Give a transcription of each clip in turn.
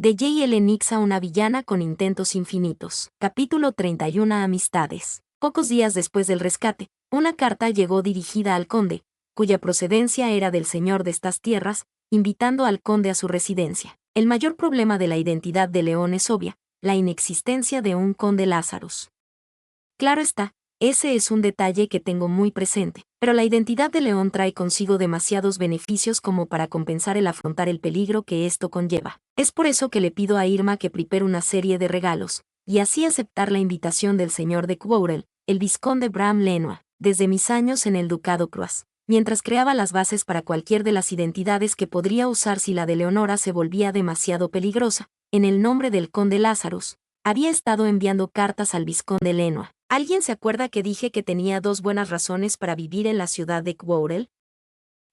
De J.L. Nixa, una villana con intentos infinitos. Capítulo 31. Amistades. Pocos días después del rescate, una carta llegó dirigida al conde, cuya procedencia era del señor de estas tierras, invitando al conde a su residencia. El mayor problema de la identidad de León es obvia, la inexistencia de un conde Lazarus. Claro está, ese es un detalle que tengo muy presente, pero la identidad de León trae consigo demasiados beneficios como para compensar el afrontar el peligro que esto conlleva. Es por eso que le pido a Irma que prepare una serie de regalos, y así aceptar la invitación del señor de Quorrell, el vizconde Bram Lenoir, desde mis años en el ducado Croix, mientras creaba las bases para cualquier de las identidades que podría usar si la de Leonora se volvía demasiado peligrosa. En el nombre del conde Lazarus, había estado enviando cartas al vizconde Lenoir. ¿Alguien se acuerda que dije que tenía dos buenas razones para vivir en la ciudad de Quorrell?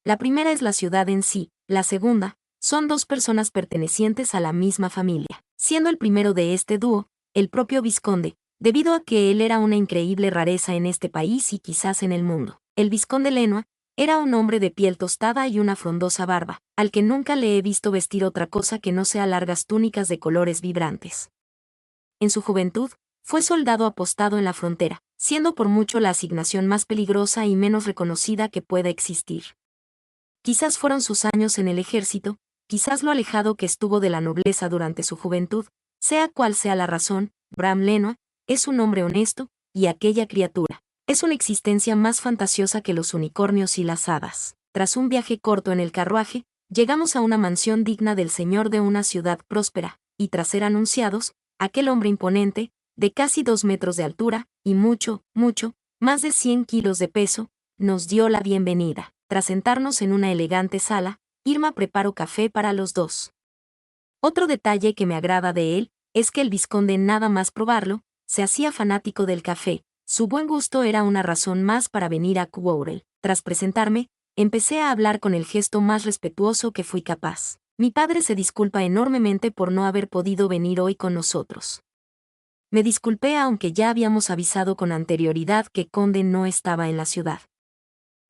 La primera es la ciudad en sí, la segunda, son dos personas pertenecientes a la misma familia, siendo el primero de este dúo, el propio vizconde, debido a que él era una increíble rareza en este país y quizás en el mundo. El vizconde Lenoir era un hombre de piel tostada y una frondosa barba, al que nunca le he visto vestir otra cosa que no sea largas túnicas de colores vibrantes. En su juventud, fue soldado apostado en la frontera, siendo por mucho la asignación más peligrosa y menos reconocida que pueda existir. Quizás fueron sus años en el ejército, quizás lo alejado que estuvo de la nobleza durante su juventud, sea cual sea la razón, Bram Lenoir es un hombre honesto, y aquella criatura es una existencia más fantasiosa que los unicornios y las hadas. Tras un viaje corto en el carruaje, llegamos a una mansión digna del señor de una ciudad próspera, y tras ser anunciados, aquel hombre imponente, de casi 2 metros de altura, y mucho, más de 100 kilos de peso, nos dio la bienvenida. Tras sentarnos en una elegante sala, Irma preparó café para los dos. Otro detalle que me agrada de él, es que el vizconde nada más probarlo, se hacía fanático del café. Su buen gusto era una razón más para venir a Quorrell. Tras presentarme, empecé a hablar con el gesto más respetuoso que fui capaz. Mi padre se disculpa enormemente por no haber podido venir hoy con nosotros. Me disculpé aunque ya habíamos avisado con anterioridad que Conde no estaba en la ciudad.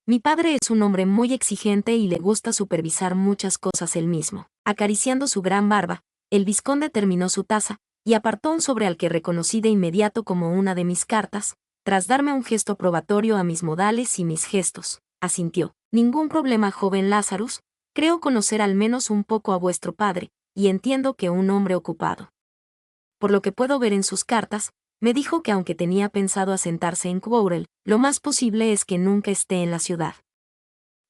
Mi padre es un hombre muy exigente y le gusta supervisar muchas cosas él mismo. Acariciando su gran barba, el vizconde terminó su taza, y apartó un sobre al que reconocí de inmediato como una de mis cartas, tras darme un gesto aprobatorio a mis modales y mis gestos. Asintió. Ningún problema, joven Lazarus, creo conocer al menos un poco a vuestro padre, y entiendo que un hombre ocupado. Por lo que puedo ver en sus cartas, me dijo que aunque tenía pensado asentarse en Quorrell, lo más posible es que nunca esté en la ciudad.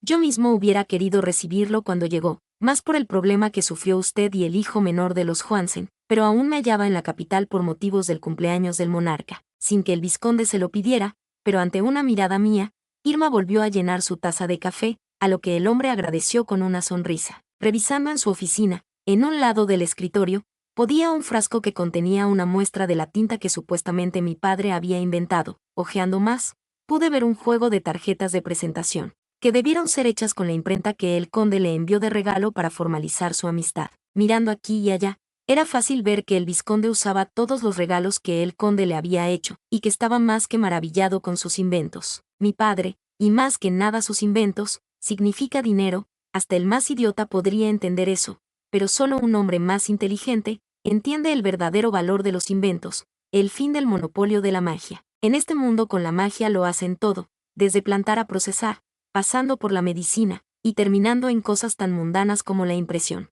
Yo mismo hubiera querido recibirlo cuando llegó, más por el problema que sufrió usted y el hijo menor de los Johansen, pero aún me hallaba en la capital por motivos del cumpleaños del monarca, sin que el vizconde se lo pidiera, pero ante una mirada mía, Irma volvió a llenar su taza de café, a lo que el hombre agradeció con una sonrisa. Revisando en su oficina, en un lado del escritorio, podía un frasco que contenía una muestra de la tinta que supuestamente mi padre había inventado. Hojeando más, pude ver un juego de tarjetas de presentación, que debieron ser hechas con la imprenta que el conde le envió de regalo para formalizar su amistad. Mirando aquí y allá, era fácil ver que el vizconde usaba todos los regalos que el conde le había hecho, y que estaba más que maravillado con sus inventos. Mi padre, y más que nada sus inventos, significa dinero, hasta el más idiota podría entender eso, pero solo un hombre más inteligente entiende el verdadero valor de los inventos, el fin del monopolio de la magia. En este mundo con la magia lo hacen todo, desde plantar a procesar, pasando por la medicina, y terminando en cosas tan mundanas como la impresión.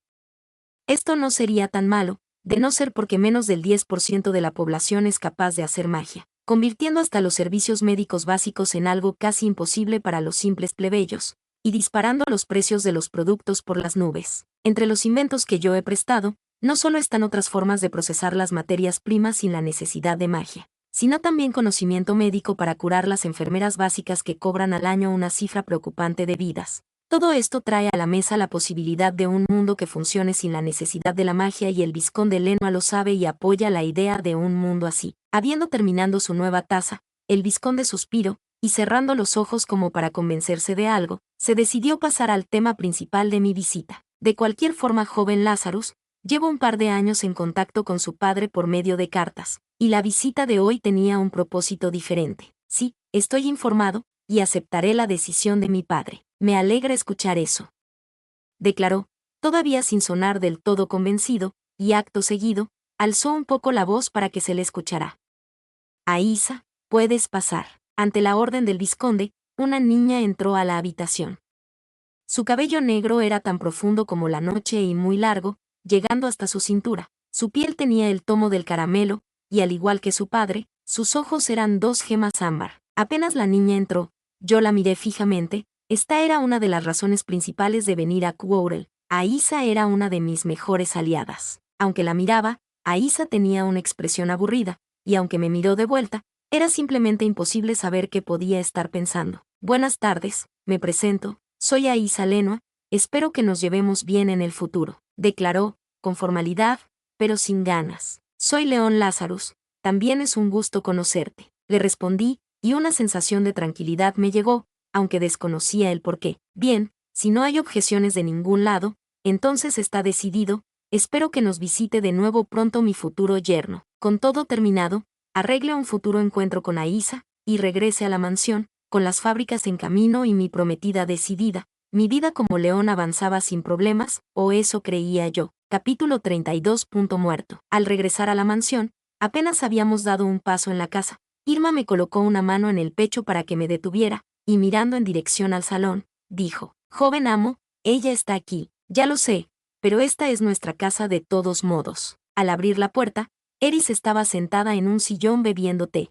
Esto no sería tan malo, de no ser porque menos del 10% de la población es capaz de hacer magia, convirtiendo hasta los servicios médicos básicos en algo casi imposible para los simples plebeyos, y disparando los precios de los productos por las nubes. Entre los inventos que yo he prestado, no solo están otras formas de procesar las materias primas sin la necesidad de magia, sino también conocimiento médico para curar las enfermeras básicas que cobran al año una cifra preocupante de vidas. Todo esto trae a la mesa la posibilidad de un mundo que funcione sin la necesidad de la magia y el vizconde Lenoir lo sabe y apoya la idea de un mundo así. Habiendo terminado su nueva taza, el vizconde suspiró, y cerrando los ojos como para convencerse de algo, se decidió pasar al tema principal de mi visita. De cualquier forma, joven Lazarus, llevo un par de años en contacto con su padre por medio de cartas, y la visita de hoy tenía un propósito diferente. Sí, estoy informado, y aceptaré la decisión de mi padre. Me alegra escuchar eso, declaró, todavía sin sonar del todo convencido, y acto seguido, alzó un poco la voz para que se le escuchara. Aísa, puedes pasar. Ante la orden del vizconde, una niña entró a la habitación. Su cabello negro era tan profundo como la noche y muy largo, llegando hasta su cintura. Su piel tenía el tomo del caramelo, y al igual que su padre, sus ojos eran dos gemas ámbar. Apenas la niña entró, yo la miré fijamente. Esta era una de las razones principales de venir a Quorrell. Aísa era una de mis mejores aliadas. Aunque la miraba, Aísa tenía una expresión aburrida, y aunque me miró de vuelta, era simplemente imposible saber qué podía estar pensando. Buenas tardes, me presento, soy Aísa Lenoir, espero que nos llevemos bien en el futuro, declaró, con formalidad, pero sin ganas. Soy León Lazarus, también es un gusto conocerte, le respondí, y una sensación de tranquilidad me llegó, aunque desconocía el porqué. Bien, si no hay objeciones de ningún lado, entonces está decidido, espero que nos visite de nuevo pronto mi futuro yerno. Con todo terminado, arregle un futuro encuentro con Aísa, y regrese a la mansión, con las fábricas en camino y mi prometida decidida. Mi vida como león avanzaba sin problemas, o eso creía yo. Capítulo 32. Muerto. Al regresar a la mansión, apenas habíamos dado un paso en la casa. Irma me colocó una mano en el pecho para que me detuviera, y mirando en dirección al salón, dijo, joven amo, ella está aquí, ya lo sé, pero esta es nuestra casa de todos modos. Al abrir la puerta, Eris estaba sentada en un sillón bebiendo té.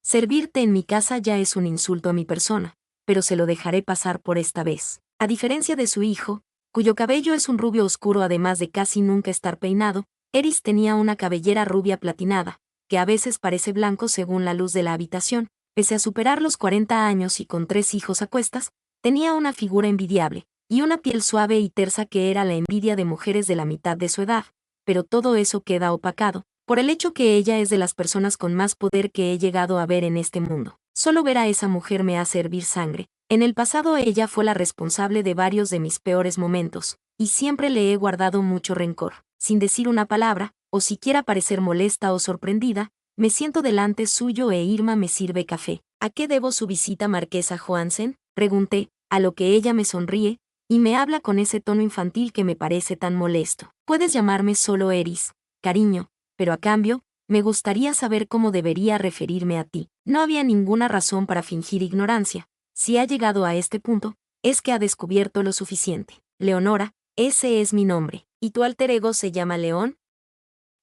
Servirte en mi casa ya es un insulto a mi persona, pero se lo dejaré pasar por esta vez. A diferencia de su hijo, cuyo cabello es un rubio oscuro además de casi nunca estar peinado, Eris tenía una cabellera rubia platinada, que a veces parece blanco según la luz de la habitación. Pese a superar los 40 años y con 3 hijos a cuestas, tenía una figura envidiable, y una piel suave y tersa que era la envidia de mujeres de la mitad de su edad, pero todo eso queda opacado por el hecho que ella es de las personas con más poder que he llegado a ver en este mundo. Solo ver a esa mujer me hace hervir sangre. En el pasado ella fue la responsable de varios de mis peores momentos, y siempre le he guardado mucho rencor. Sin decir una palabra, o siquiera parecer molesta o sorprendida, me siento delante suyo e Irma me sirve café. ¿A qué debo su visita, Marquesa Johansen?, pregunté, a lo que ella me sonríe, y me habla con ese tono infantil que me parece tan molesto. Puedes llamarme solo Eris, cariño, pero a cambio, me gustaría saber cómo debería referirme a ti. No había ninguna razón para fingir ignorancia. Si ha llegado a este punto, es que ha descubierto lo suficiente. Leonora, ese es mi nombre. ¿Y tu alter ego se llama León?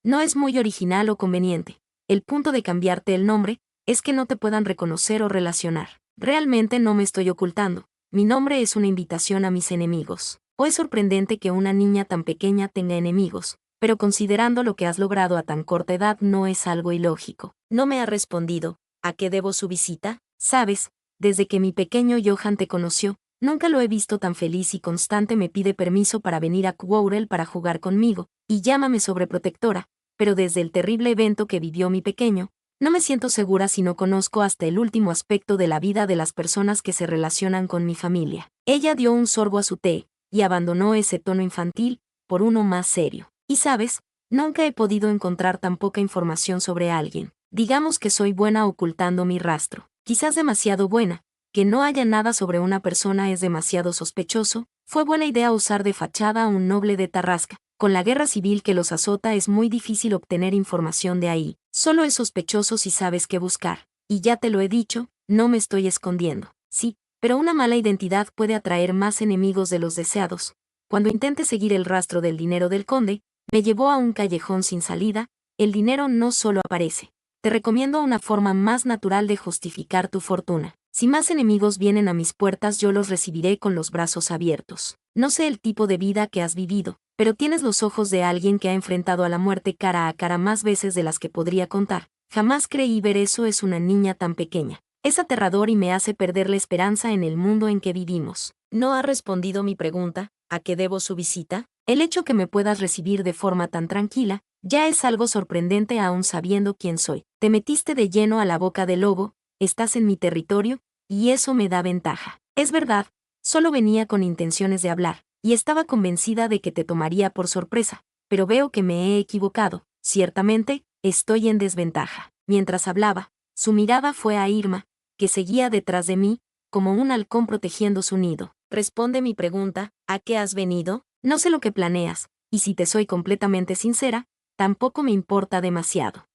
No es muy original o conveniente. El punto de cambiarte el nombre es que no te puedan reconocer o relacionar. Realmente no me estoy ocultando. Mi nombre es una invitación a mis enemigos. O es sorprendente que una niña tan pequeña tenga enemigos, pero considerando lo que has logrado a tan corta edad no es algo ilógico. No me ha respondido. ¿A qué debo su visita? Sabes, desde que mi pequeño Johan te conoció, nunca lo he visto tan feliz y constante. Me pide permiso para venir a Quorrell para jugar conmigo, y llámame sobreprotectora, pero desde el terrible evento que vivió mi pequeño, no me siento segura si no conozco hasta el último aspecto de la vida de las personas que se relacionan con mi familia. Ella dio un sorbo a su té, y abandonó ese tono infantil, por uno más serio. Y sabes, nunca he podido encontrar tan poca información sobre alguien. Digamos que soy buena ocultando mi rastro. Quizás demasiado buena. Que no haya nada sobre una persona es demasiado sospechoso. Fue buena idea usar de fachada a un noble de Tarrasca. Con la guerra civil que los azota es muy difícil obtener información de ahí. Solo es sospechoso si sabes qué buscar. Y ya te lo he dicho, no me estoy escondiendo. Sí, pero una mala identidad puede atraer más enemigos de los deseados. Cuando intenté seguir el rastro del dinero del conde, me llevó a un callejón sin salida. El dinero no solo aparece. Te recomiendo una forma más natural de justificar tu fortuna. Si más enemigos vienen a mis puertas, yo los recibiré con los brazos abiertos. No sé el tipo de vida que has vivido, pero tienes los ojos de alguien que ha enfrentado a la muerte cara a cara más veces de las que podría contar. Jamás creí ver eso en una niña tan pequeña. Es aterrador y me hace perder la esperanza en el mundo en que vivimos. ¿No ha respondido mi pregunta? ¿A qué debo su visita? El hecho que me puedas recibir de forma tan tranquila, ya es algo sorprendente aún sabiendo quién soy. Te metiste de lleno a la boca del lobo, estás en mi territorio, y eso me da ventaja. Es verdad, solo venía con intenciones de hablar, y estaba convencida de que te tomaría por sorpresa, pero veo que me he equivocado. Ciertamente, estoy en desventaja. Mientras hablaba, su mirada fue a Irma, que seguía detrás de mí, como un halcón protegiendo su nido. Responde mi pregunta, ¿a qué has venido? No sé lo que planeas, y si te soy completamente sincera, tampoco me importa demasiado.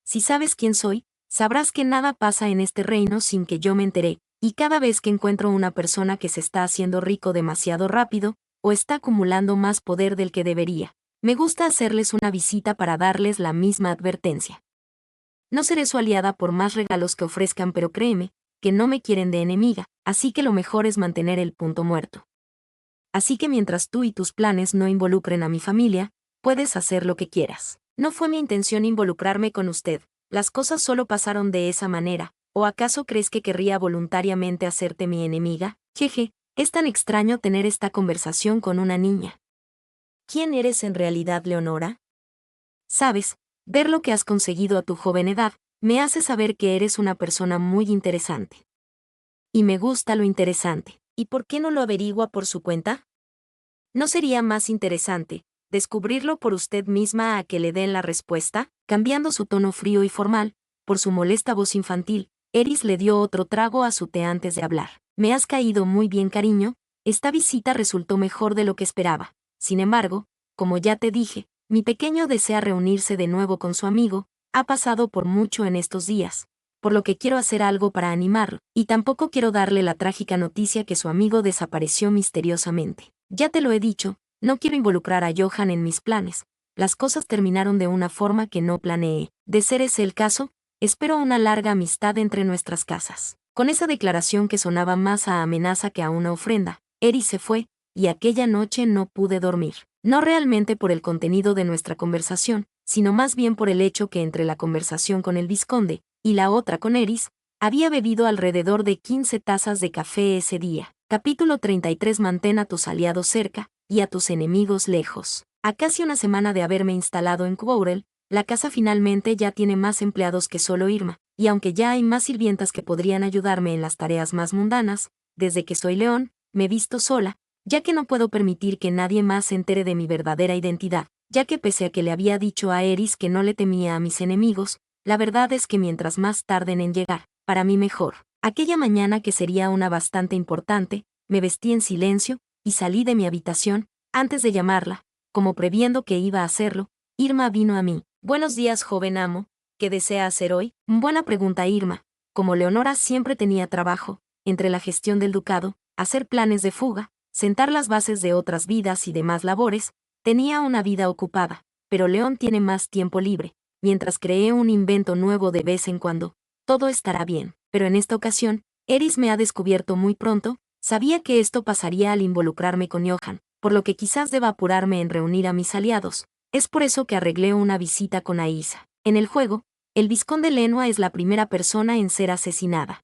Si sabes quién soy, sabrás que nada pasa en este reino sin que yo me enteré, y cada vez que encuentro una persona que se está haciendo rico demasiado rápido, o está acumulando más poder del que debería, me gusta hacerles una visita para darles la misma advertencia. No seré su aliada por más regalos que ofrezcan, pero créeme, que no me quieren de enemiga, así que lo mejor es mantener el punto muerto. Así que mientras tú y tus planes no involucren a mi familia, puedes hacer lo que quieras. No fue mi intención involucrarme con usted, las cosas solo pasaron de esa manera, ¿o acaso crees que querría voluntariamente hacerte mi enemiga? Jeje, es tan extraño tener esta conversación con una niña. ¿Quién eres en realidad, Leonora? Sabes, ver lo que has conseguido a tu joven edad, me hace saber que eres una persona muy interesante. Y me gusta lo interesante. ¿Y por qué no lo averigua por su cuenta? ¿No sería más interesante descubrirlo por usted misma a que le den la respuesta? Cambiando su tono frío y formal, por su molesta voz infantil, Eris le dio otro trago a su té antes de hablar. Me has caído muy bien, cariño, esta visita resultó mejor de lo que esperaba. Sin embargo, como ya te dije, mi pequeño desea reunirse de nuevo con su amigo, ha pasado por mucho en estos días, por lo que quiero hacer algo para animarlo, y tampoco quiero darle la trágica noticia que su amigo desapareció misteriosamente. Ya te lo he dicho, no quiero involucrar a Johan en mis planes. Las cosas terminaron de una forma que no planeé. De ser ese el caso, espero una larga amistad entre nuestras casas. Con esa declaración que sonaba más a amenaza que a una ofrenda, Eris se fue, y aquella noche no pude dormir. No realmente por el contenido de nuestra conversación, sino más bien por el hecho que entre la conversación con el vizconde y la otra con Eris, había bebido alrededor de 15 tazas de café ese día. Capítulo 33. Mantén a tus aliados cerca y a tus enemigos lejos. A casi una semana de haberme instalado en Quorrell, la casa finalmente ya tiene más empleados que solo Irma, y aunque ya hay más sirvientas que podrían ayudarme en las tareas más mundanas, desde que soy león, me visto sola, ya que no puedo permitir que nadie más se entere de mi verdadera identidad, ya que pese a que le había dicho a Eris que no le temía a mis enemigos, la verdad es que mientras más tarden en llegar, para mí mejor. Aquella mañana, que sería una bastante importante, me vestí en silencio y salí de mi habitación. Antes de llamarla, como previendo que iba a hacerlo, Irma vino a mí. Buenos días, joven amo, ¿qué desea hacer hoy? Buena pregunta, Irma. Como Leonora siempre tenía trabajo, entre la gestión del ducado, hacer planes de fuga, sentar las bases de otras vidas y demás labores, tenía una vida ocupada, pero León tiene más tiempo libre. Mientras creé un invento nuevo de vez en cuando, todo estará bien. Pero en esta ocasión, Eris me ha descubierto muy pronto. Sabía que esto pasaría al involucrarme con Johan, por lo que quizás deba apurarme en reunir a mis aliados. Es por eso que arreglé una visita con Aisa. En el juego, el vizconde Lenua es la primera persona en ser asesinada.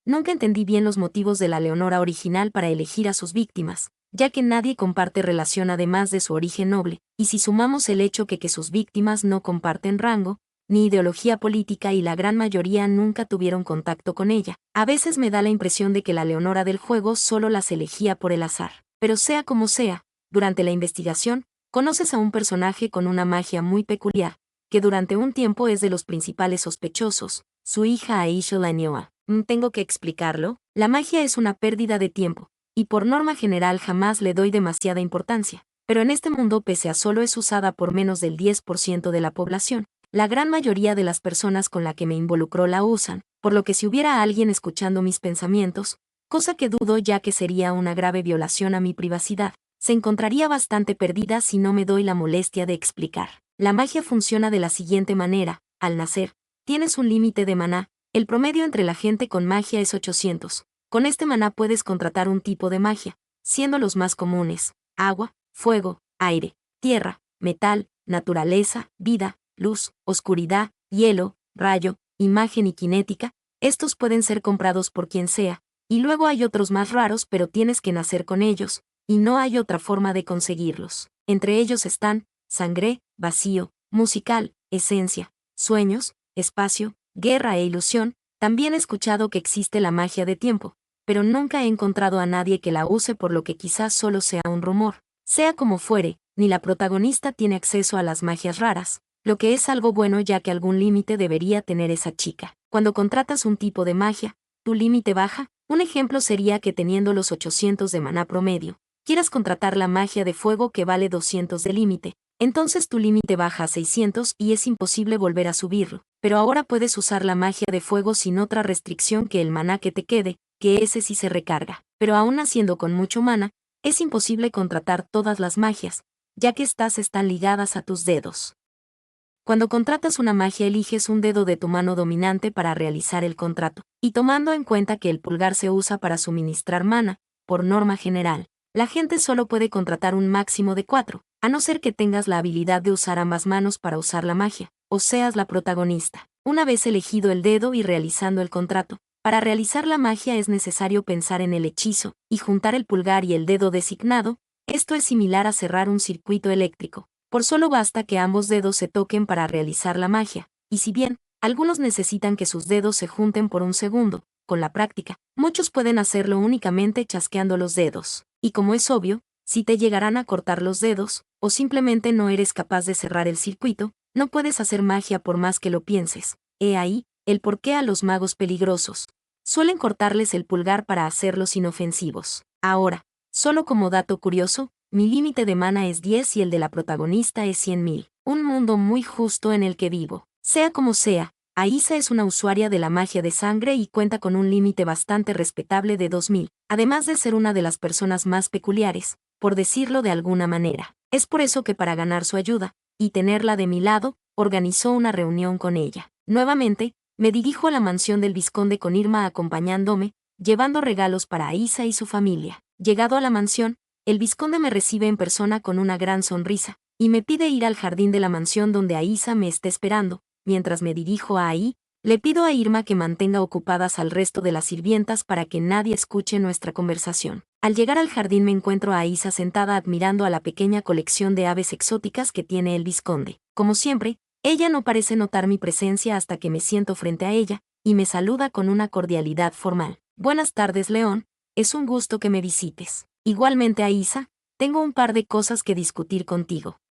Nunca entendí bien los motivos de la Leonora original para elegir a sus víctimas, ya que nadie comparte relación además de su origen noble, y si sumamos el hecho que sus víctimas no comparten rango, ni ideología política y la gran mayoría nunca tuvieron contacto con ella, a veces me da la impresión de que la Leonora del juego solo las elegía por el azar. Pero sea como sea, durante la investigación, conoces a un personaje con una magia muy peculiar, que durante un tiempo es de los principales sospechosos, su hija Aisha Lanioa. ¿Tengo que explicarlo? La magia es una pérdida de tiempo, y por norma general jamás le doy demasiada importancia, pero en este mundo, pese a solo es usada por menos del 10% de la población, la gran mayoría de las personas con la que me involucró la usan, por lo que si hubiera alguien escuchando mis pensamientos, cosa que dudo ya que sería una grave violación a mi privacidad, se encontraría bastante perdida si no me doy la molestia de explicar. La magia funciona de la siguiente manera: al nacer, tienes un límite de maná, el promedio entre la gente con magia es 800. Con este maná puedes contratar un tipo de magia, siendo los más comunes: agua, fuego, aire, tierra, metal, naturaleza, vida, luz, oscuridad, hielo, rayo, imagen y cinética. Estos pueden ser comprados por quien sea, y luego hay otros más raros, pero tienes que nacer con ellos, y no hay otra forma de conseguirlos. Entre ellos están sangre, vacío, musical, esencia, sueños, espacio, guerra e ilusión. También he escuchado que existe la magia de tiempo, pero nunca he encontrado a nadie que la use, por lo que quizás solo sea un rumor. Sea como fuere, ni la protagonista tiene acceso a las magias raras, lo que es algo bueno ya que algún límite debería tener esa chica. Cuando contratas un tipo de magia, tu límite baja. Un ejemplo sería que teniendo los 800 de maná promedio, quieras contratar la magia de fuego que vale 200 de límite, entonces tu límite baja a 600 y es imposible volver a subirlo, pero ahora puedes usar la magia de fuego sin otra restricción que el maná que te quede, que ese sí se recarga, pero aún haciendo con mucho maná, es imposible contratar todas las magias, ya que estas están ligadas a tus dedos. Cuando contratas una magia eliges un dedo de tu mano dominante para realizar el contrato, y tomando en cuenta que el pulgar se usa para suministrar mana, por norma general, la gente solo puede contratar un máximo de 4, a no ser que tengas la habilidad de usar ambas manos para usar la magia, o seas la protagonista. Una vez elegido el dedo y realizando el contrato, para realizar la magia es necesario pensar en el hechizo, y juntar el pulgar y el dedo designado. Esto es similar a cerrar un circuito eléctrico. Por solo basta que ambos dedos se toquen para realizar la magia, y si bien, algunos necesitan que sus dedos se junten por un segundo, con la práctica, muchos pueden hacerlo únicamente chasqueando los dedos. Y como es obvio, si te llegarán a cortar los dedos, o simplemente no eres capaz de cerrar el circuito, no puedes hacer magia por más que lo pienses. He ahí, el porqué a los magos peligrosos suelen cortarles el pulgar para hacerlos inofensivos. Ahora, solo como dato curioso, mi límite de mana es 10 y el de la protagonista es 100.000. Un mundo muy justo en el que vivo. Sea como sea, Aisa es una usuaria de la magia de sangre y cuenta con un límite bastante respetable de 2000, además de ser una de las personas más peculiares, por decirlo de alguna manera. Es por eso que para ganar su ayuda, y tenerla de mi lado, organizó una reunión con ella. Nuevamente, me dirijo a la mansión del vizconde con Irma acompañándome, llevando regalos para Aisa y su familia. Llegado a la mansión, el vizconde me recibe en persona con una gran sonrisa, y me pide ir al jardín de la mansión donde Aisa me está esperando. Mientras me dirijo a ahí, le pido a Irma que mantenga ocupadas al resto de las sirvientas para que nadie escuche nuestra conversación. Al llegar al jardín me encuentro a Aisa sentada admirando a la pequeña colección de aves exóticas que tiene el vizconde. Como siempre, ella no parece notar mi presencia hasta que me siento frente a ella, y me saluda con una cordialidad formal. Buenas tardes, León, es un gusto que me visites. Igualmente, Aisa, tengo un par de cosas que discutir contigo.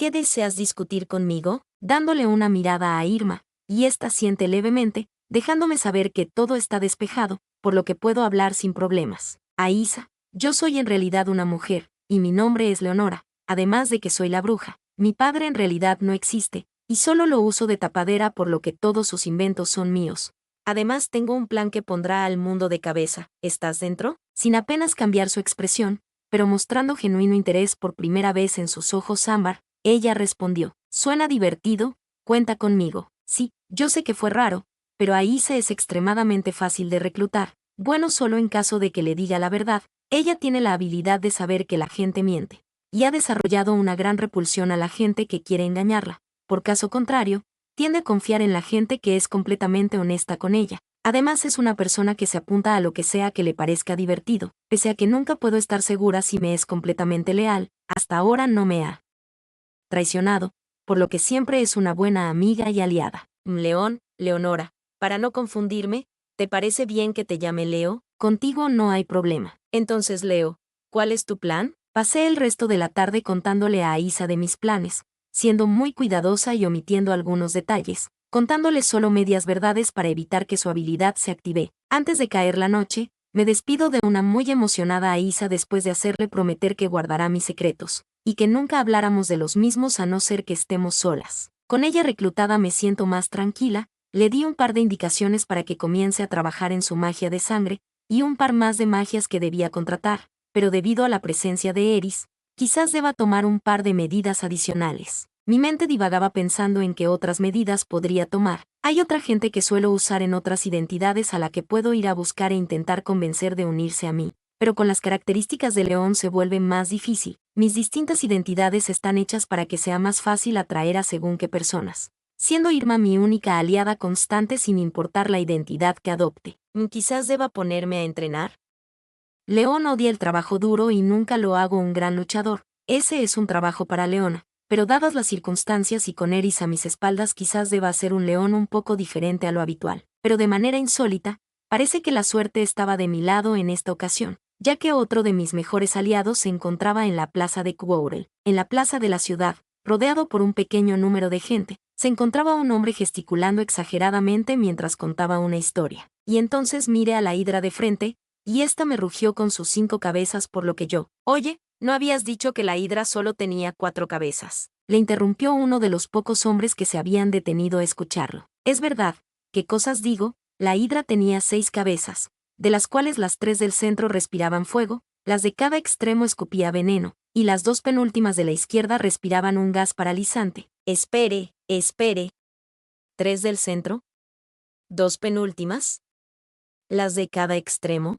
¿Qué deseas discutir conmigo? Dándole una mirada a Irma, y ésta siente levemente, dejándome saber que todo está despejado, por lo que puedo hablar sin problemas. Aisa, yo soy en realidad una mujer, y mi nombre es Leonora, además de que soy la bruja. Mi padre en realidad no existe, y solo lo uso de tapadera por lo que todos sus inventos son míos. Además tengo un plan que pondrá al mundo de cabeza. ¿Estás dentro? Sin apenas cambiar su expresión, pero mostrando genuino interés por primera vez en sus ojos ámbar, ella respondió, suena divertido, cuenta conmigo. Sí, yo sé que fue raro, pero Aisa es extremadamente fácil de reclutar. Bueno, solo en caso de que le diga la verdad, ella tiene la habilidad de saber que la gente miente, y ha desarrollado una gran repulsión a la gente que quiere engañarla. Por caso contrario, tiende a confiar en la gente que es completamente honesta con ella. Además es una persona que se apunta a lo que sea que le parezca divertido, pese a que nunca puedo estar segura si me es completamente leal, hasta ahora no me ha traicionado, por lo que siempre es una buena amiga y aliada. León, Leonora, para no confundirme, ¿te parece bien que te llame Leo? Contigo no hay problema. Entonces, Leo, ¿cuál es tu plan? Pasé el resto de la tarde contándole a Aisa de mis planes, siendo muy cuidadosa y omitiendo algunos detalles, contándole solo medias verdades para evitar que su habilidad se active. Antes de caer la noche, me despido de una muy emocionada Aisa después de hacerle prometer que guardará mis secretos, y que nunca habláramos de los mismos a no ser que estemos solas. Con ella reclutada me siento más tranquila, le di un par de indicaciones para que comience a trabajar en su magia de sangre, y un par más de magias que debía contratar, pero debido a la presencia de Eris, quizás deba tomar un par de medidas adicionales. Mi mente divagaba pensando en qué otras medidas podría tomar. Hay otra gente que suelo usar en otras identidades a la que puedo ir a buscar e intentar convencer de unirse a mí, pero con las características de León se vuelve más difícil. Mis distintas identidades están hechas para que sea más fácil atraer a según qué personas, siendo Irma mi única aliada constante sin importar la identidad que adopte. Quizás deba ponerme a entrenar. León odia el trabajo duro y nunca lo hago un gran luchador. Ese es un trabajo para Leona, pero dadas las circunstancias y con Eris a mis espaldas quizás deba ser un león un poco diferente a lo habitual. Pero de manera insólita, parece que la suerte estaba de mi lado en esta ocasión, ya que otro de mis mejores aliados se encontraba en la plaza de Quorrell. En la plaza de la ciudad, rodeado por un pequeño número de gente, se encontraba un hombre gesticulando exageradamente mientras contaba una historia. Y entonces miré a la hidra de frente, y ésta me rugió con sus 5 cabezas, por lo que yo, oye, ¿no habías dicho que la hidra solo tenía 4 cabezas? Le interrumpió uno de los pocos hombres que se habían detenido a escucharlo. Es verdad, ¿qué cosas digo? La hidra tenía 6 cabezas, de las cuales las 3 del centro respiraban fuego, las de cada extremo escupía veneno, y las 2 penúltimas de la izquierda respiraban un gas paralizante. Espere, espere. ¿3 del centro? ¿2 penúltimas? ¿Las de cada extremo?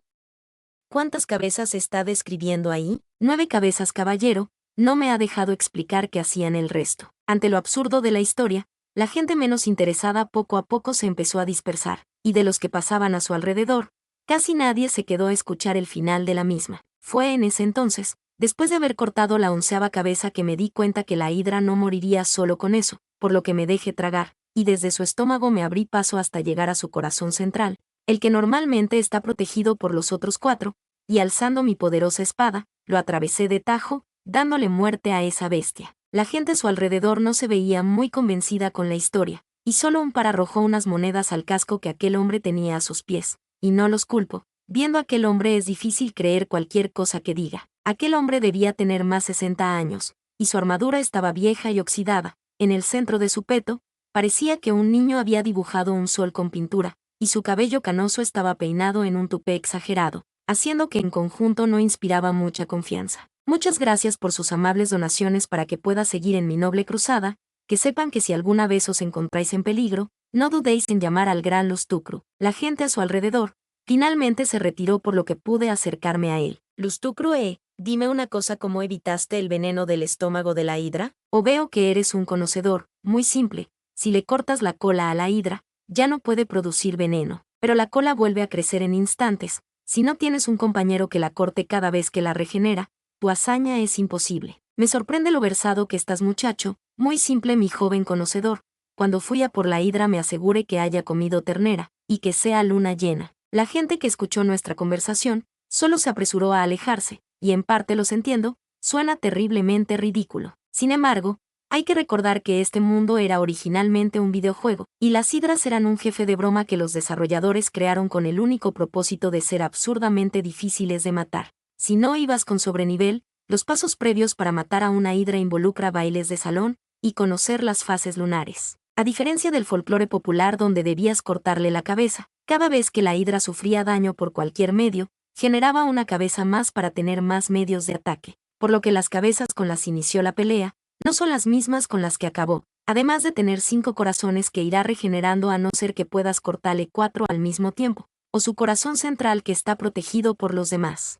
¿Cuántas cabezas está describiendo ahí? 9 cabezas, caballero. No me ha dejado explicar qué hacían el resto. Ante lo absurdo de la historia, la gente menos interesada poco a poco se empezó a dispersar, y de los que pasaban a su alrededor, casi nadie se quedó a escuchar el final de la misma. Fue en ese entonces, después de haber cortado la 11ª cabeza, que me di cuenta que la hidra no moriría solo con eso, por lo que me dejé tragar, y desde su estómago me abrí paso hasta llegar a su corazón central, el que normalmente está protegido por los otros 4, y alzando mi poderosa espada, lo atravesé de tajo, dándole muerte a esa bestia. La gente a su alrededor no se veía muy convencida con la historia, y solo un par arrojó unas monedas al casco que aquel hombre tenía a sus pies, y no los culpo. Viendo a aquel hombre es difícil creer cualquier cosa que diga. Aquel hombre debía tener más 60 años, y su armadura estaba vieja y oxidada. En el centro de su peto, parecía que un niño había dibujado un sol con pintura, y su cabello canoso estaba peinado en un tupé exagerado, haciendo que en conjunto no inspiraba mucha confianza. Muchas gracias por sus amables donaciones para que pueda seguir en mi noble cruzada. Que sepan que si alguna vez os encontráis en peligro, no dudéis en llamar al gran Luz Tucru. La gente a su alrededor finalmente se retiró, por lo que pude acercarme a él. Luz Tucru, dime una cosa: ¿cómo evitaste el veneno del estómago de la hidra? O veo que eres un conocedor. Muy simple. Si le cortas la cola a la hidra, ya no puede producir veneno, pero la cola vuelve a crecer en instantes. Si no tienes un compañero que la corte cada vez que la regenera, tu hazaña es imposible. Me sorprende lo versado que estás, muchacho. Muy simple, mi joven conocedor. Cuando fui a por la hidra me aseguré que haya comido ternera, y que sea luna llena. La gente que escuchó nuestra conversación solo se apresuró a alejarse, y en parte los entiendo, suena terriblemente ridículo. Sin embargo, hay que recordar que este mundo era originalmente un videojuego, y las hidras eran un jefe de broma que los desarrolladores crearon con el único propósito de ser absurdamente difíciles de matar. Si no ibas con sobrenivel, los pasos previos para matar a una hidra involucra bailes de salón y conocer las fases lunares. A diferencia del folclore popular donde debías cortarle la cabeza, cada vez que la hidra sufría daño por cualquier medio, generaba una cabeza más para tener más medios de ataque, por lo que las cabezas con las inició la pelea no son las mismas con las que acabó, además de tener 5 corazones que irá regenerando a no ser que puedas cortarle 4 al mismo tiempo, o su corazón central que está protegido por los demás.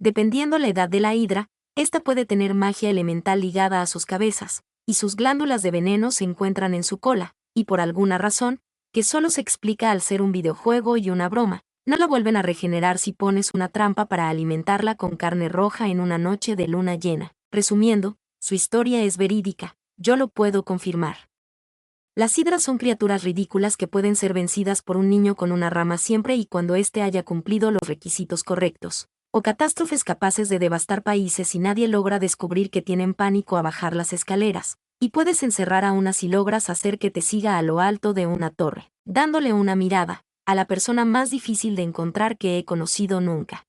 Dependiendo la edad de la hidra, esta puede tener magia elemental ligada a sus cabezas, y sus glándulas de veneno se encuentran en su cola, y por alguna razón, que solo se explica al ser un videojuego y una broma, no la vuelven a regenerar si pones una trampa para alimentarla con carne roja en una noche de luna llena. Resumiendo, su historia es verídica, yo lo puedo confirmar. Las hidras son criaturas ridículas que pueden ser vencidas por un niño con una rama siempre y cuando éste haya cumplido los requisitos correctos, o catástrofes capaces de devastar países y nadie logra descubrir que tienen pánico a bajar las escaleras, y puedes encerrar a una si logras hacer que te siga a lo alto de una torre, dándole una mirada a la persona más difícil de encontrar que he conocido nunca.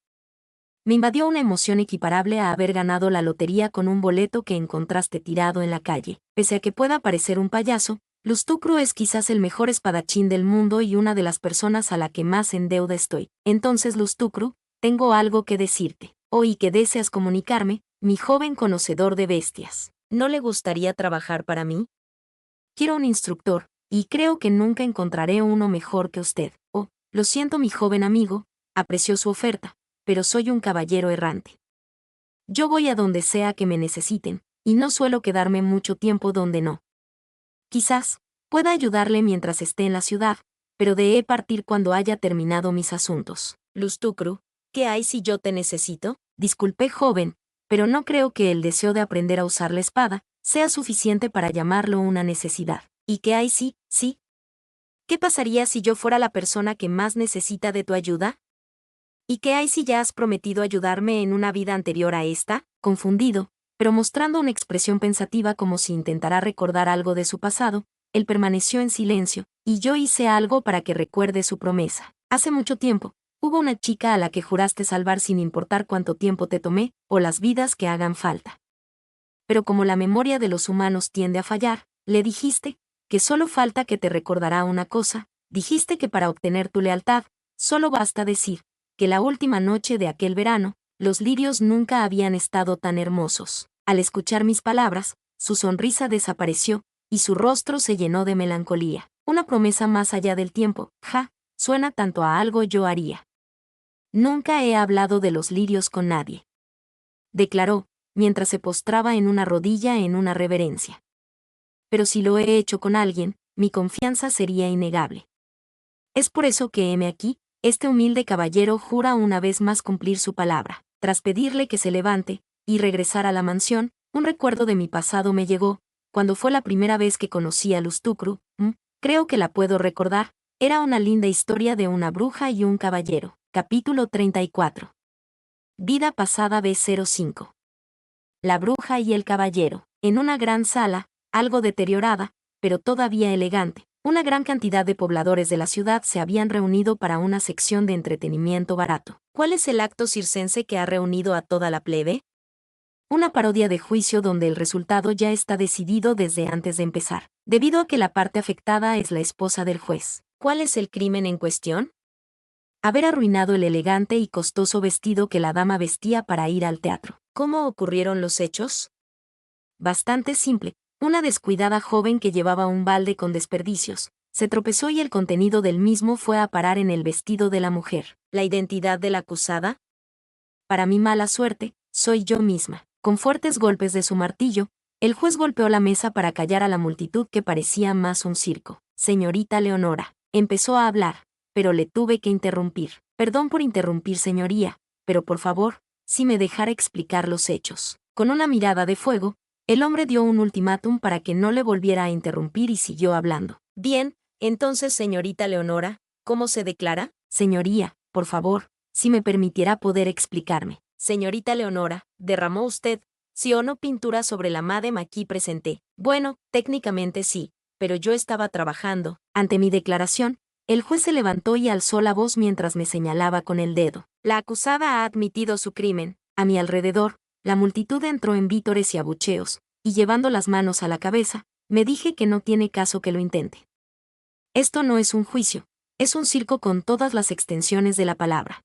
Me invadió una emoción equiparable a haber ganado la lotería con un boleto que encontraste tirado en la calle. Pese a que pueda parecer un payaso, Luz Tucru es quizás el mejor espadachín del mundo y una de las personas a la que más en deuda estoy. Entonces, Luz Tucru, tengo algo que decirte. Oí que deseas comunicarme, mi joven conocedor de bestias. ¿No le gustaría trabajar para mí? Quiero un instructor, y creo que nunca encontraré uno mejor que usted. Oh, lo siento, mi joven amigo, apreció su oferta, pero soy un caballero errante. Yo voy a donde sea que me necesiten, y no suelo quedarme mucho tiempo donde no. Quizás pueda ayudarle mientras esté en la ciudad, pero de partir cuando haya terminado mis asuntos. Luz Tucru, ¿qué hay si yo te necesito? Disculpe, joven, pero no creo que el deseo de aprender a usar la espada sea suficiente para llamarlo una necesidad. ¿Y qué hay si, sí? ¿Qué pasaría si yo fuera la persona que más necesita de tu ayuda? ¿Y qué hay si ya has prometido ayudarme en una vida anterior a esta? Confundido, pero mostrando una expresión pensativa como si intentara recordar algo de su pasado, él permaneció en silencio, y yo hice algo para que recuerde su promesa. Hace mucho tiempo, Hubo una chica a la que juraste salvar sin importar cuánto tiempo te tomé, o las vidas que hagan falta. Pero como la memoria de los humanos tiende a fallar, le dijiste que solo falta que te recordará una cosa, dijiste que para obtener tu lealtad, solo basta decir que la última noche de aquel verano, los lirios nunca habían estado tan hermosos. Al escuchar mis palabras, su sonrisa desapareció, y su rostro se llenó de melancolía. Una promesa más allá del tiempo, suena tanto a algo yo haría. Nunca he hablado de los lirios con nadie, declaró, mientras se postraba en una rodilla en una reverencia. Pero si lo he hecho con alguien, mi confianza sería innegable. Es por eso que heme aquí, este humilde caballero jura una vez más cumplir su palabra. Tras pedirle que se levante y regresar a la mansión, un recuerdo de mi pasado me llegó, cuando fue la primera vez que conocí a Luztucru, creo que la puedo recordar, era una linda historia de una bruja y un caballero. Capítulo 34. Vida pasada B05. La bruja y el caballero. En una gran sala, algo deteriorada, pero todavía elegante, una gran cantidad de pobladores de la ciudad se habían reunido para una sección de entretenimiento barato. ¿Cuál es el acto circense que ha reunido a toda la plebe? Una parodia de juicio donde el resultado ya está decidido desde antes de empezar, debido a que la parte afectada es la esposa del juez. ¿Cuál es el crimen en cuestión? Haber arruinado el elegante y costoso vestido que la dama vestía para ir al teatro. ¿Cómo ocurrieron los hechos? Bastante simple. Una descuidada joven que llevaba un balde con desperdicios, se tropezó y el contenido del mismo fue a parar en el vestido de la mujer. ¿La identidad de la acusada? Para mi mala suerte, soy yo misma. Con fuertes golpes de su martillo, el juez golpeó la mesa para callar a la multitud que parecía más un circo. Señorita Leonora, empezó a hablar, pero le tuve que interrumpir. Perdón por interrumpir, señoría, pero por favor, si me dejara explicar los hechos. Con una mirada de fuego, el hombre dio un ultimátum para que no le volviera a interrumpir y siguió hablando. Bien, entonces, señorita Leonora, ¿cómo se declara? Señoría, por favor, si me permitiera poder explicarme. Señorita Leonora, ¿derramó usted, sí o no, pintura sobre la madame aquí presente? Bueno, técnicamente sí, pero yo estaba trabajando. Ante mi declaración, el juez se levantó y alzó la voz mientras me señalaba con el dedo. La acusada ha admitido su crimen. A mi alrededor, la multitud entró en vítores y abucheos, y llevando las manos a la cabeza, me dije que no tiene caso que lo intente. Esto no es un juicio, es un circo con todas las extensiones de la palabra.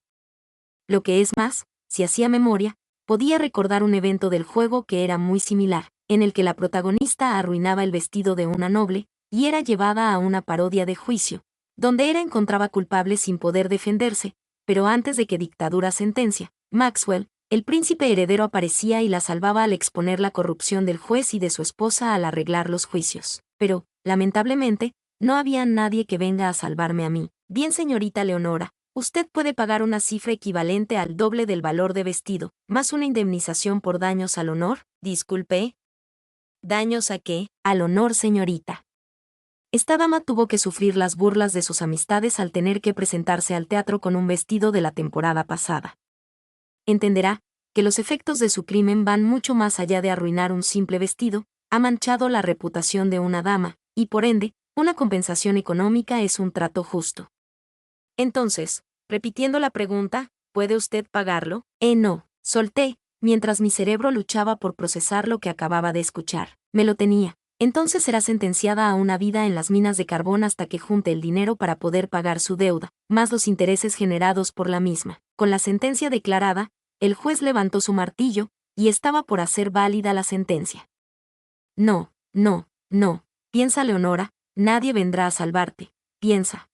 Lo que es más, si hacía memoria, podía recordar un evento del juego que era muy similar, en el que la protagonista arruinaba el vestido de una noble, y era llevada a una parodia de juicio, donde era encontraba culpable sin poder defenderse, pero antes de que dictadura sentencia, Maxwell, el príncipe heredero, aparecía y la salvaba al exponer la corrupción del juez y de su esposa al arreglar los juicios. Pero, lamentablemente, no había nadie que venga a salvarme a mí. Bien, señorita Leonora, usted puede pagar una cifra equivalente al doble del valor de vestido, más una indemnización por daños al honor. Disculpe. ¿Daños a qué? Al honor, señorita. Esta dama tuvo que sufrir las burlas de sus amistades al tener que presentarse al teatro con un vestido de la temporada pasada. Entenderá que los efectos de su crimen van mucho más allá de arruinar un simple vestido, ha manchado la reputación de una dama, y por ende, una compensación económica es un trato justo. Entonces, repitiendo la pregunta, ¿puede usted pagarlo? No, solté, mientras mi cerebro luchaba por procesar lo que acababa de escuchar. Me lo tenía. Entonces será sentenciada a una vida en las minas de carbón hasta que junte el dinero para poder pagar su deuda, más los intereses generados por la misma. Con la sentencia declarada, el juez levantó su martillo, y estaba por hacer válida la sentencia. No, no, no, piensa Leonora, nadie vendrá a salvarte. Piensa,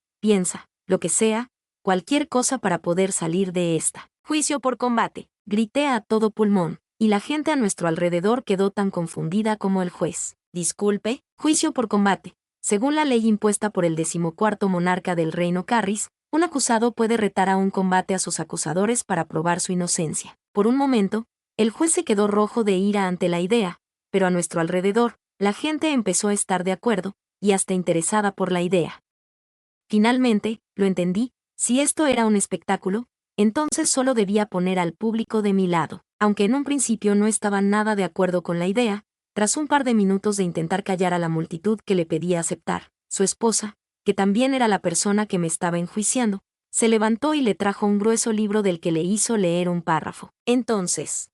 lo que sea, cualquier cosa para poder salir de esta. Juicio por combate, grité a todo pulmón, y la gente a nuestro alrededor quedó tan confundida como el juez. Disculpe, juicio por combate. Según la ley impuesta por el 14º monarca del reino Carris, un acusado puede retar a un combate a sus acusadores para probar su inocencia. Por un momento, el juez se quedó rojo de ira ante la idea, pero a nuestro alrededor, la gente empezó a estar de acuerdo, y hasta interesada por la idea. Finalmente, lo entendí, si esto era un espectáculo, entonces solo debía poner al público de mi lado. Aunque en un principio no estaban nada de acuerdo con la idea, tras un par de minutos de intentar callar a la multitud que le pedía aceptar, su esposa, que también era la persona que me estaba enjuiciando, se levantó y le trajo un grueso libro del que le hizo leer un párrafo. Entonces,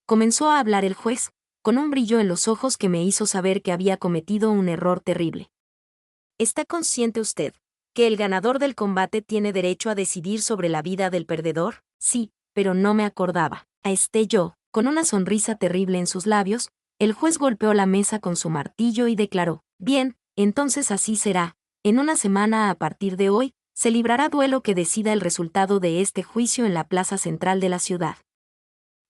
comenzó a hablar el juez, con un brillo en los ojos que me hizo saber que había cometido un error terrible. ¿Está consciente usted que el ganador del combate tiene derecho a decidir sobre la vida del perdedor? Sí, pero no me acordaba. Yo, con una sonrisa terrible en sus labios, el juez golpeó la mesa con su martillo y declaró: bien, entonces así será. En una semana a partir de hoy, se librará duelo que decida el resultado de este juicio en la plaza central de la ciudad.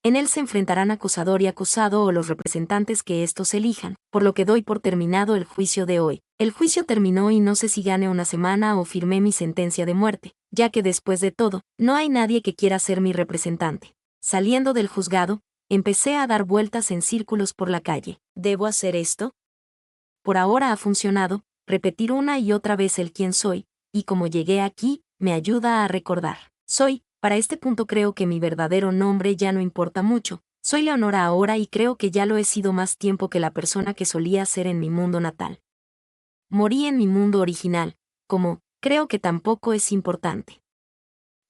En él se enfrentarán acusador y acusado o los representantes que éstos elijan, por lo que doy por terminado el juicio de hoy. El juicio terminó y no sé si gane una semana o firmé mi sentencia de muerte, ya que después de todo, no hay nadie que quiera ser mi representante. Saliendo del juzgado, empecé a dar vueltas en círculos por la calle. ¿Debo hacer esto? Por ahora ha funcionado, repetir una y otra vez el quién soy, y como llegué aquí, me ayuda a recordar. Para este punto creo que mi verdadero nombre ya no importa mucho. Soy Leonora ahora y creo que ya lo he sido más tiempo que la persona que solía ser en mi mundo natal. Morí en mi mundo original, creo que tampoco es importante.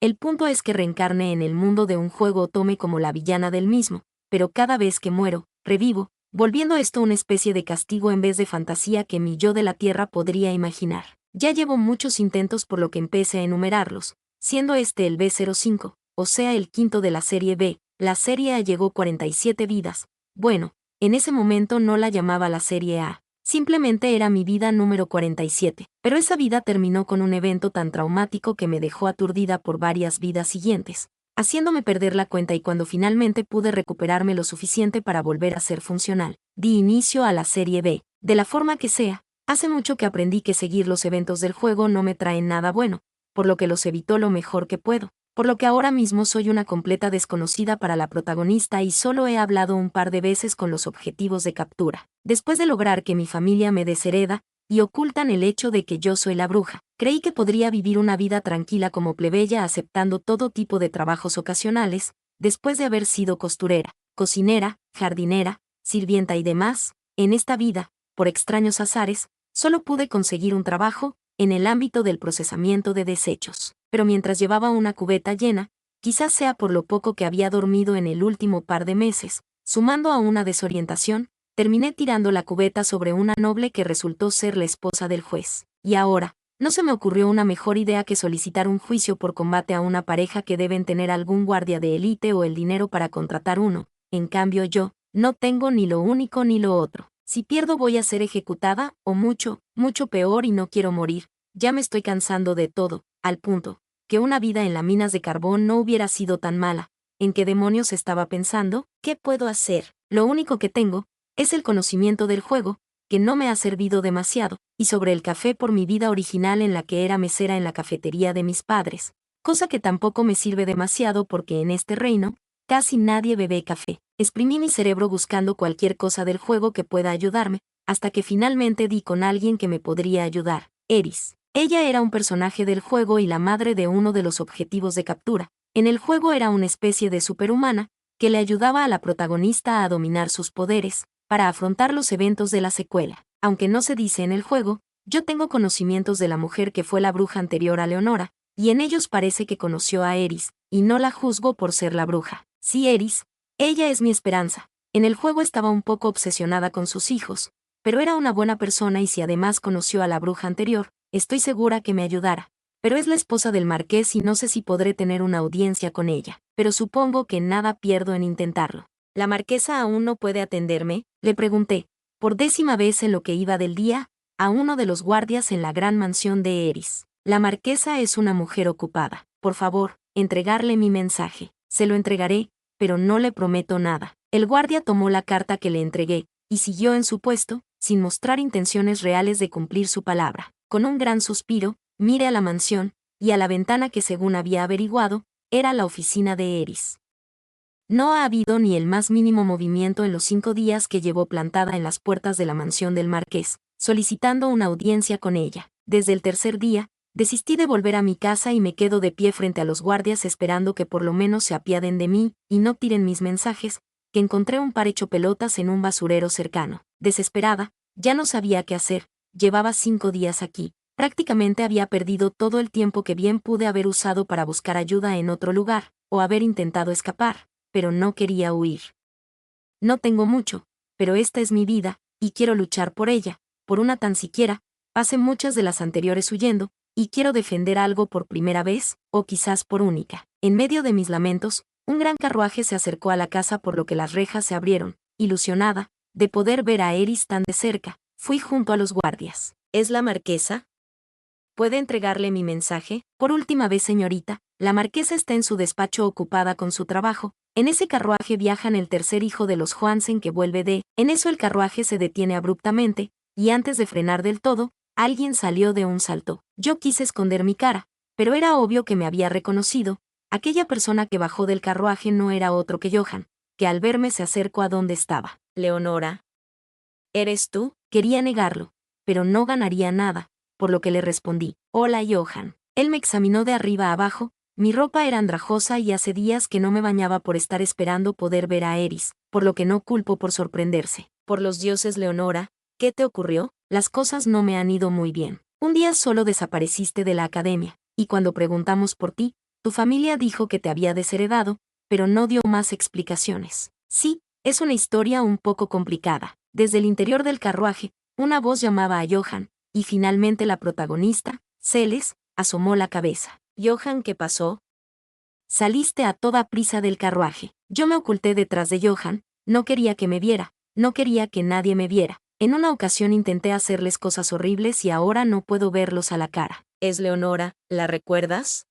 El punto es que reencarne en el mundo de un juego o tome como la villana del mismo, pero cada vez que muero, revivo, volviendo esto una especie de castigo en vez de fantasía que mi yo de la Tierra podría imaginar. Ya llevo muchos intentos por lo que empecé a enumerarlos, siendo este el B05, o sea el quinto de la serie B. La serie A llegó 47 vidas. Bueno, en ese momento no la llamaba la serie A, simplemente era mi vida número 47, pero esa vida terminó con un evento tan traumático que me dejó aturdida por varias vidas siguientes, haciéndome perder la cuenta, y cuando finalmente pude recuperarme lo suficiente para volver a ser funcional, di inicio a la serie B. De la forma que sea, hace mucho que aprendí que seguir los eventos del juego no me traen nada bueno, por lo que los evito lo mejor que puedo, por lo que ahora mismo soy una completa desconocida para la protagonista y solo he hablado un par de veces con los objetivos de captura. Después de lograr que mi familia me deshereda, y ocultan el hecho de que yo soy la bruja, creí que podría vivir una vida tranquila como plebeya aceptando todo tipo de trabajos ocasionales, después de haber sido costurera, cocinera, jardinera, sirvienta y demás. En esta vida, por extraños azares, solo pude conseguir un trabajo en el ámbito del procesamiento de desechos. Pero mientras llevaba una cubeta llena, quizás sea por lo poco que había dormido en el último par de meses, sumando a una desorientación, terminé tirando la cubeta sobre una noble que resultó ser la esposa del juez. Y ahora, no se me ocurrió una mejor idea que solicitar un juicio por combate a una pareja que deben tener algún guardia de élite o el dinero para contratar uno. En cambio yo, no tengo ni lo único ni lo otro. Si pierdo voy a ser ejecutada, o mucho, mucho peor, y no quiero morir. Ya me estoy cansando de todo, al punto que una vida en las minas de carbón no hubiera sido tan mala. ¿En qué demonios estaba pensando? ¿Qué puedo hacer? Lo único que tengo es el conocimiento del juego, que no me ha servido demasiado, y sobre el café por mi vida original en la que era mesera en la cafetería de mis padres, cosa que tampoco me sirve demasiado porque en este reino casi nadie bebe café. Exprimí mi cerebro buscando cualquier cosa del juego que pueda ayudarme, hasta que finalmente di con alguien que me podría ayudar: Eris. Ella era un personaje del juego y la madre de uno de los objetivos de captura. En el juego era una especie de superhumana, que le ayudaba a la protagonista a dominar sus poderes, para afrontar los eventos de la secuela. Aunque no se dice en el juego, yo tengo conocimientos de la mujer que fue la bruja anterior a Leonora, y en ellos parece que conoció a Eris, y no la juzgo por ser la bruja. Sí, Eris, ella es mi esperanza. En el juego estaba un poco obsesionada con sus hijos, pero era una buena persona, y si además conoció a la bruja anterior, estoy segura que me ayudará. Pero es la esposa del marqués y no sé si podré tener una audiencia con ella, pero supongo que nada pierdo en intentarlo. ¿La marquesa aún no puede atenderme?, le pregunté, por 10ª vez en lo que iba del día, a uno de los guardias en la gran mansión de Eris. La marquesa es una mujer ocupada. Por favor, entregarle mi mensaje. Se lo entregaré, pero no le prometo nada. El guardia tomó la carta que le entregué, y siguió en su puesto, sin mostrar intenciones reales de cumplir su palabra. Con un gran suspiro, miré a la mansión, y a la ventana que, según había averiguado, era la oficina de Eris. No ha habido ni el más mínimo movimiento en los 5 días que llevó plantada en las puertas de la mansión del marqués, solicitando una audiencia con ella. Desde el tercer día, desistí de volver a mi casa y me quedo de pie frente a los guardias esperando que por lo menos se apiaden de mí y no tiren mis mensajes, que encontré un par hecho pelotas en un basurero cercano. Desesperada, ya no sabía qué hacer. Llevaba 5 días aquí, Prácticamente había perdido todo el tiempo que bien pude haber usado para buscar ayuda en otro lugar, o haber intentado escapar, pero no quería huir. No tengo mucho, pero esta es mi vida, y quiero luchar por ella, por una tan siquiera, pasé muchas de las anteriores huyendo, y quiero defender algo por primera vez, o quizás por única. En medio de mis lamentos, un gran carruaje se acercó a la casa por lo que las rejas se abrieron. Ilusionada, de poder ver a Eris tan de cerca, fui junto a los guardias. ¿Es la marquesa? ¿Puede entregarle mi mensaje? Por última vez, señorita, la marquesa está en su despacho ocupada con su trabajo. En ese carruaje viajan el tercer hijo de los Johansen que vuelve de... En eso el carruaje se detiene abruptamente, y antes de frenar del todo, alguien salió de un salto. Yo quise esconder mi cara, pero era obvio que me había reconocido. Aquella persona que bajó del carruaje no era otro que Johan, que al verme se acercó a donde estaba. Leonora. ¿Eres tú? Quería negarlo, pero no ganaría nada, por lo que le respondí. Hola, Johan. Él me examinó de arriba a abajo. Mi ropa era andrajosa y hace días que no me bañaba por estar esperando poder ver a Eris, por lo que no culpo por sorprenderse. Por los dioses, Leonora, ¿qué te ocurrió? Las cosas no me han ido muy bien. Un día solo desapareciste de la academia, y cuando preguntamos por ti, tu familia dijo que te había desheredado, pero no dio más explicaciones. Sí, es una historia un poco complicada. Desde el interior del carruaje, una voz llamaba a Johan, y finalmente la protagonista, Celes, asomó la cabeza. Johan, ¿qué pasó? Saliste a toda prisa del carruaje. Yo me oculté detrás de Johan, no quería que me viera, no quería que nadie me viera. En una ocasión intenté hacerles cosas horribles y ahora no puedo verlos a la cara. ¿Es Leonora? ¿La recuerdas?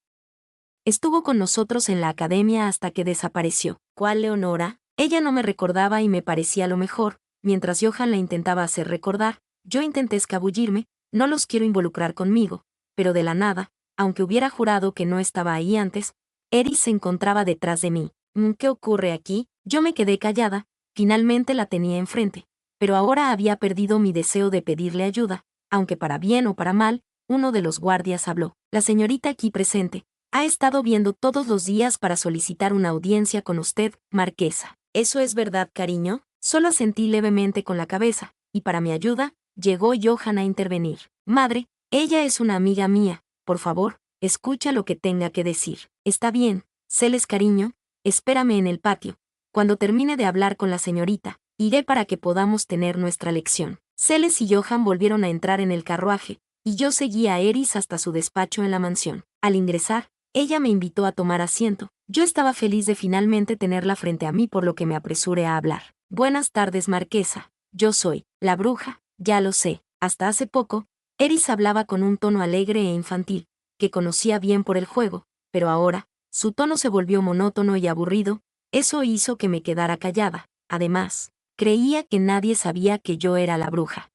Estuvo con nosotros en la academia hasta que desapareció. ¿Cuál Leonora? Ella no me recordaba y me parecía lo mejor. Mientras Johan la intentaba hacer recordar, yo intenté escabullirme. No los quiero involucrar conmigo, pero de la nada, aunque hubiera jurado que no estaba ahí antes, Eris se encontraba detrás de mí. ¿Qué ocurre aquí? Yo me quedé callada, finalmente la tenía enfrente, pero ahora había perdido mi deseo de pedirle ayuda, aunque para bien o para mal, uno de los guardias habló. La señorita aquí presente ha estado viendo todos los días para solicitar una audiencia con usted, marquesa. ¿Eso es verdad, cariño? Solo asentí levemente con la cabeza, y para mi ayuda, llegó Johan a intervenir. Madre, ella es una amiga mía, por favor, escucha lo que tenga que decir. Está bien, Celes, cariño, espérame en el patio. Cuando termine de hablar con la señorita, iré para que podamos tener nuestra lección. Celes y Johan volvieron a entrar en el carruaje, y yo seguí a Eris hasta su despacho en la mansión. Al ingresar, ella me invitó a tomar asiento. Yo estaba feliz de finalmente tenerla frente a mí, por lo que me apresuré a hablar. Buenas tardes, marquesa. Yo soy la bruja, ya lo sé. Hasta hace poco, Eris hablaba con un tono alegre e infantil, que conocía bien por el juego, pero ahora, su tono se volvió monótono y aburrido. Eso hizo que me quedara callada. Además, creía que nadie sabía que yo era la bruja.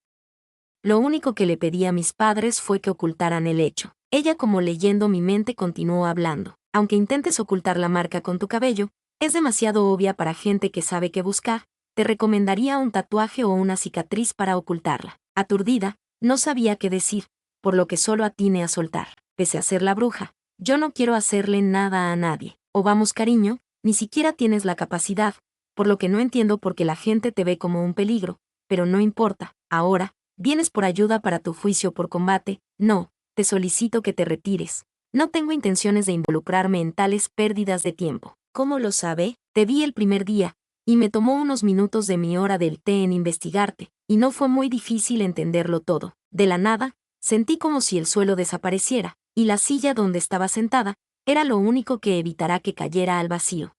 Lo único que le pedí a mis padres fue que ocultaran el hecho. Ella, como leyendo mi mente, continuó hablando. Aunque intentes ocultar la marca con tu cabello, es demasiado obvia para gente que sabe qué buscar. Te recomendaría un tatuaje o una cicatriz para ocultarla. Aturdida, no sabía qué decir, por lo que solo atiné a soltar. Pese a ser la bruja, yo no quiero hacerle nada a nadie. O vamos, cariño, ni siquiera tienes la capacidad, por lo que no entiendo por qué la gente te ve como un peligro, pero no importa. Ahora, ¿vienes por ayuda para tu juicio por combate? No, te solicito que te retires. No tengo intenciones de involucrarme en tales pérdidas de tiempo. ¿Cómo lo sabe? Te vi el primer día, y me tomó unos minutos de mi hora del té en investigarte, y no fue muy difícil entenderlo todo. De la nada, sentí como si el suelo desapareciera, y la silla donde estaba sentada era lo único que evitará que cayera al vacío.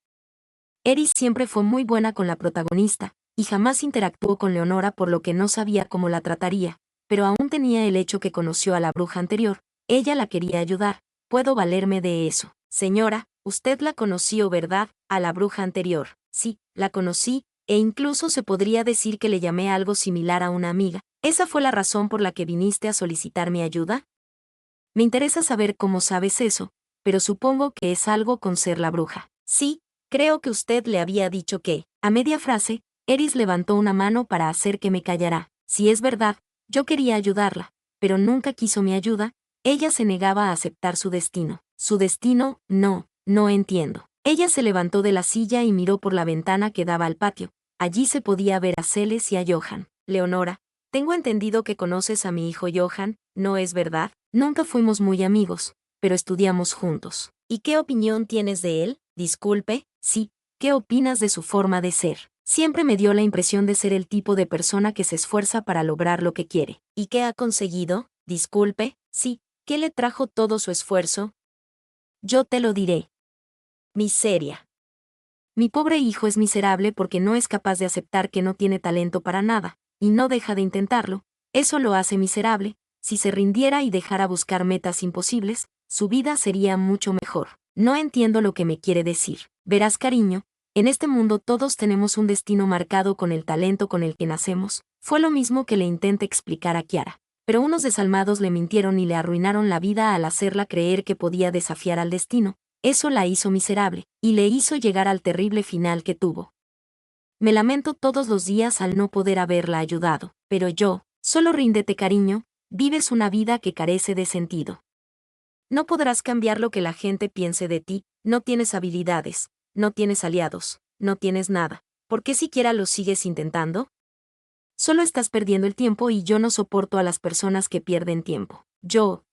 Eris siempre fue muy buena con la protagonista, y jamás interactuó con Leonora, por lo que no sabía cómo la trataría, pero aún tenía el hecho que conoció a la bruja anterior. Ella la quería ayudar. Puedo valerme de eso. Señora, usted la conoció, ¿verdad? A la bruja anterior. Sí, la conocí, e incluso se podría decir que le llamé algo similar a una amiga. ¿Esa fue la razón por la que viniste a solicitar mi ayuda? Me interesa saber cómo sabes eso, pero supongo que es algo con ser la bruja. Sí, creo que usted le había dicho que... A media frase, Eris levantó una mano para hacer que me callara. Si es verdad, yo quería ayudarla, pero nunca quiso mi ayuda. Ella se negaba a aceptar su destino. ¿Su destino? No entiendo. Ella se levantó de la silla y miró por la ventana que daba al patio. Allí se podía ver a Celes y a Johan. Leonora, Tengo entendido que conoces a mi hijo Johan, ¿no es verdad? Nunca fuimos muy amigos, pero estudiamos juntos. ¿Y qué opinión tienes de él? Disculpe, sí, ¿qué opinas de su forma de ser? Siempre me dio la impresión de ser el tipo de persona que se esfuerza para lograr lo que quiere. ¿Y qué ha conseguido? Disculpe, sí, ¿qué le trajo todo su esfuerzo? Yo te lo diré. Miseria. Mi pobre hijo es miserable porque no es capaz de aceptar que no tiene talento para nada, y no deja de intentarlo. Eso lo hace miserable. Si se rindiera y dejara buscar metas imposibles, su vida sería mucho mejor. No entiendo lo que me quiere decir. Verás, cariño, en este mundo todos tenemos un destino marcado con el talento con el que nacemos. Fue lo mismo que le intenté explicar a Kiara. Pero unos desalmados le mintieron y le arruinaron la vida al hacerla creer que podía desafiar al destino. Eso la hizo miserable, y le hizo llegar al terrible final que tuvo. Me lamento todos los días al no poder haberla ayudado, pero solo ríndete, cariño, vives una vida que carece de sentido. No podrás cambiar lo que la gente piense de ti, no tienes habilidades, no tienes aliados, no tienes nada. ¿Por qué siquiera lo sigues intentando? Solo estás perdiendo el tiempo y yo no soporto a las personas que pierden tiempo. Yo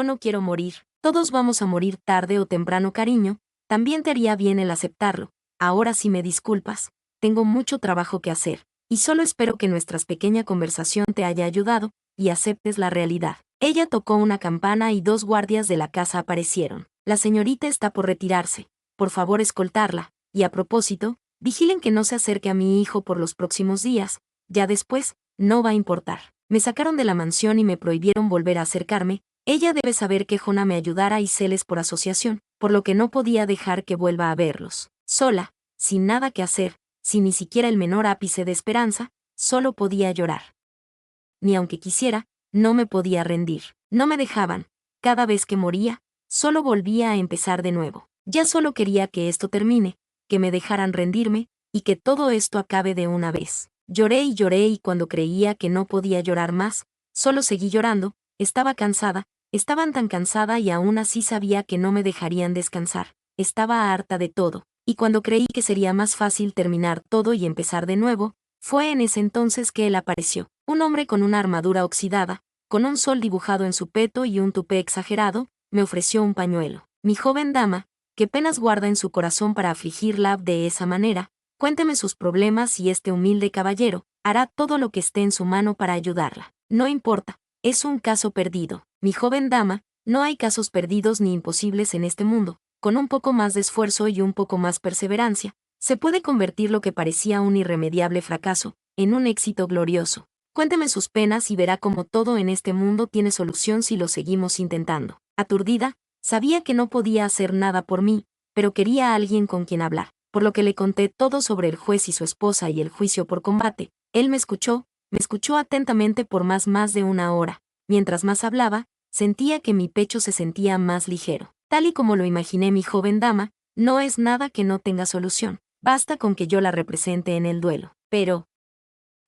no quiero morir. Todos vamos a morir tarde o temprano, cariño. También te haría bien el aceptarlo. Ahora sí me disculpas. Tengo mucho trabajo que hacer, y solo espero que nuestra pequeña conversación te haya ayudado, y aceptes la realidad. Ella tocó una campana y 2 guardias de la casa aparecieron. La señorita está por retirarse. Por favor, escoltarla. Y a propósito, vigilen que no se acerque a mi hijo por los próximos días. Ya después, no va a importar. Me sacaron de la mansión y me prohibieron volver a acercarme. Ella debe saber que Jonah me ayudara y Celes por asociación, por lo que no podía dejar que vuelva a verlos. Sola, sin nada que hacer, sin ni siquiera el menor ápice de esperanza, solo podía llorar. Ni aunque quisiera, no me podía rendir. No me dejaban. Cada vez que moría, solo volvía a empezar de nuevo. Ya solo quería que esto termine, que me dejaran rendirme, y que todo esto acabe de una vez. Lloré y cuando creía que no podía llorar más, solo seguí llorando. Estaba cansada. Estaban tan cansada y aún así sabía que no me dejarían descansar. Estaba harta de todo, y cuando creí que sería más fácil terminar todo y empezar de nuevo, fue en ese entonces que él apareció. Un hombre con una armadura oxidada, con un sol dibujado en su peto y un tupé exagerado, me ofreció un pañuelo. Mi joven dama, ¿qué penas guarda en su corazón para afligirla de esa manera? Cuénteme sus problemas y este humilde caballero hará todo lo que esté en su mano para ayudarla. No importa, es un caso perdido. Mi joven dama, no hay casos perdidos ni imposibles en este mundo. Con un poco más de esfuerzo y un poco más perseverancia, se puede convertir lo que parecía un irremediable fracaso, en un éxito glorioso. Cuénteme sus penas y verá cómo todo en este mundo tiene solución si lo seguimos intentando. Aturdida, sabía que no podía hacer nada por mí, pero quería a alguien con quien hablar, por lo que le conté todo sobre el juez y su esposa y el juicio por combate. Él me escuchó atentamente por más de una hora. Mientras más hablaba, sentía que mi pecho se sentía más ligero. Tal y como lo imaginé, mi joven dama, no es nada que no tenga solución. Basta con que yo la represente en el duelo. Pero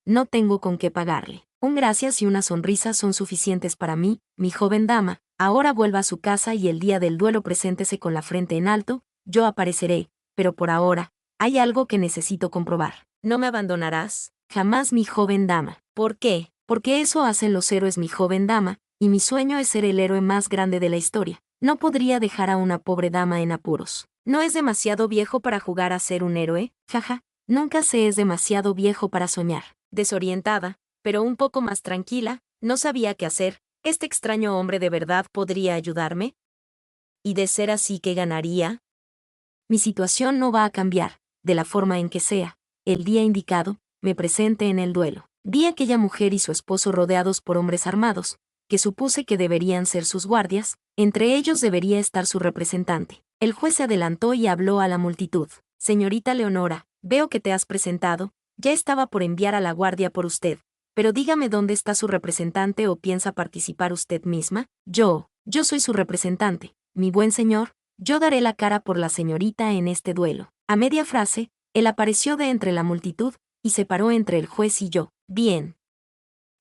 no tengo con qué pagarle. Un gracias y una sonrisa son suficientes para mí, mi joven dama. Ahora vuelva a su casa y el día del duelo preséntese con la frente en alto. Yo apareceré, pero por ahora, hay algo que necesito comprobar. ¿No me abandonarás? Jamás, mi joven dama. ¿Por qué? Porque eso hacen los héroes, mi joven dama, y mi sueño es ser el héroe más grande de la historia. No podría dejar a una pobre dama en apuros. ¿No es demasiado viejo para jugar a ser un héroe? Jaja, nunca se es demasiado viejo para soñar. Desorientada, pero un poco más tranquila, no sabía qué hacer. ¿Este extraño hombre de verdad podría ayudarme? ¿Y de ser así, qué ganaría? Mi situación no va a cambiar, de la forma en que sea. El día indicado, me presente en el duelo. Vi a aquella mujer y su esposo rodeados por hombres armados, que supuse que deberían ser sus guardias. Entre ellos debería estar su representante. El juez se adelantó y habló a la multitud. Señorita Leonora, veo que te has presentado. Ya estaba por enviar a la guardia por usted, pero dígame dónde está su representante o piensa participar usted misma. Yo soy su representante, mi buen señor. Yo daré la cara por la señorita en este duelo. A media frase, él apareció de entre la multitud y se paró entre el juez y yo. Bien,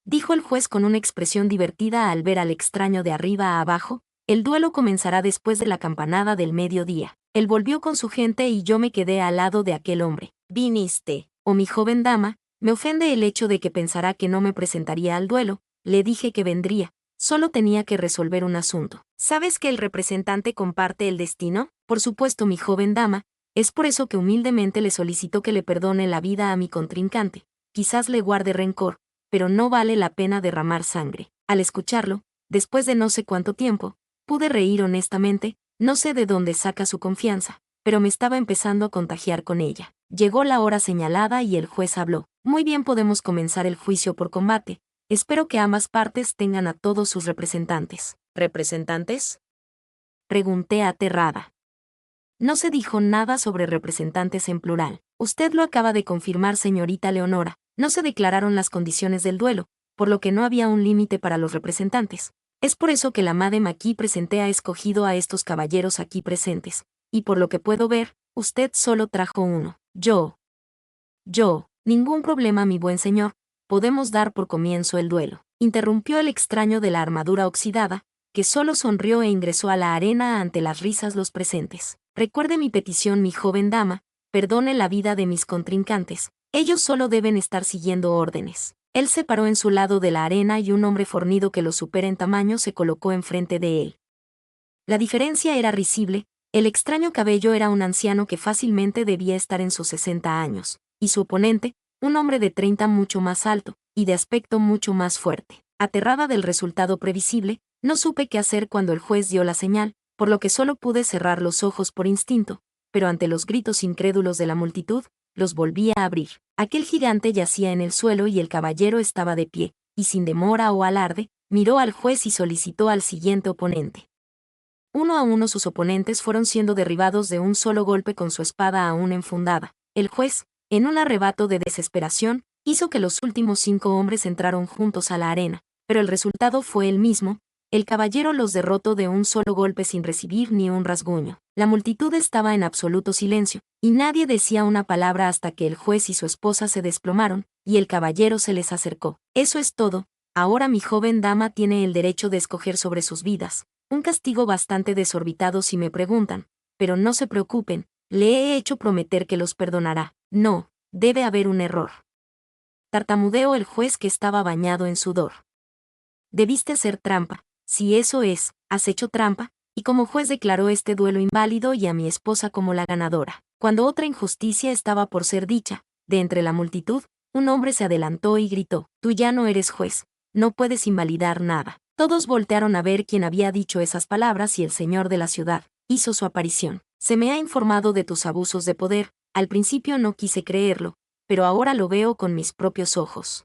dijo el juez con una expresión divertida al ver al extraño de arriba a abajo. El duelo comenzará después de la campanada del mediodía. Él volvió con su gente y yo me quedé al lado de aquel hombre. Viniste, oh mi joven dama, Me ofende el hecho de que pensará que no me presentaría al duelo. Le dije que vendría. Solo tenía que resolver un asunto. ¿Sabes que el representante comparte el destino? Por supuesto, mi joven dama. Es por eso que humildemente le solicito que le perdone la vida a mi contrincante. Quizás le guarde rencor, pero no vale la pena derramar sangre. Al escucharlo, después de no sé cuánto tiempo, pude reír honestamente. No sé de dónde saca su confianza, pero me estaba empezando a contagiar con ella. Llegó la hora señalada y el juez habló. Muy bien, podemos comenzar el juicio por combate. Espero que ambas partes tengan a todos sus representantes. ¿Representantes? Pregunté aterrada. No se dijo nada sobre representantes en plural. Usted lo acaba de confirmar, señorita Leonora. No se declararon las condiciones del duelo, por lo que no había un límite para los representantes. Es por eso que la Madame aquí presente ha escogido a estos caballeros aquí presentes. Y por lo que puedo ver, usted solo trajo uno. Yo. Ningún problema, mi buen señor. Podemos dar por comienzo el duelo. Interrumpió el extraño de la armadura oxidada, que solo sonrió e ingresó a la arena ante las risas los presentes. Recuerde mi petición, mi joven dama, perdone la vida de mis contrincantes. Ellos solo deben estar siguiendo órdenes. Él se paró en su lado de la arena y un hombre fornido que lo supera en tamaño se colocó enfrente de él. La diferencia era risible. El extraño cabello era un anciano que fácilmente debía estar en sus 60 años, y su oponente, un hombre de 30 mucho más alto, y de aspecto mucho más fuerte. Aterrada del resultado previsible, no supe qué hacer cuando el juez dio la señal, por lo que solo pude cerrar los ojos por instinto, pero ante los gritos incrédulos de la multitud, los volví a abrir. Aquel gigante yacía en el suelo y el caballero estaba de pie, y sin demora o alarde, miró al juez y solicitó al siguiente oponente. Uno a uno sus oponentes fueron siendo derribados de un solo golpe con su espada aún enfundada. El juez, en un arrebato de desesperación, hizo que los últimos 5 hombres entraron juntos a la arena, pero el resultado fue el mismo. El caballero los derrotó de un solo golpe sin recibir ni un rasguño. La multitud estaba en absoluto silencio, y nadie decía una palabra hasta que el juez y su esposa se desplomaron, y el caballero se les acercó. Eso es todo. Ahora mi joven dama tiene el derecho de escoger sobre sus vidas. Un castigo bastante desorbitado si me preguntan, pero no se preocupen, le he hecho prometer que los perdonará. No, debe haber un error. Tartamudeó el juez que estaba bañado en sudor. Debiste hacer trampa. Si eso es, has hecho trampa, y como juez declaró este duelo inválido y a mi esposa como la ganadora. Cuando otra injusticia estaba por ser dicha, de entre la multitud, un hombre se adelantó y gritó: tú ya no eres juez, no puedes invalidar nada. Todos voltearon a ver quién había dicho esas palabras y el señor de la ciudad hizo su aparición. Se me ha informado de tus abusos de poder. Al principio no quise creerlo, pero ahora lo veo con mis propios ojos.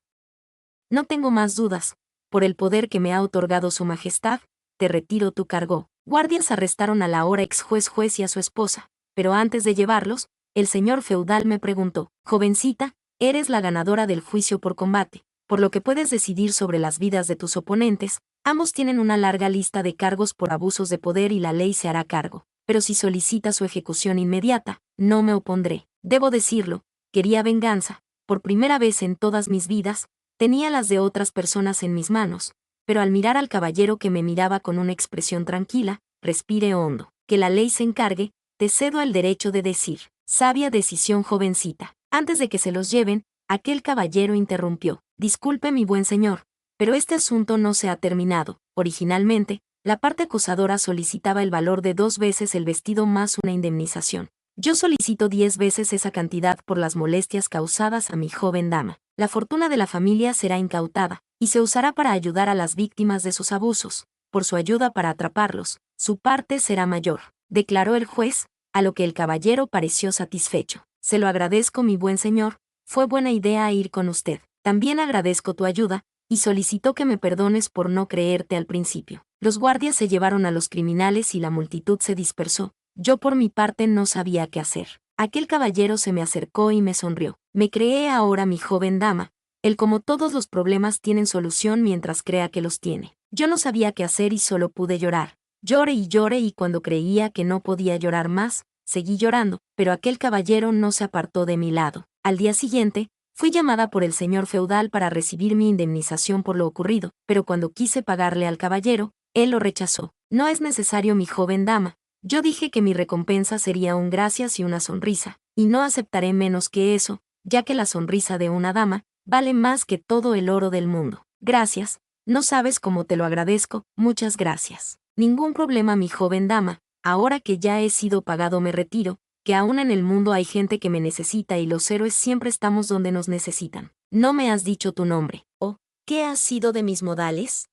No tengo más dudas. Por el poder que me ha otorgado su majestad, te retiro tu cargo. Guardias arrestaron a la ahora ex juez y a su esposa, pero antes de llevarlos, el señor feudal me preguntó: jovencita, eres la ganadora del juicio por combate, por lo que puedes decidir sobre las vidas de tus oponentes. Ambos tienen una larga lista de cargos por abusos de poder y la ley se hará cargo, pero si solicita su ejecución inmediata, no me opondré. Debo decirlo, quería venganza. Por primera vez en todas mis vidas, tenía las de otras personas en mis manos, pero al mirar al caballero que me miraba con una expresión tranquila, respiré hondo. Que la ley se encargue, te cedo el derecho de decir. Sabia decisión, jovencita. Antes de que se los lleven, aquel caballero interrumpió: disculpe, mi buen señor, pero este asunto no se ha terminado. Originalmente, la parte acusadora solicitaba el valor de 2 veces el vestido más una indemnización. Yo solicito 10 veces esa cantidad por las molestias causadas a mi joven dama. La fortuna de la familia será incautada, y se usará para ayudar a las víctimas de sus abusos. Por su ayuda para atraparlos, su parte será mayor, declaró el juez, a lo que el caballero pareció satisfecho. Se lo agradezco, mi buen señor, fue buena idea ir con usted. También agradezco tu ayuda, y solicitó que me perdones por no creerte al principio. Los guardias se llevaron a los criminales y la multitud se dispersó. Yo por mi parte no sabía qué hacer. Aquel caballero se me acercó y me sonrió. Me creé ahora, mi joven dama. Él, como todos los problemas, tienen solución mientras crea que los tiene. Yo no sabía qué hacer y solo pude llorar. Lloré y cuando creía que no podía llorar más, seguí llorando, pero aquel caballero no se apartó de mi lado. Al día siguiente, fui llamada por el señor feudal para recibir mi indemnización por lo ocurrido, pero cuando quise pagarle al caballero, él lo rechazó. No es necesario, mi joven dama. Yo dije que mi recompensa sería un gracias y una sonrisa, y no aceptaré menos que eso. ya que la sonrisa de una dama vale más que todo el oro del mundo. Gracias, no sabes cómo te lo agradezco, muchas gracias. Ningún problema, mi joven dama, ahora que ya he sido pagado me retiro, que aún en el mundo hay gente que me necesita y los héroes siempre estamos donde nos necesitan. No me has dicho tu nombre. ¿O qué has sido de mis modales?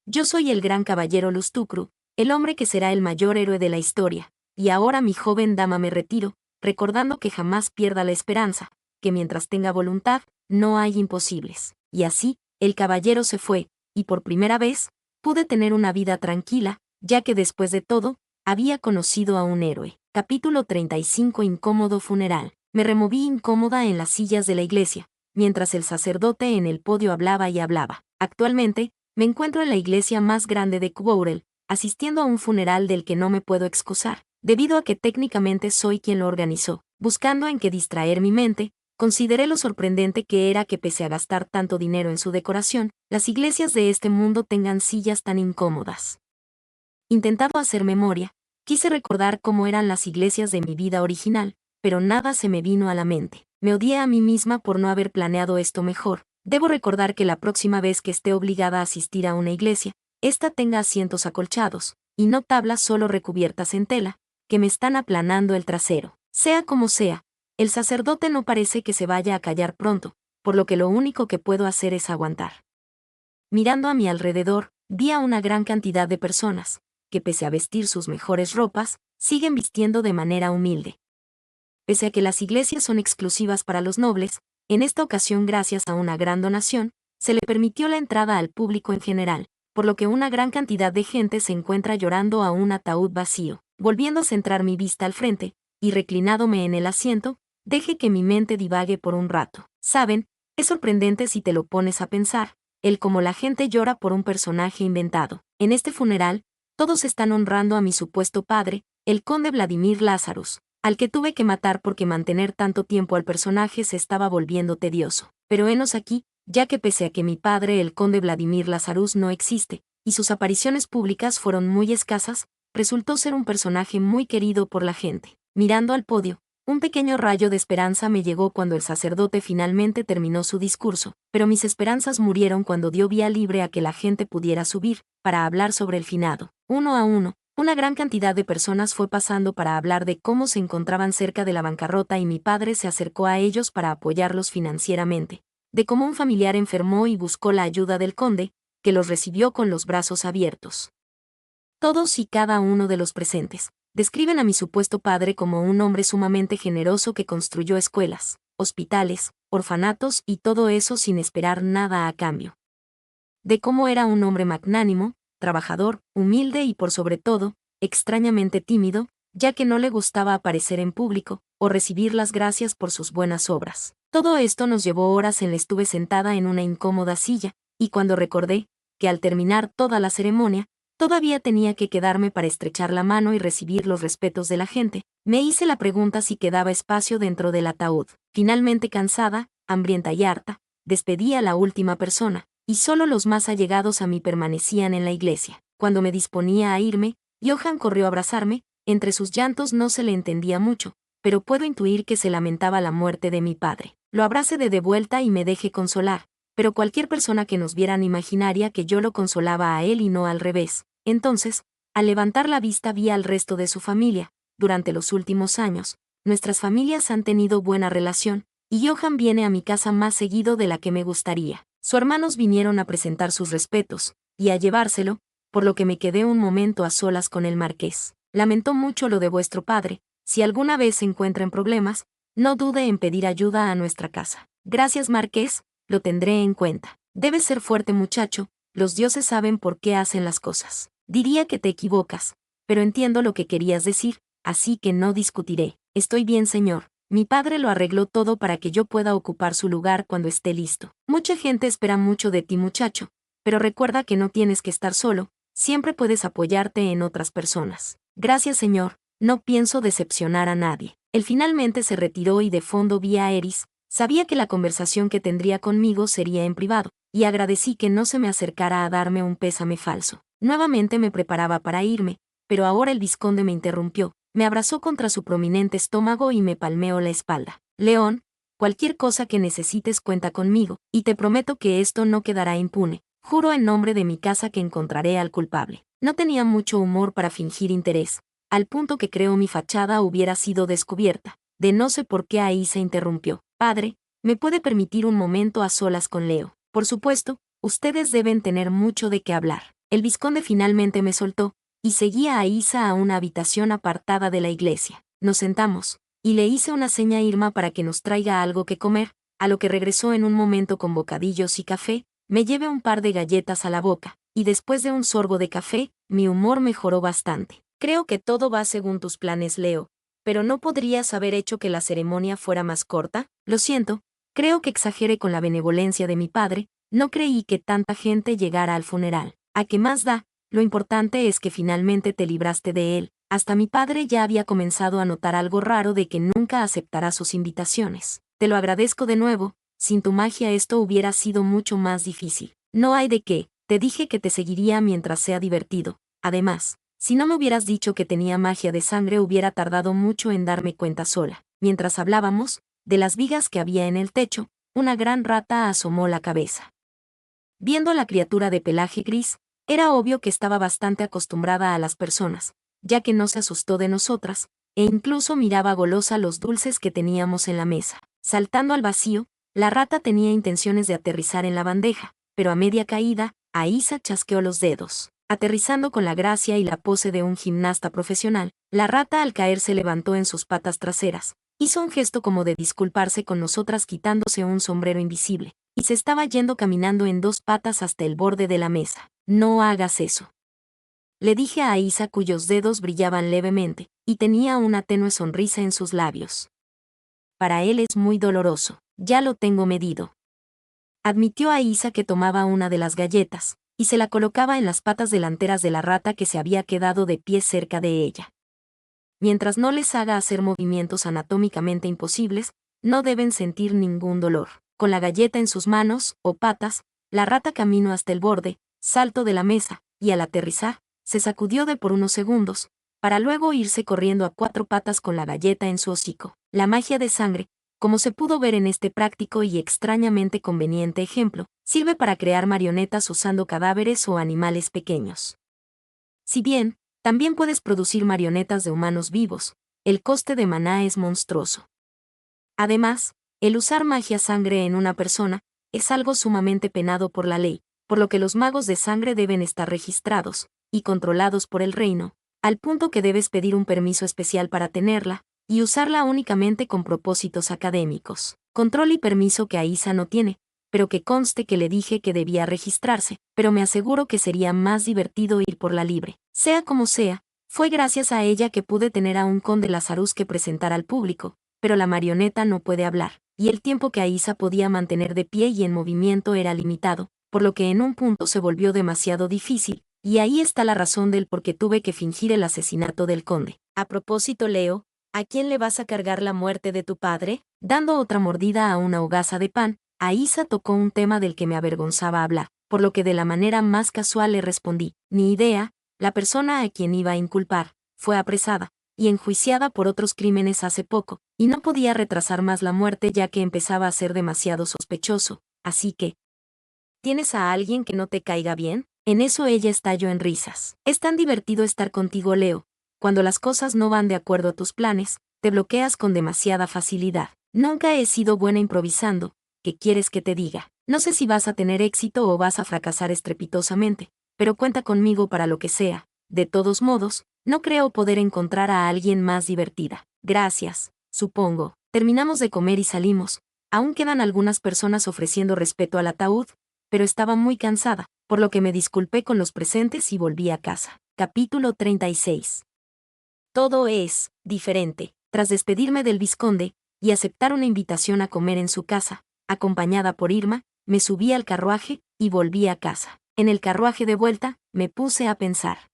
Yo soy el gran caballero Lustucru, el hombre que será el mayor héroe de la historia, y ahora mi joven dama me retiro, recordando que jamás pierda la esperanza, que mientras tenga voluntad, no hay imposibles. Y así, el caballero se fue, y por primera vez, pude tener una vida tranquila, ya que después de todo, había conocido a un héroe. Capítulo 35. Incómodo funeral. Me removí incómoda en las sillas de la iglesia, mientras el sacerdote en el podio hablaba y hablaba. Actualmente, me encuentro en la iglesia más grande de Quorrell, asistiendo a un funeral del que no me puedo excusar, debido a que técnicamente soy quien lo organizó. Buscando en qué distraer mi mente, consideré lo sorprendente que era que pese a gastar tanto dinero en su decoración, las iglesias de este mundo tengan sillas tan incómodas. Intentando hacer memoria, quise recordar cómo eran las iglesias de mi vida original, pero nada se me vino a la mente. Me odié a mí misma por no haber planeado esto mejor. Debo recordar que la próxima vez que esté obligada a asistir a una iglesia, ésta tenga asientos acolchados, y no tablas solo recubiertas en tela, que me están aplanando el trasero. Sea como sea, el sacerdote no parece que se vaya a callar pronto, por lo que lo único que puedo hacer es aguantar. Mirando a mi alrededor, vi a una gran cantidad de personas, que pese a vestir sus mejores ropas, siguen vistiendo de manera humilde. Pese a que las iglesias son exclusivas para los nobles, en esta ocasión gracias a una gran donación, se le permitió la entrada al público en general, por lo que una gran cantidad de gente se encuentra llorando a un ataúd vacío. Volviendo a centrar mi vista al frente, y reclinádome en el asiento, dejé que mi mente divague por un rato. Saben, es sorprendente si te lo pones a pensar, el cómo la gente llora por un personaje inventado. En este funeral, todos están honrando a mi supuesto padre, el conde Vladimir Lazarus, al que tuve que matar porque mantener tanto tiempo al personaje se estaba volviendo tedioso. Pero henos aquí, ya que pese a que mi padre el conde Vladimir Lazarus no existe, y sus apariciones públicas fueron muy escasas, resultó ser un personaje muy querido por la gente. Mirando al podio, un pequeño rayo de esperanza me llegó cuando el sacerdote finalmente terminó su discurso, pero mis esperanzas murieron cuando dio vía libre a que la gente pudiera subir, para hablar sobre el finado. Uno a uno, una gran cantidad de personas fue pasando para hablar de cómo se encontraban cerca de la bancarrota y mi padre se acercó a ellos para apoyarlos financieramente, de cómo un familiar enfermó y buscó la ayuda del conde, que los recibió con los brazos abiertos. Todos y cada uno de los presentes describen a mi supuesto padre como un hombre sumamente generoso que construyó escuelas, hospitales, orfanatos y todo eso sin esperar nada a cambio. De cómo era un hombre magnánimo, trabajador, humilde y por sobre todo, extrañamente tímido, ya que no le gustaba aparecer en público, o recibir las gracias por sus buenas obras. Todo esto nos llevó horas en la estuve sentada en una incómoda silla, y cuando recordé, que al terminar toda la ceremonia, todavía tenía que quedarme para estrechar la mano y recibir los respetos de la gente, me hice la pregunta si quedaba espacio dentro del ataúd. Finalmente cansada, hambrienta y harta, despedí a la última persona, y solo los más allegados a mí permanecían en la iglesia. Cuando me disponía a irme, Johann corrió a abrazarme, entre sus llantos no se le entendía mucho, pero puedo intuir que se lamentaba la muerte de mi padre. Lo abracé de vuelta y me dejé consolar, pero cualquier persona que nos vieran imaginaría que yo lo consolaba a él y no al revés. Entonces, al levantar la vista vi al resto de su familia. Durante los últimos años, nuestras familias han tenido buena relación, y Johann viene a mi casa más seguido de la que me gustaría. Sus hermanos vinieron a presentar sus respetos, y a llevárselo, por lo que me quedé un momento a solas con el marqués. Lamentó mucho lo de vuestro padre, si alguna vez se encuentra en problemas, no dude en pedir ayuda a nuestra casa. Gracias, marqués, lo tendré en cuenta. Debes ser fuerte, muchacho, los dioses saben por qué hacen las cosas. Diría que te equivocas, pero entiendo lo que querías decir, así que no discutiré. Estoy bien, señor. Mi padre lo arregló todo para que yo pueda ocupar su lugar cuando esté listo. Mucha gente espera mucho de ti, muchacho, pero recuerda que no tienes que estar solo, siempre puedes apoyarte en otras personas. Gracias, señor, no pienso decepcionar a nadie. Él finalmente se retiró y de fondo vi a Eris. Sabía que la conversación que tendría conmigo sería en privado, y agradecí que no se me acercara a darme un pésame falso. Nuevamente me preparaba para irme, pero ahora el vizconde me interrumpió, me abrazó contra su prominente estómago y me palmeó la espalda. León, Cualquier cosa que necesites cuenta conmigo, y te prometo que esto no quedará impune. Juro en nombre de mi casa que encontraré al culpable. No tenía mucho humor para fingir interés, al punto que creo mi fachada hubiera sido descubierta. De no sé por qué ahí se interrumpió. Padre, ¿me puede permitir un momento a solas con Leo? Por supuesto, ustedes deben tener mucho de qué hablar. El vizconde finalmente me soltó, y seguía a Isa a una habitación apartada de la iglesia. Nos sentamos, y le hice una seña a Irma para que nos traiga algo que comer, a lo que regresó en un momento con bocadillos y café. Me llevé un par de galletas a la boca, y después de un sorbo de café, mi humor mejoró bastante. Creo que todo va según tus planes, Leo, pero ¿no podrías haber hecho que la ceremonia fuera más corta? Lo siento, creo que exageré con la benevolencia de mi padre, no creí que tanta gente llegara al funeral. ¿A qué más da? Lo importante es que finalmente te libraste de él. Hasta mi padre ya había comenzado a notar algo raro de que nunca aceptará sus invitaciones. Te lo agradezco de nuevo, sin tu magia esto hubiera sido mucho más difícil. No hay de qué, te dije que te seguiría mientras sea divertido. Además, si no me hubieras dicho que tenía magia de sangre hubiera tardado mucho en darme cuenta sola. Mientras hablábamos, de las vigas que había en el techo, una gran rata asomó la cabeza. Viendo a la criatura de pelaje gris, era obvio que estaba bastante acostumbrada a las personas, ya que no se asustó de nosotras, e incluso miraba golosa los dulces que teníamos en la mesa. Saltando al vacío, la rata tenía intenciones de aterrizar en la bandeja, pero a media caída, Aisa chasqueó los dedos. Aterrizando con la gracia y la pose de un gimnasta profesional, la rata al caer se levantó en sus patas traseras, hizo un gesto como de disculparse con nosotras quitándose un sombrero invisible, y se estaba yendo caminando en dos patas hasta el borde de la mesa. No hagas eso. Le dije a Aisa cuyos dedos brillaban levemente, y tenía una tenue sonrisa en sus labios. Para él es muy doloroso, ya lo tengo medido. Admitió Aisa que tomaba una de las galletas, y se la colocaba en las patas delanteras de la rata que se había quedado de pie cerca de ella. Mientras no les haga hacer movimientos anatómicamente imposibles, no deben sentir ningún dolor. Con la galleta en sus manos, o patas, la rata caminó hasta el borde, saltó de la mesa, y al aterrizar, se sacudió de por unos segundos, para luego irse corriendo a cuatro patas con la galleta en su hocico. La magia de sangre, como se pudo ver en este práctico y extrañamente conveniente ejemplo, sirve para crear marionetas usando cadáveres o animales pequeños. Si bien, también puedes producir marionetas de humanos vivos, el coste de maná es monstruoso. Además, el usar magia sangre en una persona es algo sumamente penado por la ley, por lo que los magos de sangre deben estar registrados y controlados por el reino, al punto que debes pedir un permiso especial para tenerla, y usarla únicamente con propósitos académicos. Control y permiso que Aisa no tiene, pero que conste que le dije que debía registrarse, pero me aseguro que sería más divertido ir por la libre. Sea como sea, fue gracias a ella que pude tener a un conde Lazarus que presentar al público, pero la marioneta no puede hablar, y el tiempo que Aisa podía mantener de pie y en movimiento era limitado, por lo que en un punto se volvió demasiado difícil, y ahí está la razón del por qué tuve que fingir el asesinato del conde. A propósito, Leo, ¿a quién le vas a cargar la muerte de tu padre? Dando otra mordida a una hogaza de pan, Aisa tocó un tema del que me avergonzaba hablar, por lo que de la manera más casual le respondí, ni idea, la persona a quien iba a inculpar, fue apresada y enjuiciada por otros crímenes hace poco, y no podía retrasar más la muerte ya que empezaba a ser demasiado sospechoso, así que... ¿Tienes a alguien que no te caiga bien? En eso ella estalló en risas. Es tan divertido estar contigo, Leo. Cuando las cosas no van de acuerdo a tus planes, te bloqueas con demasiada facilidad. Nunca he sido buena improvisando. ¿Qué quieres que te diga? No sé si vas a tener éxito o vas a fracasar estrepitosamente, pero cuenta conmigo para lo que sea. De todos modos, no creo poder encontrar a alguien más divertida. Gracias, supongo. Terminamos de comer y salimos. Aún quedan algunas personas ofreciendo respeto al ataúd, pero estaba muy cansada, por lo que me disculpé con los presentes y volví a casa. Capítulo 36. Todo es diferente. Tras despedirme del vizconde y aceptar una invitación a comer en su casa, acompañada por Irma, me subí al carruaje y volví a casa. En el carruaje de vuelta, me puse a pensar.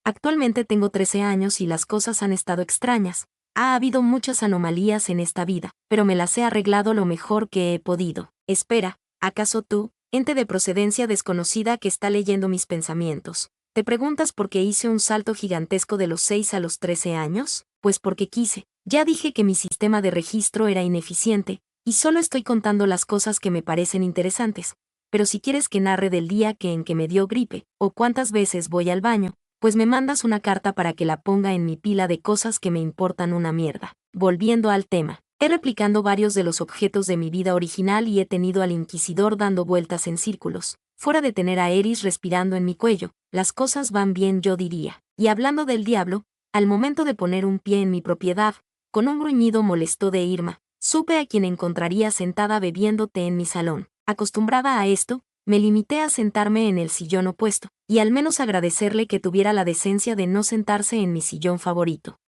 Actualmente tengo 13 años y las cosas han estado extrañas. Ha habido muchas anomalías en esta vida, pero me las he arreglado lo mejor que he podido. Espera, ¿acaso tú, ente de procedencia desconocida que está leyendo mis pensamientos, te preguntas por qué hice un salto gigantesco de los 6 a los 13 años? Pues porque quise. Ya dije que mi sistema de registro era ineficiente, y solo estoy contando las cosas que me parecen interesantes. Pero si quieres que narre del día en que me dio gripe, o cuántas veces voy al baño, pues me mandas una carta para que la ponga en mi pila de cosas que me importan una mierda. Volviendo al tema. He replicado varios de los objetos de mi vida original y he tenido al inquisidor dando vueltas en círculos. Fuera de tener a Eris respirando en mi cuello, las cosas van bien, yo diría. Y hablando del diablo, al momento de poner un pie en mi propiedad, con un gruñido molesto de Irma, supe a quien encontraría sentada bebiendo té en mi salón. Acostumbrada a esto, me limité a sentarme en el sillón opuesto, y al menos agradecerle que tuviera la decencia de no sentarse en mi sillón favorito.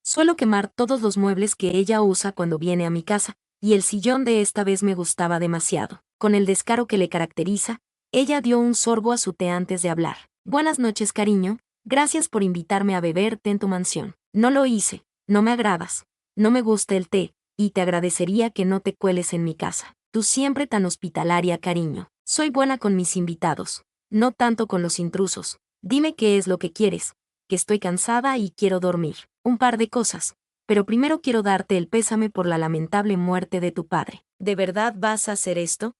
Suelo quemar todos los muebles que ella usa cuando viene a mi casa, y el sillón de esta vez me gustaba demasiado. Con el descaro que le caracteriza, ella dio un sorbo a su té antes de hablar. Buenas noches, cariño, gracias por invitarme a beber té en tu mansión. No lo hice, no me agradas, no me gusta el té, y te agradecería que no te cueles en mi casa. Tú siempre tan hospitalaria, cariño. Soy buena con mis invitados, no tanto con los intrusos. Dime qué es lo que quieres, que estoy cansada y quiero dormir. Un par de cosas, pero primero quiero darte el pésame por la lamentable muerte de tu padre. ¿De verdad vas a hacer esto?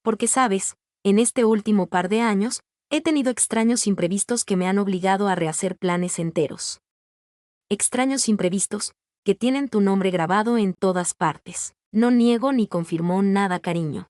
Porque sabes, en este último par de años, he tenido extraños imprevistos que me han obligado a rehacer planes enteros. Extraños imprevistos, que tienen tu nombre grabado en todas partes. No niego ni confirmó nada, cariño.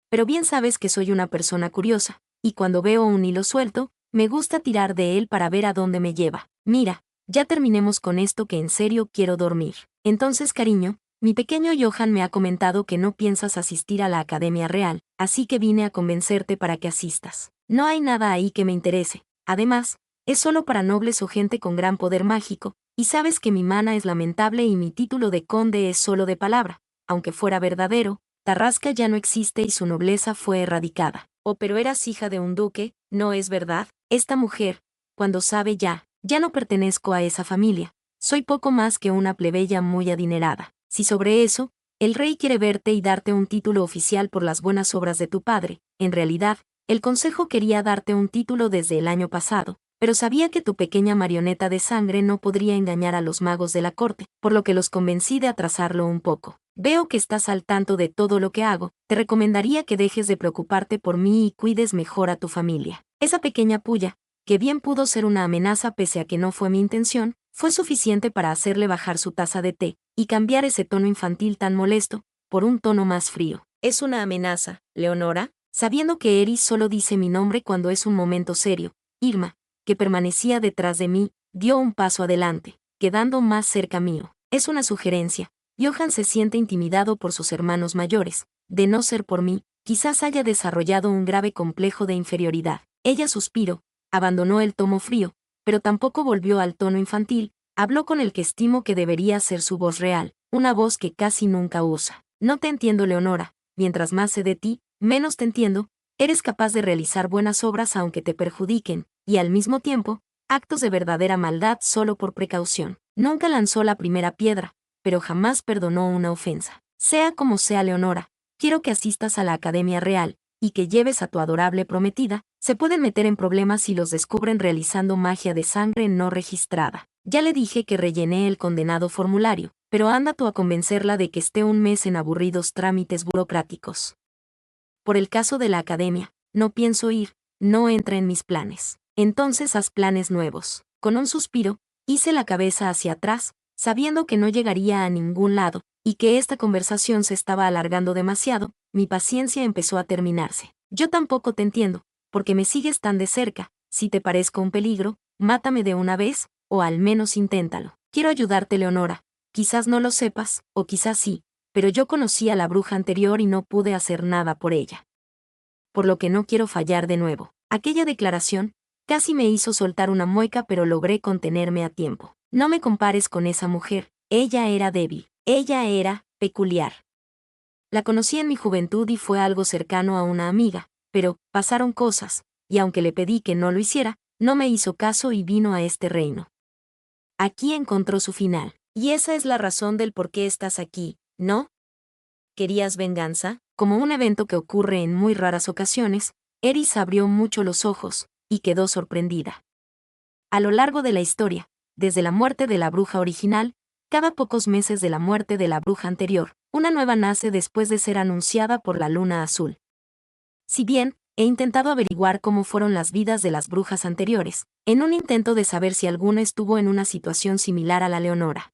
Pero bien sabes que soy una persona curiosa, y cuando veo un hilo suelto, me gusta tirar de él para ver a dónde me lleva. Mira, ya terminemos con esto que en serio quiero dormir. Entonces, cariño, mi pequeño Johan me ha comentado que no piensas asistir a la Academia Real, así que vine a convencerte para que asistas. No hay nada ahí que me interese. Además, es solo para nobles o gente con gran poder mágico, y sabes que mi mana es lamentable y mi título de conde es solo de palabra. Aunque fuera verdadero, Tarrasca ya no existe y su nobleza fue erradicada. Oh, pero eras hija de un duque, ¿no es verdad? Esta mujer, cuando sabe ya no pertenezco a esa familia. Soy poco más que una plebeya muy adinerada. Si sobre eso, el rey quiere verte y darte un título oficial por las buenas obras de tu padre, en realidad, el consejo quería darte un título desde el año pasado, pero sabía que tu pequeña marioneta de sangre no podría engañar a los magos de la corte, por lo que los convencí de atrasarlo un poco. Veo que estás al tanto de todo lo que hago, te recomendaría que dejes de preocuparte por mí y cuides mejor a tu familia. Esa pequeña puya, que bien pudo ser una amenaza pese a que no fue mi intención, fue suficiente para hacerle bajar su taza de té, y cambiar ese tono infantil tan molesto, por un tono más frío. ¿Es una amenaza, Leonora? Sabiendo que Eris solo dice mi nombre cuando es un momento serio, Irma, que permanecía detrás de mí, dio un paso adelante, quedando más cerca mío. Es una sugerencia. Johan se siente intimidado por sus hermanos mayores. De no ser por mí, quizás haya desarrollado un grave complejo de inferioridad. Ella suspiró, abandonó el tono frío, pero tampoco volvió al tono infantil, habló con el que estimo que debería ser su voz real, una voz que casi nunca usa. No te entiendo, Leonora, mientras más sé de ti, menos te entiendo. Eres capaz de realizar buenas obras aunque te perjudiquen, y al mismo tiempo, actos de verdadera maldad solo por precaución. Nunca lanzó la primera piedra, pero jamás perdonó una ofensa. Sea como sea, Leonora, quiero que asistas a la Academia Real, y que lleves a tu adorable prometida. Se pueden meter en problemas si los descubren realizando magia de sangre no registrada. Ya le dije que rellené el condenado formulario, pero anda tú a convencerla de que esté un mes en aburridos trámites burocráticos. Por el caso de la Academia, no pienso ir, no entra en mis planes. Entonces haz planes nuevos. Con un suspiro, hice la cabeza hacia atrás, sabiendo que no llegaría a ningún lado, y que esta conversación se estaba alargando demasiado. Mi paciencia empezó a terminarse. Yo tampoco te entiendo, porque me sigues tan de cerca. Si te parezco un peligro, mátame de una vez, o al menos inténtalo. Quiero ayudarte, Leonora. Quizás no lo sepas, o quizás sí, pero yo conocí a la bruja anterior y no pude hacer nada por ella. Por lo que no quiero fallar de nuevo. Aquella declaración casi me hizo soltar una mueca, pero logré contenerme a tiempo. No me compares con esa mujer, ella era débil, ella era peculiar. La conocí en mi juventud y fue algo cercano a una amiga, pero pasaron cosas, y aunque le pedí que no lo hiciera, no me hizo caso y vino a este reino. Aquí encontró su final. Y esa es la razón del por qué estás aquí, ¿no? ¿Querías venganza? Como un evento que ocurre en muy raras ocasiones, Eris abrió mucho los ojos, y quedó sorprendida. A lo largo de la historia, desde la muerte de la bruja original, Cada pocos meses de la muerte de la bruja anterior, una nueva nace después de ser anunciada por la luna azul. Si bien, he intentado averiguar cómo fueron las vidas de las brujas anteriores, en un intento de saber si alguna estuvo en una situación similar a la Leonora.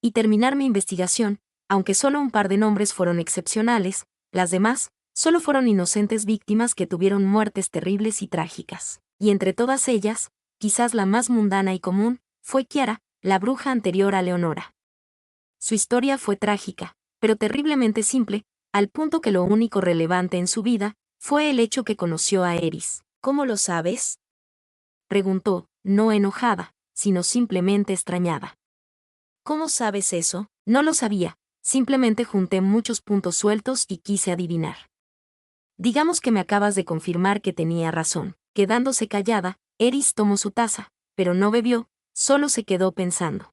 Y terminar mi investigación, aunque solo un par de nombres fueron excepcionales, las demás, solo fueron inocentes víctimas que tuvieron muertes terribles y trágicas. Y entre todas ellas, quizás la más mundana y común, fue Kiara, la bruja anterior a Leonora. Su historia fue trágica, pero terriblemente simple, al punto que lo único relevante en su vida fue el hecho que conoció a Eris. ¿Cómo lo sabes?, preguntó, no enojada, sino simplemente extrañada. ¿Cómo sabes eso? No lo sabía, simplemente junté muchos puntos sueltos y quise adivinar. Digamos que me acabas de confirmar que tenía razón. Quedándose callada, Eris tomó su taza, pero no bebió, solo se quedó pensando.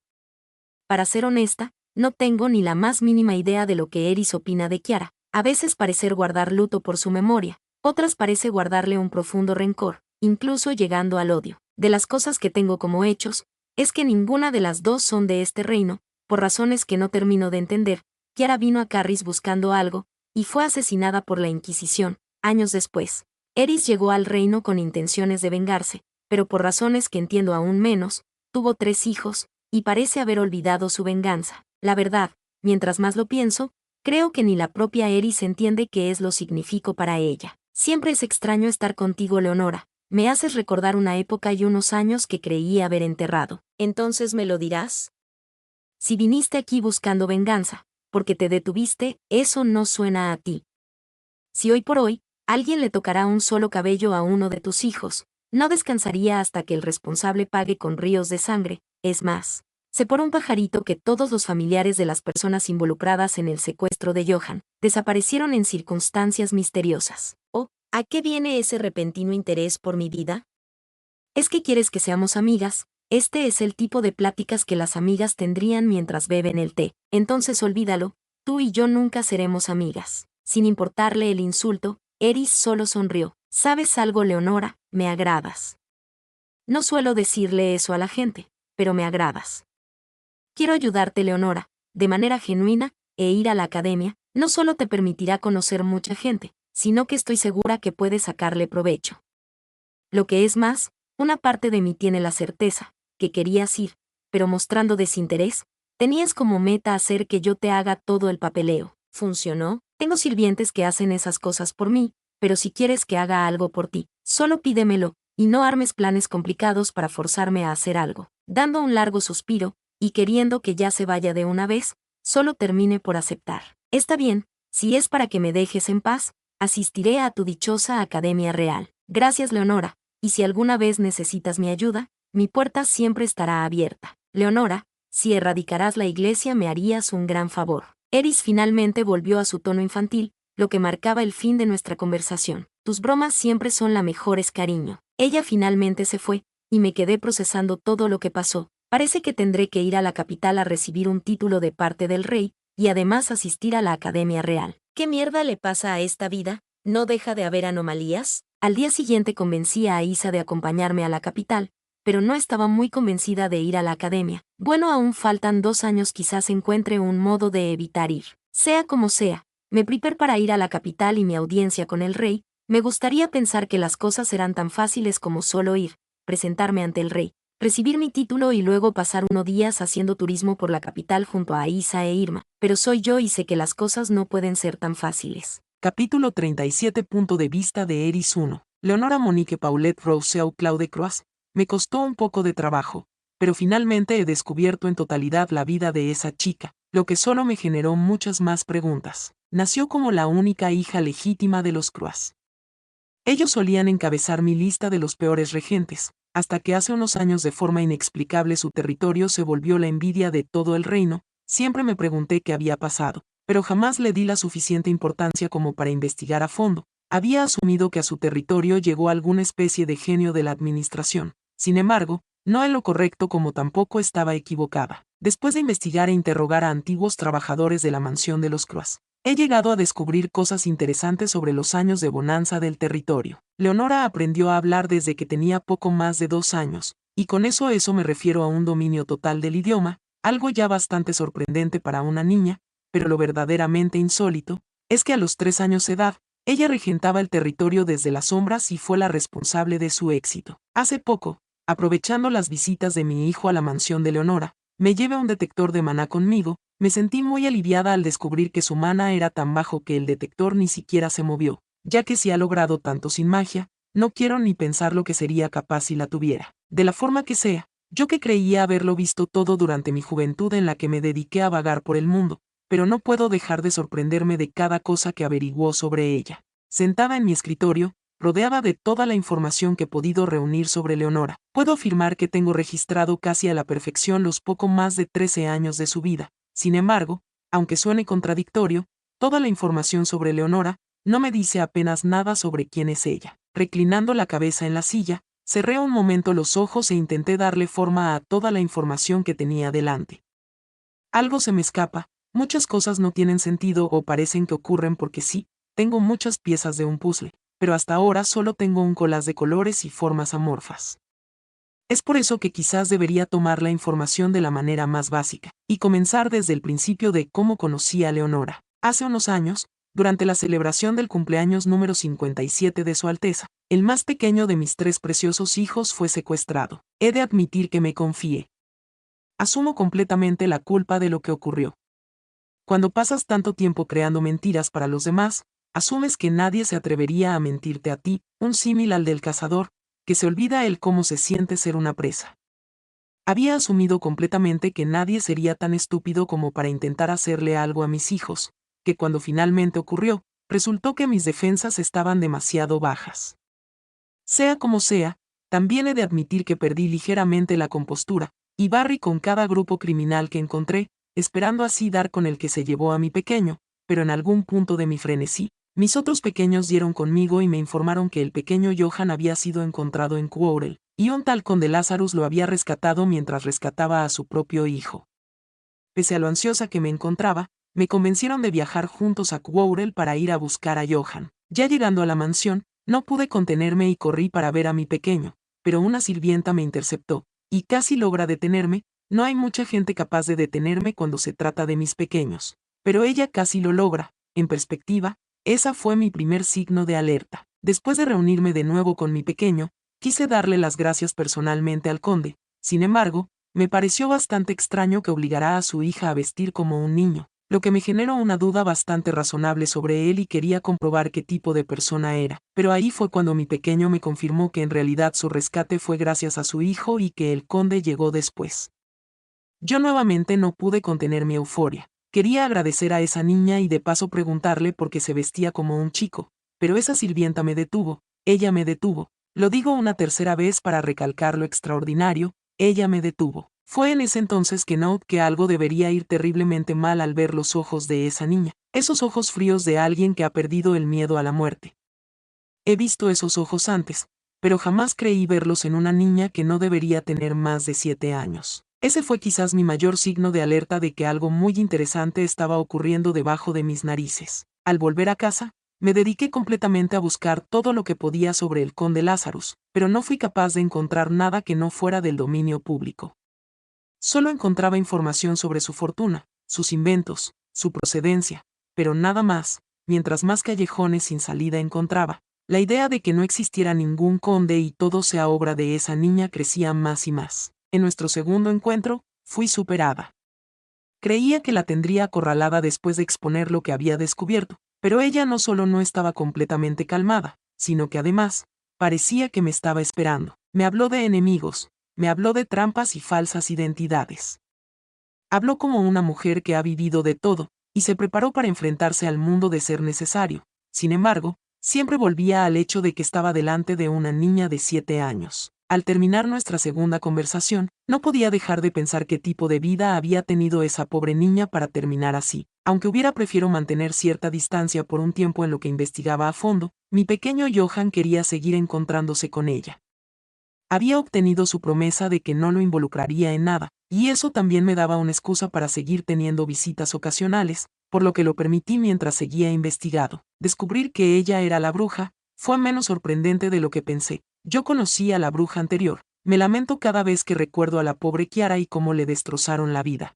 Para ser honesta, no tengo ni la más mínima idea de lo que Eris opina de Kiara. A veces parece guardar luto por su memoria, otras parece guardarle un profundo rencor, incluso llegando al odio. De las cosas que tengo como hechos, es que ninguna de las dos son de este reino, por razones que no termino de entender. Kiara vino a Carris buscando algo, y fue asesinada por la Inquisición, años después. Eris llegó al reino con intenciones de vengarse, pero por razones que entiendo aún menos, tuvo 3 hijos, y parece haber olvidado su venganza. La verdad, mientras más lo pienso, creo que ni la propia Eris entiende qué es lo significo para ella. Siempre es extraño estar contigo, Leonora. Me haces recordar una época y unos años que creí haber enterrado. ¿Entonces me lo dirás? Si viniste aquí buscando venganza, porque te detuviste, eso no suena a ti. Si hoy por hoy, alguien le tocará un solo cabello a uno de tus hijos, no descansaría hasta que el responsable pague con ríos de sangre. Es más, sé por un pajarito que todos los familiares de las personas involucradas en el secuestro de Johan desaparecieron en circunstancias misteriosas. ¿Oh, a qué viene ese repentino interés por mi vida? Es que quieres que seamos amigas. Este es el tipo de pláticas que las amigas tendrían mientras beben el té. Entonces olvídalo, tú y yo nunca seremos amigas. Sin importarle el insulto, Eris solo sonrió. ¿Sabes algo, Leonora? Me agradas. No suelo decirle eso a la gente, pero me agradas. Quiero ayudarte, Leonora, de manera genuina, e ir a la academia no solo te permitirá conocer mucha gente, sino que estoy segura que puedes sacarle provecho. Lo que es más, una parte de mí tiene la certeza que querías ir, pero mostrando desinterés, tenías como meta hacer que yo te haga todo el papeleo. ¿Funcionó? Tengo sirvientes que hacen esas cosas por mí, pero si quieres que haga algo por ti, solo pídemelo, y no armes planes complicados para forzarme a hacer algo. Dando un largo suspiro, y queriendo que ya se vaya de una vez, solo termine por aceptar. Está bien, si es para que me dejes en paz, asistiré a tu dichosa Academia Real. Gracias, Leonora, y si alguna vez necesitas mi ayuda, mi puerta siempre estará abierta. Leonora, si erradicarás la iglesia me harías un gran favor. Eris finalmente volvió a su tono infantil, lo que marcaba el fin de nuestra conversación. Tus bromas siempre son la mejor, es cariño. Ella finalmente se fue, y me quedé procesando todo lo que pasó. Parece que tendré que ir a la capital a recibir un título de parte del rey, y además asistir a la Academia Real. ¿Qué mierda le pasa a esta vida? ¿No deja de haber anomalías? Al día siguiente convencí a Isa de acompañarme a la capital, pero no estaba muy convencida de ir a la academia. Bueno, aún faltan 2 años, quizás encuentre un modo de evitar ir. Sea como sea, me preparo para ir a la capital y mi audiencia con el rey. Me gustaría pensar que las cosas serán tan fáciles como solo ir, presentarme ante el rey, recibir mi título y luego pasar unos días haciendo turismo por la capital junto a Isa e Irma. Pero soy yo y sé que las cosas no pueden ser tan fáciles. Capítulo 37. Punto de vista de Eris 1. Leonora Monique Paulette Rousseau Claude Croix. Me costó un poco de trabajo, pero finalmente he descubierto en totalidad la vida de esa chica, lo que solo me generó muchas más preguntas. Nació como la única hija legítima de los Croix. Ellos solían encabezar mi lista de los peores regentes, hasta que hace unos años de forma inexplicable su territorio se volvió la envidia de todo el reino. Siempre me pregunté qué había pasado, pero jamás le di la suficiente importancia como para investigar a fondo. Había asumido que a su territorio llegó alguna especie de genio de la administración. Sin embargo, no en lo correcto, como tampoco estaba equivocada. Después de investigar e interrogar a antiguos trabajadores de la mansión de los Croix, he llegado a descubrir cosas interesantes sobre los años de bonanza del territorio. Leonora aprendió a hablar desde que tenía poco más de 2 años, y con eso me refiero a un dominio total del idioma, Algo ya bastante sorprendente para una niña, pero lo verdaderamente insólito es que a los 3 años de edad, ella regentaba el territorio desde las sombras y fue la responsable de su éxito. Hace poco, aprovechando las visitas de mi hijo a la mansión de Leonora, me llevé un detector de maná conmigo. Me sentí muy aliviada al descubrir que su maná era tan bajo que el detector ni siquiera se movió, ya que si ha logrado tanto sin magia, no quiero ni pensar lo que sería capaz si la tuviera. De la forma que sea, yo que creía haberlo visto todo durante mi juventud en la que me dediqué a vagar por el mundo, pero no puedo dejar de sorprenderme de cada cosa que averiguó sobre ella. Sentada en mi escritorio, rodeada de toda la información que he podido reunir sobre Leonora, puedo afirmar que tengo registrado casi a la perfección los poco más de 13 años de su vida. Sin embargo, aunque suene contradictorio, toda la información sobre Leonora no me dice apenas nada sobre quién es ella. Reclinando la cabeza en la silla, cerré un momento los ojos e intenté darle forma a toda la información que tenía delante. Algo se me escapa, muchas cosas no tienen sentido o parecen que ocurren porque sí, tengo muchas piezas de un puzzle, pero hasta ahora solo tengo un collage de colores y formas amorfas. Es por eso que quizás debería tomar la información de la manera más básica, y comenzar desde el principio de cómo conocí a Leonora. Hace unos años, durante la celebración del cumpleaños número 57 de Su Alteza, el más pequeño de mis 3 preciosos hijos fue secuestrado. He de admitir que me confié. Asumo completamente la culpa de lo que ocurrió. Cuando pasas tanto tiempo creando mentiras para los demás, asumes que nadie se atrevería a mentirte a ti, un símil al del cazador, que se olvida el cómo se siente ser una presa. Había asumido completamente que nadie sería tan estúpido como para intentar hacerle algo a mis hijos, que cuando finalmente ocurrió, resultó que mis defensas estaban demasiado bajas. Sea como sea, también he de admitir que perdí ligeramente la compostura, y barrí con cada grupo criminal que encontré, esperando así dar con el que se llevó a mi pequeño, pero en algún punto de mi frenesí, mis otros pequeños dieron conmigo y me informaron que el pequeño Johan había sido encontrado en Quorrell, y un tal conde Lazarus lo había rescatado mientras rescataba a su propio hijo. Pese a lo ansiosa que me encontraba, me convencieron de viajar juntos a Quorrell para ir a buscar a Johan. Ya llegando a la mansión, no pude contenerme y corrí para ver a mi pequeño, pero una sirvienta me interceptó, y casi logra detenerme. No hay mucha gente capaz de detenerme cuando se trata de mis pequeños, pero ella casi lo logra. En perspectiva, esa fue mi primer signo de alerta. Después de reunirme de nuevo con mi pequeño, quise darle las gracias personalmente al conde. Sin embargo, me pareció bastante extraño que obligara a su hija a vestir como un niño, lo que me generó una duda bastante razonable sobre él y quería comprobar qué tipo de persona era. Pero ahí fue cuando mi pequeño me confirmó que en realidad su rescate fue gracias a su hijo y que el conde llegó después. Yo nuevamente no pude contener mi euforia. Quería agradecer a esa niña y de paso preguntarle por qué se vestía como un chico, pero esa sirvienta me detuvo, ella me detuvo. Lo digo una tercera vez para recalcar lo extraordinario, ella me detuvo. Fue en ese entonces que noté que algo debería ir terriblemente mal al ver los ojos de esa niña, esos ojos fríos de alguien que ha perdido el miedo a la muerte. He visto esos ojos antes, pero jamás creí verlos en una niña que no debería tener más de 7 años. Ese fue quizás mi mayor signo de alerta de que algo muy interesante estaba ocurriendo debajo de mis narices. Al volver a casa, me dediqué completamente a buscar todo lo que podía sobre el conde Lazarus, pero no fui capaz de encontrar nada que no fuera del dominio público. Solo encontraba información sobre su fortuna, sus inventos, su procedencia, pero nada más. Mientras más callejones sin salida encontraba, la idea de que no existiera ningún conde y todo sea obra de esa niña crecía más y más. En nuestro segundo encuentro, fui superada. Creía que la tendría acorralada después de exponer lo que había descubierto, pero ella no solo no estaba completamente calmada, sino que además, parecía que me estaba esperando. Me habló de enemigos, me habló de trampas y falsas identidades. Habló como una mujer que ha vivido de todo, y se preparó para enfrentarse al mundo de ser necesario. Sin embargo, siempre volvía al hecho de que estaba delante de una niña de 7 años. Al terminar nuestra segunda conversación, no podía dejar de pensar qué tipo de vida había tenido esa pobre niña para terminar así. Aunque prefiero mantener cierta distancia por un tiempo en lo que investigaba a fondo, mi pequeño Johan quería seguir encontrándose con ella. Había obtenido su promesa de que no lo involucraría en nada, y eso también me daba una excusa para seguir teniendo visitas ocasionales, por lo que lo permití mientras seguía investigando. Descubrir que ella era la bruja fue menos sorprendente de lo que pensé. Yo conocí a la bruja anterior, Me lamento cada vez que recuerdo a la pobre Kiara y cómo le destrozaron la vida.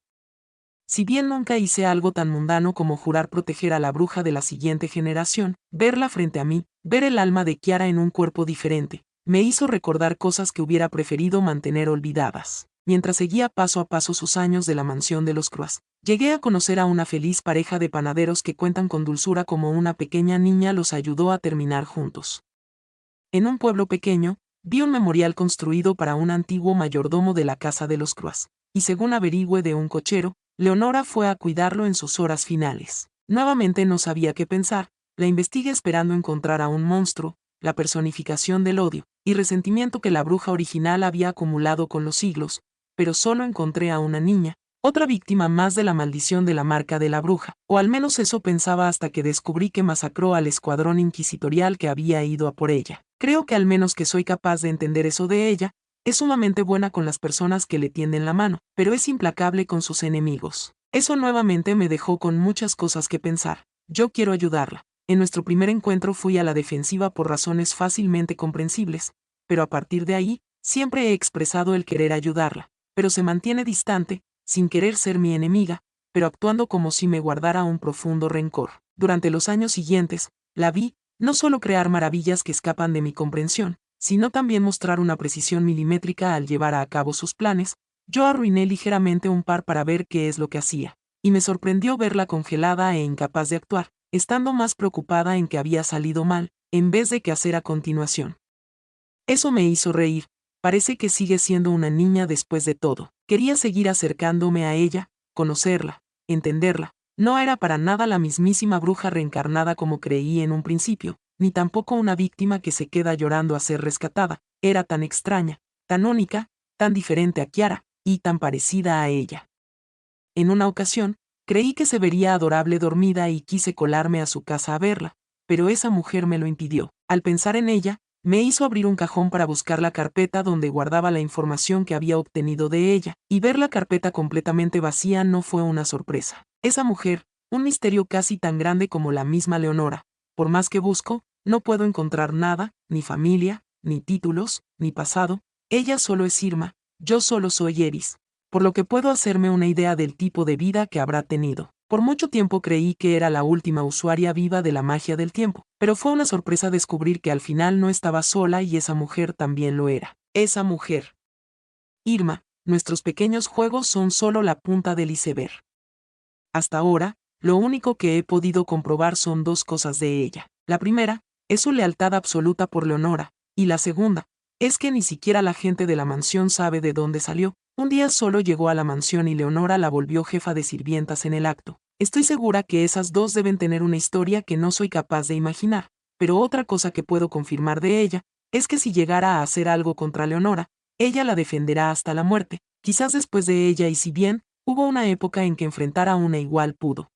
Si bien nunca hice algo tan mundano como jurar proteger a la bruja de la siguiente generación, verla frente a mí, ver el alma de Kiara en un cuerpo diferente, me hizo recordar cosas que hubiera preferido mantener olvidadas. Mientras seguía paso a paso sus años de la mansión de los Croix, llegué a conocer a una feliz pareja de panaderos que cuentan con dulzura como una pequeña niña los ayudó a terminar juntos. En un pueblo pequeño, vi un memorial construido para un antiguo mayordomo de la casa de los Croix, y según averigüe de un cochero, Leonora fue a cuidarlo en sus horas finales. Nuevamente no sabía qué pensar, la investigué esperando encontrar a un monstruo, la personificación del odio y resentimiento que la bruja original había acumulado con los siglos, pero solo encontré a una niña, otra víctima más de la maldición de la marca de la bruja, o al menos eso pensaba hasta que descubrí que masacró al escuadrón inquisitorial que había ido a por ella. Creo que al menos que soy capaz de entender eso de ella. Es sumamente buena con las personas que le tienden la mano, pero es implacable con sus enemigos. Eso nuevamente me dejó con muchas cosas que pensar. Yo quiero ayudarla. En nuestro primer encuentro fui a la defensiva por razones fácilmente comprensibles, pero a partir de ahí, siempre he expresado el querer ayudarla, pero se mantiene distante, sin querer ser mi enemiga, pero actuando como si me guardara un profundo rencor. Durante los años siguientes, la vi, no solo crear maravillas que escapan de mi comprensión, sino también mostrar una precisión milimétrica al llevar a cabo sus planes. Yo arruiné ligeramente un par para ver qué es lo que hacía, y me sorprendió verla congelada e incapaz de actuar, estando más preocupada en que había salido mal, en vez de qué hacer a continuación. Eso me hizo reír. Parece que sigue siendo una niña después de todo. Quería seguir acercándome a ella, conocerla, entenderla. No era para nada la mismísima bruja reencarnada como creí en un principio, ni tampoco una víctima que se queda llorando a ser rescatada. Era tan extraña, tan única, tan diferente a Kiara, y tan parecida a ella. En una ocasión, creí que se vería adorable dormida y quise colarme a su casa a verla, pero esa mujer me lo impidió. Al pensar en ella, me hizo abrir un cajón para buscar la carpeta donde guardaba la información que había obtenido de ella, y ver la carpeta completamente vacía no fue una sorpresa. Esa mujer, un misterio casi tan grande como la misma Leonora. Por más que busco, no puedo encontrar nada, ni familia, ni títulos, ni pasado. Ella solo es Irma, yo solo soy Eris, por lo que puedo hacerme una idea del tipo de vida que habrá tenido. Por mucho tiempo creí que era la última usuaria viva de la magia del tiempo, pero fue una sorpresa descubrir que al final no estaba sola y esa mujer también lo era. Esa mujer. Irma, nuestros pequeños juegos son solo la punta del iceberg. Hasta ahora, lo único que he podido comprobar son dos cosas de ella. La primera, es su lealtad absoluta por Leonora, y la segunda, es que ni siquiera la gente de la mansión sabe de dónde salió. Un día solo llegó a la mansión y Leonora la volvió jefa de sirvientas en el acto. Estoy segura que esas dos deben tener una historia que no soy capaz de imaginar, pero otra cosa que puedo confirmar de ella, es que si llegara a hacer algo contra Leonora, ella la defenderá hasta la muerte, quizás después de ella, y si bien hubo una época en que enfrentar a una igual pudo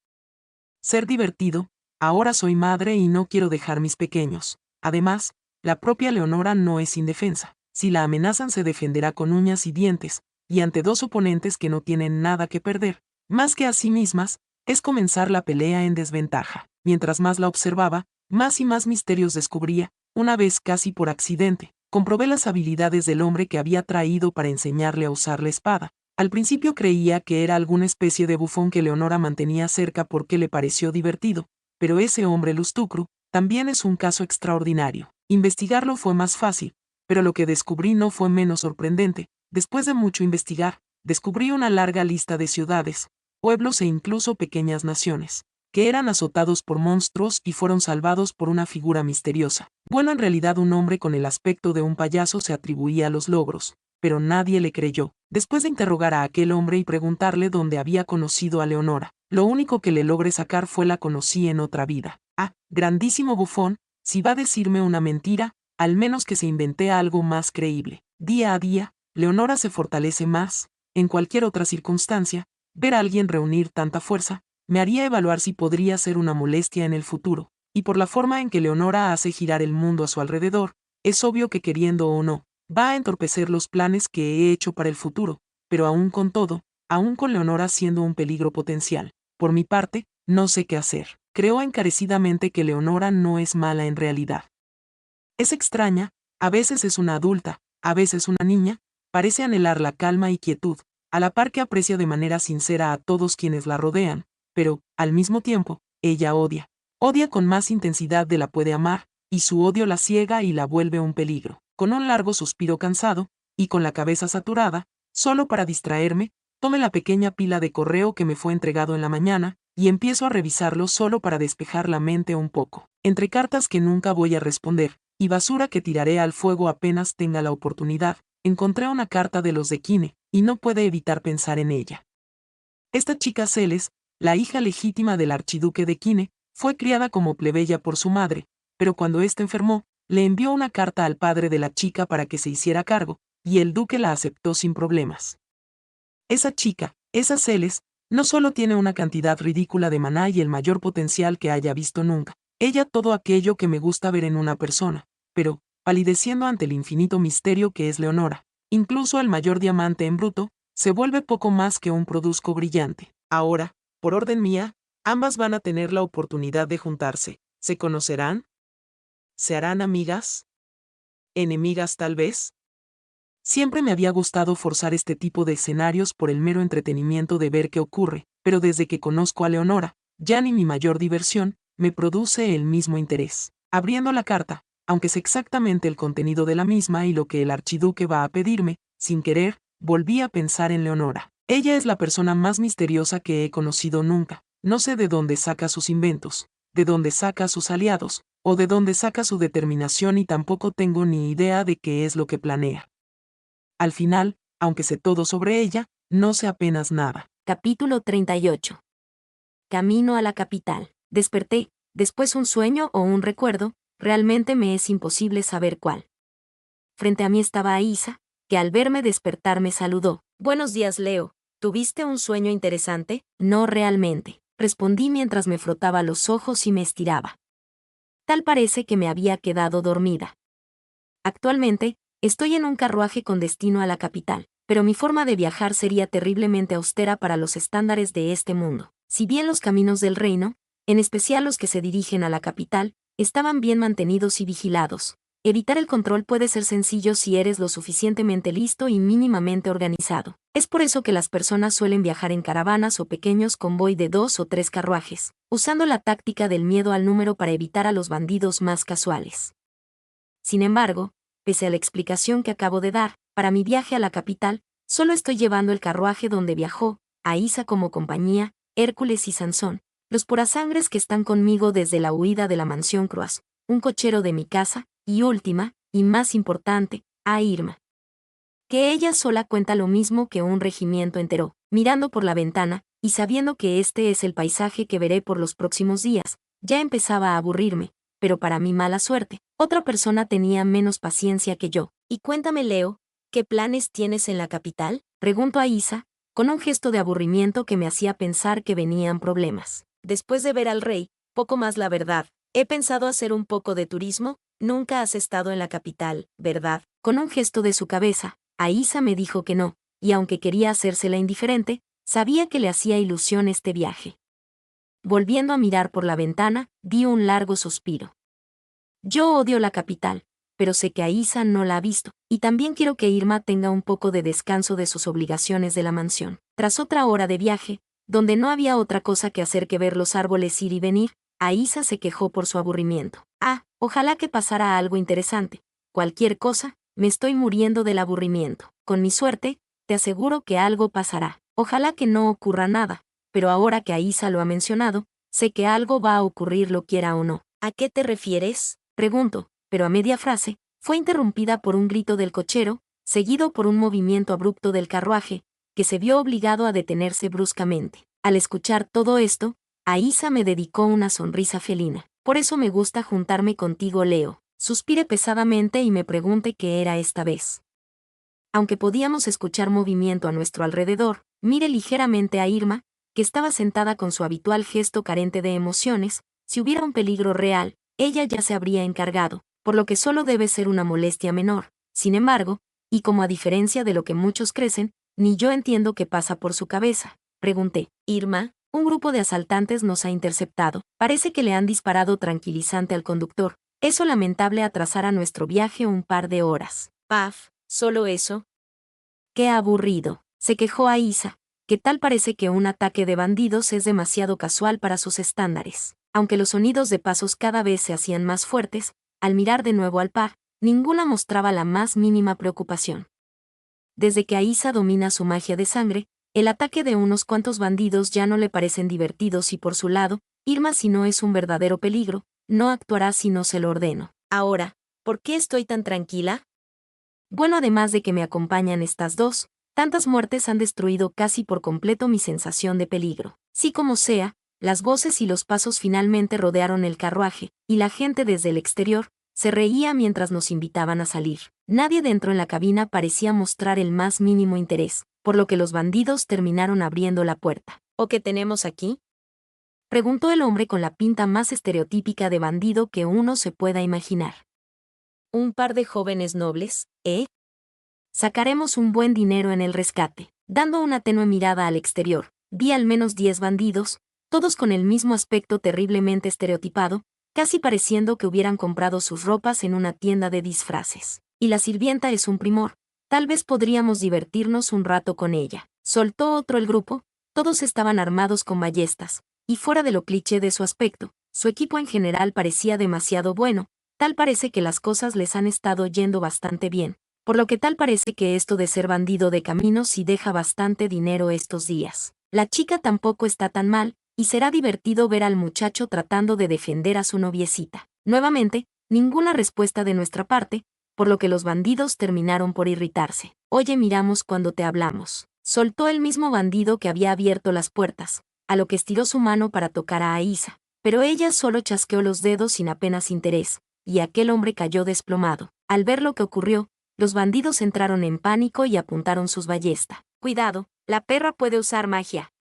ser divertido, ahora soy madre y no quiero dejar mis pequeños. Además, la propia Leonora no es indefensa. Si la amenazan se defenderá con uñas y dientes, y ante dos oponentes que no tienen nada que perder, más que a sí mismas, es comenzar la pelea en desventaja. Mientras más la observaba, más y más misterios descubría. Una vez casi por accidente, comprobé las habilidades del hombre que había traído para enseñarle a usar la espada. Al principio creía que era alguna especie de bufón que Leonora mantenía cerca porque le pareció divertido, pero ese hombre Lustucru también es un caso extraordinario. Investigarlo fue más fácil, pero lo que descubrí no fue menos sorprendente. Después de mucho investigar, descubrí una larga lista de ciudades, pueblos e incluso pequeñas naciones, que eran azotados por monstruos y fueron salvados por una figura misteriosa. Bueno, en realidad un hombre con el aspecto de un payaso se atribuía los logros, pero nadie le creyó. Después de interrogar a aquel hombre y preguntarle dónde había conocido a Leonora, lo único que le logré sacar fue la conocí en otra vida. Ah, grandísimo bufón, si va a decirme una mentira, al menos que se inventé algo más creíble. Día a día, Leonora se fortalece más. En cualquier otra circunstancia, ver a alguien reunir tanta fuerza, me haría evaluar si podría ser una molestia en el futuro, y por la forma en que Leonora hace girar el mundo a su alrededor, es obvio que queriendo o no, va a entorpecer los planes que he hecho para el futuro, pero aún con todo, aún con Leonora siendo un peligro potencial. Por mi parte, no sé qué hacer. Creo encarecidamente que Leonora no es mala en realidad. Es extraña, a veces es una adulta, A veces una niña parece anhelar la calma y quietud, a la par que aprecia de manera sincera a todos quienes la rodean, pero, al mismo tiempo, ella odia. Odia con más intensidad de la puede amar, y su odio la ciega y la vuelve un peligro. Con un largo suspiro cansado, y con la cabeza saturada, solo para distraerme, tomé la pequeña pila de correo que me fue entregado en la mañana, y empiezo a revisarlo solo para despejar la mente un poco. Entre cartas que nunca voy a responder, y basura que tiraré al fuego apenas tenga la oportunidad, encontré una carta de los de Kine, y no pude evitar pensar en ella. Esta chica Celes, la hija legítima del archiduque de Kine, fue criada como plebeya por su madre, pero cuando éste enfermó, le envió una carta al padre de la chica para que se hiciera cargo, y el duque la aceptó sin problemas. Esa chica, esa Celes, no solo tiene una cantidad ridícula de maná y el mayor potencial que haya visto nunca, ella todo aquello que me gusta ver en una persona, pero, palideciendo ante el infinito misterio que es Leonora, incluso el mayor diamante en bruto, se vuelve poco más que un produzco brillante. Ahora, por orden mía, ambas van a tener la oportunidad de juntarse. ¿Se conocerán? ¿Se harán amigas? ¿Enemigas tal vez? Siempre me había gustado forzar este tipo de escenarios por el mero entretenimiento de ver qué ocurre, pero desde que conozco a Leonora, ya ni mi mayor diversión me produce el mismo interés. Abriendo la carta, aunque sé exactamente el contenido de la misma y lo que el archiduque va a pedirme, sin querer, volví a pensar en Leonora. Ella es la persona más misteriosa que he conocido nunca. No sé de dónde saca sus inventos, de dónde saca sus aliados, o de dónde saca su determinación y tampoco tengo ni idea de qué es lo que planea. Al final, aunque sé todo sobre ella, no sé apenas nada. Capítulo 38. Camino a la capital. Desperté, después un sueño o un recuerdo, realmente me es imposible saber cuál. Frente a mí estaba Aísa, que al verme despertar me saludó. Buenos días, Leo. ¿Tuviste un sueño interesante? No realmente, respondí mientras me frotaba los ojos y me estiraba. Tal parece que me había quedado dormida. Actualmente, estoy en un carruaje con destino a la capital, pero mi forma de viajar sería terriblemente austera para los estándares de este mundo. Si bien los caminos del reino, en especial los que se dirigen a la capital, estaban bien mantenidos y vigilados, evitar el control puede ser sencillo si eres lo suficientemente listo y mínimamente organizado. Es por eso que las personas suelen viajar en caravanas o pequeños convoy de 2 o 3 carruajes, usando la táctica del miedo al número para evitar a los bandidos más casuales. Sin embargo, pese a la explicación que acabo de dar, para mi viaje a la capital, solo estoy llevando el carruaje donde viajó, Aísa como compañía, Hércules y Sansón, los purasangres que están conmigo desde la huida de la mansión Croas, un cochero de mi casa, y última, y más importante, a Irma. Que ella sola cuenta lo mismo que un regimiento entero, mirando por la ventana, y sabiendo que este es el paisaje que veré por los próximos días, ya empezaba a aburrirme, pero para mi mala suerte, otra persona tenía menos paciencia que yo. Y cuéntame, Leo, ¿qué planes tienes en la capital? Preguntó a Aísa, con un gesto de aburrimiento que me hacía pensar que venían problemas. Después de ver al rey, poco más la verdad. He pensado hacer un poco de turismo. Nunca has estado en la capital, ¿verdad? Con un gesto de su cabeza, Aísa me dijo que no, y aunque quería hacérsela indiferente, sabía que le hacía ilusión este viaje. Volviendo a mirar por la ventana, di un largo suspiro. Yo odio la capital, pero sé que Aísa no la ha visto, y también quiero que Irma tenga un poco de descanso de sus obligaciones de la mansión. Tras otra hora de viaje, donde no había otra cosa que hacer que ver los árboles ir y venir, Aísa se quejó por su aburrimiento. Ojalá que pasara algo interesante. Cualquier cosa, me estoy muriendo del aburrimiento. Con mi suerte, te aseguro que algo pasará. Ojalá que no ocurra nada, pero ahora que Aísa lo ha mencionado, sé que algo va a ocurrir lo quiera o no. ¿A qué te refieres? Pregunto, pero a media frase, fue interrumpida por un grito del cochero, seguido por un movimiento abrupto del carruaje, que se vio obligado a detenerse bruscamente. Al escuchar todo esto, Aísa me dedicó una sonrisa felina. Por eso me gusta juntarme contigo, Leo. Suspiré pesadamente y me pregunté qué era esta vez. Aunque podíamos escuchar movimiento a nuestro alrededor, miré ligeramente a Irma, que estaba sentada con su habitual gesto carente de emociones. Si hubiera un peligro real, ella ya se habría encargado, por lo que solo debe ser una molestia menor. Sin embargo, y como a diferencia de lo que muchos creen, ni yo entiendo qué pasa por su cabeza, pregunté. Irma, un grupo de asaltantes nos ha interceptado. Parece que le han disparado tranquilizante al conductor. Eso lamentable atrasará nuestro viaje un par de horas. Paf, ¿Solo eso? ¡Qué aburrido!, se quejó Aísa. ¿Qué tal parece que un ataque de bandidos es demasiado casual para sus estándares? Aunque los sonidos de pasos cada vez se hacían más fuertes, al mirar de nuevo al par, ninguna mostraba la más mínima preocupación. Desde que Aísa domina su magia de sangre, el ataque de unos cuantos bandidos ya no le parecen divertidos y por su lado, Irma, si no es un verdadero peligro, no actuará si no se lo ordeno. Ahora, ¿por qué estoy tan tranquila? Bueno, además de que me acompañan estas dos, tantas muertes han destruido casi por completo mi sensación de peligro. Sí como sea, las voces y los pasos finalmente rodearon el carruaje, y la gente desde el exterior se reía mientras nos invitaban a salir. Nadie dentro en la cabina parecía mostrar el más mínimo interés, por lo que los bandidos terminaron abriendo la puerta. ¿O qué tenemos aquí?, preguntó el hombre con la pinta más estereotípica de bandido que uno se pueda imaginar. Un par de jóvenes nobles, ¿eh? Sacaremos un buen dinero en el rescate. Dando una tenue mirada al exterior, vi al menos 10 bandidos, todos con el mismo aspecto terriblemente estereotipado, casi pareciendo que hubieran comprado sus ropas en una tienda de disfraces. Y la sirvienta es un primor, tal vez podríamos divertirnos un rato con ella. Soltó otro el grupo, todos estaban armados con ballestas, y fuera de lo cliché de su aspecto, su equipo en general parecía demasiado bueno, tal parece que las cosas les han estado yendo bastante bien. Por lo que tal parece que esto de ser bandido de camino sí deja bastante dinero estos días. La chica tampoco está tan mal, y será divertido ver al muchacho tratando de defender a su noviecita. Nuevamente, ninguna respuesta de nuestra parte, por lo que los bandidos terminaron por irritarse. Oye, miramos cuando te hablamos. Soltó el mismo bandido que había abierto las puertas, a lo que estiró su mano para tocar a Aísa, pero ella solo chasqueó los dedos sin apenas interés, y aquel hombre cayó desplomado. Al ver lo que ocurrió, los bandidos entraron en pánico y apuntaron sus ballestas. Cuidado, la perra puede usar magia.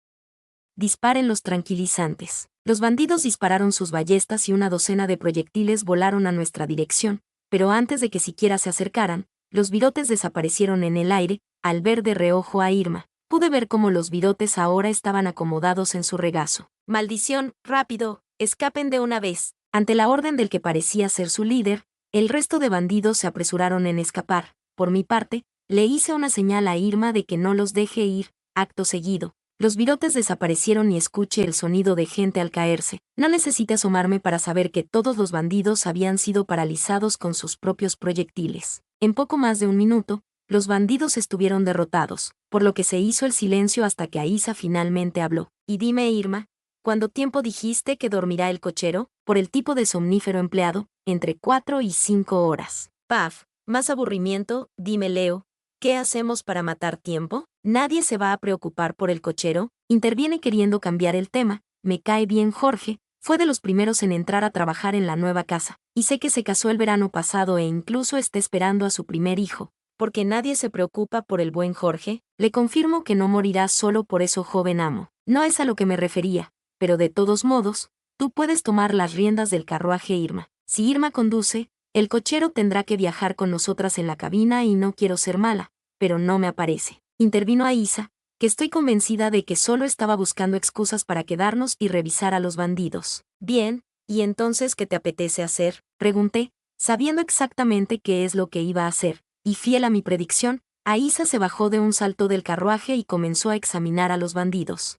Disparen los tranquilizantes. Los bandidos dispararon sus ballestas y una docena de proyectiles volaron a nuestra dirección, pero antes de que siquiera se acercaran, los virotes desaparecieron en el aire. Al ver de reojo a Irma, pude ver cómo los virotes ahora estaban acomodados en su regazo. ¡Maldición! ¡Rápido! ¡Escapen de una vez! Ante la orden del que parecía ser su líder, el resto de bandidos se apresuraron en escapar. Por mi parte, le hice una señal a Irma de que no los deje ir. Acto seguido, los virotes desaparecieron y escuché el sonido de gente al caerse. No necesité asomarme para saber que todos los bandidos habían sido paralizados con sus propios proyectiles. En poco más de un minuto, los bandidos estuvieron derrotados, por lo que se hizo el silencio hasta que Aísa finalmente habló. Y dime, Irma, ¿cuánto tiempo dijiste que dormirá el cochero? Por el tipo de somnífero empleado, entre 4 y 5 horas. Paf, más aburrimiento. Dime, Leo, ¿qué hacemos para matar tiempo? ¿Nadie se va a preocupar por el cochero? Interviene queriendo cambiar el tema. Me cae bien Jorge, fue de los primeros en entrar a trabajar en la nueva casa, y sé que se casó el verano pasado e incluso está esperando a su primer hijo. ¿Porque nadie se preocupa por el buen Jorge? Le confirmo que no morirá solo por eso, joven amo. No es a lo que me refería, pero de todos modos, tú puedes tomar las riendas del carruaje, Irma. Si Irma conduce, el cochero tendrá que viajar con nosotras en la cabina y no quiero ser mala, pero no me aparece. Intervino Aísa, que estoy convencida de que solo estaba buscando excusas para quedarnos y revisar a los bandidos. Bien, ¿y entonces qué te apetece hacer?, pregunté, sabiendo exactamente qué es lo que iba a hacer, y fiel a mi predicción, Aísa se bajó de un salto del carruaje y comenzó a examinar a los bandidos.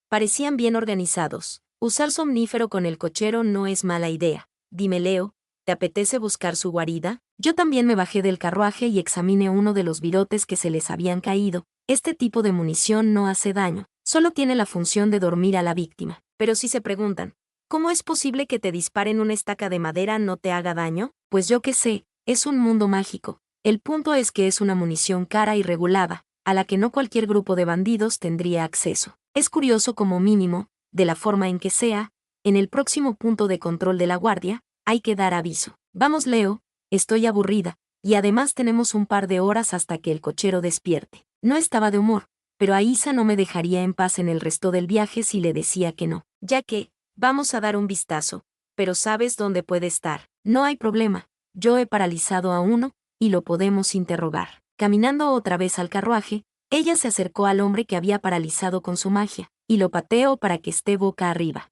Parecían bien organizados. Usar somnífero con el cochero no es mala idea. Dime, Leo, ¿te apetece buscar su guarida? Yo también me bajé del carruaje y examiné uno de los virotes que se les habían caído. Este tipo de munición no hace daño, solo tiene la función de dormir a la víctima. Pero si se preguntan, ¿cómo es posible que te disparen una estaca de madera no te haga daño? Pues yo qué sé, es un mundo mágico. El punto es que es una munición cara y regulada, a la que no cualquier grupo de bandidos tendría acceso. Es curioso como mínimo, de la forma en que sea, en el próximo punto de control de la guardia, hay que dar aviso. Vamos, Leo, estoy aburrida, y además tenemos un par de horas hasta que el cochero despierte. No estaba de humor, pero Aísa no me dejaría en paz en el resto del viaje si le decía que no. Ya que, vamos a dar un vistazo, pero ¿sabes dónde puede estar? No hay problema, yo he paralizado a uno, y lo podemos interrogar. Caminando otra vez al carruaje, ella se acercó al hombre que había paralizado con su magia, y lo pateó para que esté boca arriba.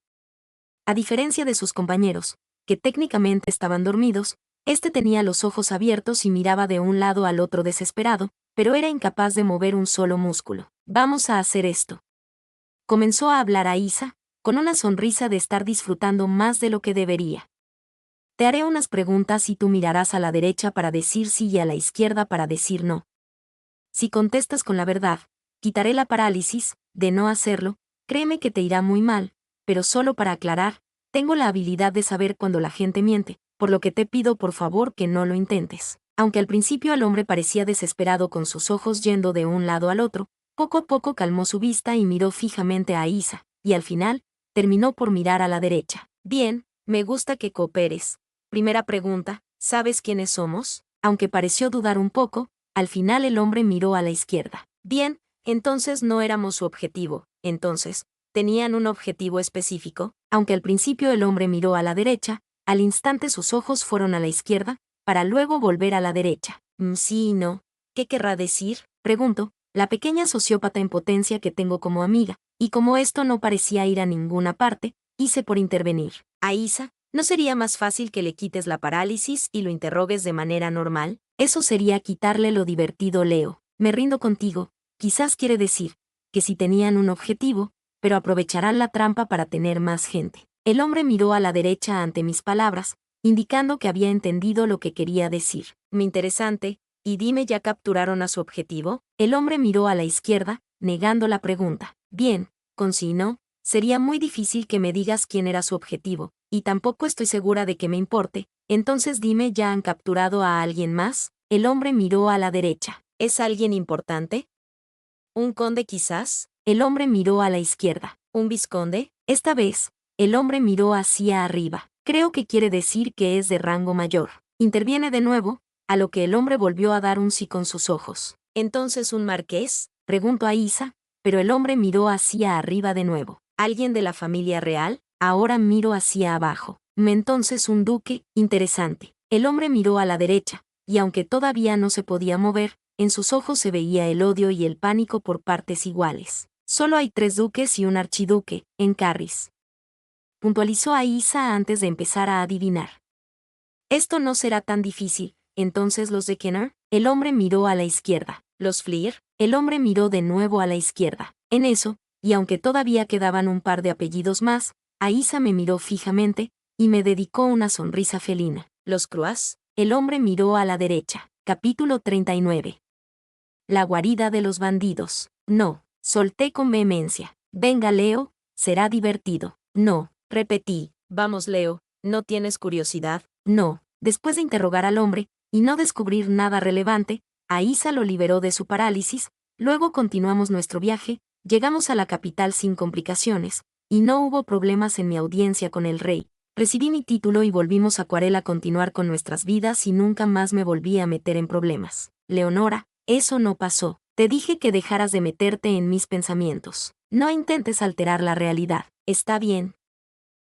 A diferencia de sus compañeros, que técnicamente estaban dormidos, Este tenía los ojos abiertos y miraba de un lado al otro desesperado, pero era incapaz de mover un solo músculo. Vamos a hacer esto. Comenzó a hablar Aísa, con una sonrisa de estar disfrutando más de lo que debería. Te haré unas preguntas y tú mirarás a la derecha para decir sí y a la izquierda para decir no. Si contestas con la verdad, quitaré la parálisis. De no hacerlo, créeme que te irá muy mal, pero solo para aclarar, tengo la habilidad de saber cuando la gente miente, por lo que te pido por favor que no lo intentes. Aunque al principio el hombre parecía desesperado con sus ojos yendo de un lado al otro, poco a poco calmó su vista y miró fijamente a Aísa, y al final, terminó por mirar a la derecha. Bien, me gusta que cooperes. Primera pregunta, ¿sabes quiénes somos? Aunque pareció dudar un poco, al final el hombre miró a la izquierda. Bien, entonces no éramos su objetivo. Entonces, ¿tenían un objetivo específico? Aunque al principio el hombre miró a la derecha, al instante sus ojos fueron a la izquierda, para luego volver a la derecha. Sí y no. ¿Qué querrá decir? Pregunto, la pequeña sociópata en potencia que tengo como amiga, y como esto no parecía ir a ninguna parte, hice por intervenir. Aísa, ¿no sería más fácil que le quites la parálisis y lo interrogues de manera normal? Eso sería quitarle lo divertido, Leo. Me rindo contigo. Quizás quiere decir que si tenían un objetivo, pero aprovecharán la trampa para tener más gente. El hombre miró a la derecha ante mis palabras, indicando que había entendido lo que quería decir. Me interesante, y dime, ¿ya capturaron a su objetivo? El hombre miró a la izquierda, negando la pregunta. Bien, con sí y no, sería muy difícil que me digas quién era su objetivo, y tampoco estoy segura de que me importe, entonces dime, ¿ya han capturado a alguien más? El hombre miró a la derecha. ¿Es alguien importante? ¿Un conde quizás? El hombre miró a la izquierda. ¿Un vizconde? Esta vez, el hombre miró hacia arriba. Creo que quiere decir que es de rango mayor. Interviene de nuevo, a lo que el hombre volvió a dar un sí con sus ojos. ¿Entonces un marqués? Preguntó Aísa, pero el hombre miró hacia arriba de nuevo. ¿Alguien de la familia real? Ahora miro hacia abajo. Entonces un duque, interesante. El hombre miró a la derecha, y aunque todavía no se podía mover, en sus ojos se veía el odio y el pánico por partes iguales. Solo hay 3 duques y un archiduque, en Carris. Puntualizó Aísa antes de empezar a adivinar. Esto no será tan difícil. Entonces los de Kenner, el hombre miró a la izquierda. Los Fleer, el hombre miró de nuevo a la izquierda. En eso, y aunque todavía quedaban un par de apellidos más, Aísa me miró fijamente, y me dedicó una sonrisa felina. Los Croix, el hombre miró a la derecha. Capítulo 39. La guarida de los bandidos. No, solté con vehemencia. Venga, Leo, será divertido. No, repetí. Vamos, Leo, ¿no tienes curiosidad? No. Después de interrogar al hombre, y no descubrir nada relevante, Aísa lo liberó de su parálisis, luego continuamos nuestro viaje, llegamos a la capital sin complicaciones, y no hubo problemas en mi audiencia con el rey. Recibí mi título y volvimos a Cuarel a continuar con nuestras vidas y nunca más me volví a meter en problemas. Leonora, eso no pasó. Te dije que dejaras de meterte en mis pensamientos. No intentes alterar la realidad. Está bien.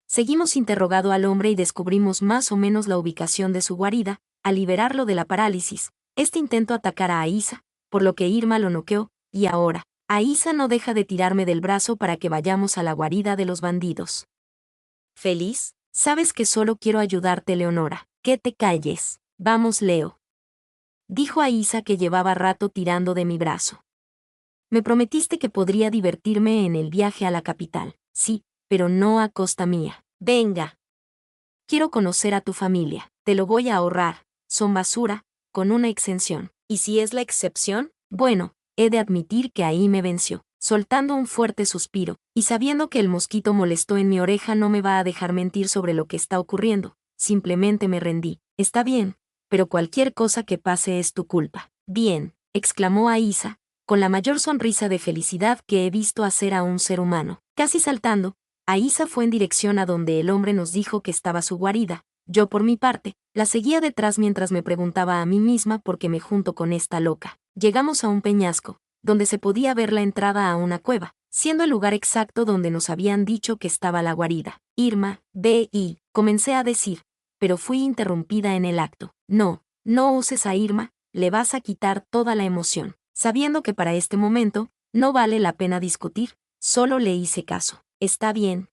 Seguimos interrogando al hombre y descubrimos más o menos la ubicación de su guarida, al liberarlo de la parálisis. Este intentó atacar a Aísa, por lo que Irma lo noqueó, y ahora, Aísa no deja de tirarme del brazo para que vayamos a la guarida de los bandidos. ¿Feliz? Sabes que solo quiero ayudarte, Leonora. Que te calles. Vamos, Leo. Dijo Aísa, que llevaba rato tirando de mi brazo. Me prometiste que podría divertirme en el viaje a la capital. Sí, pero no a costa mía. Venga. Quiero conocer a tu familia. Te lo voy a ahorrar. Son basura, con una exención. ¿Y si es la excepción? Bueno, he de admitir que ahí me venció. Soltando un fuerte suspiro, y sabiendo que el mosquito molestó en mi oreja no me va a dejar mentir sobre lo que está ocurriendo, simplemente me rendí. Está bien, pero cualquier cosa que pase es tu culpa. Bien, exclamó Aísa, con la mayor sonrisa de felicidad que he visto hacer a un ser humano. Casi saltando, Aísa fue en dirección a donde el hombre nos dijo que estaba su guarida. Yo, por mi parte, la seguía detrás mientras me preguntaba a mí misma por qué me junto con esta loca. Llegamos a un peñasco, donde se podía ver la entrada a una cueva, siendo el lugar exacto donde nos habían dicho que estaba la guarida. Irma, ve y, comencé a decir, pero fui interrumpida en el acto. No, no uses a Irma, le vas a quitar toda la emoción. Sabiendo que para este momento, no vale la pena discutir, solo le hice caso. Está bien.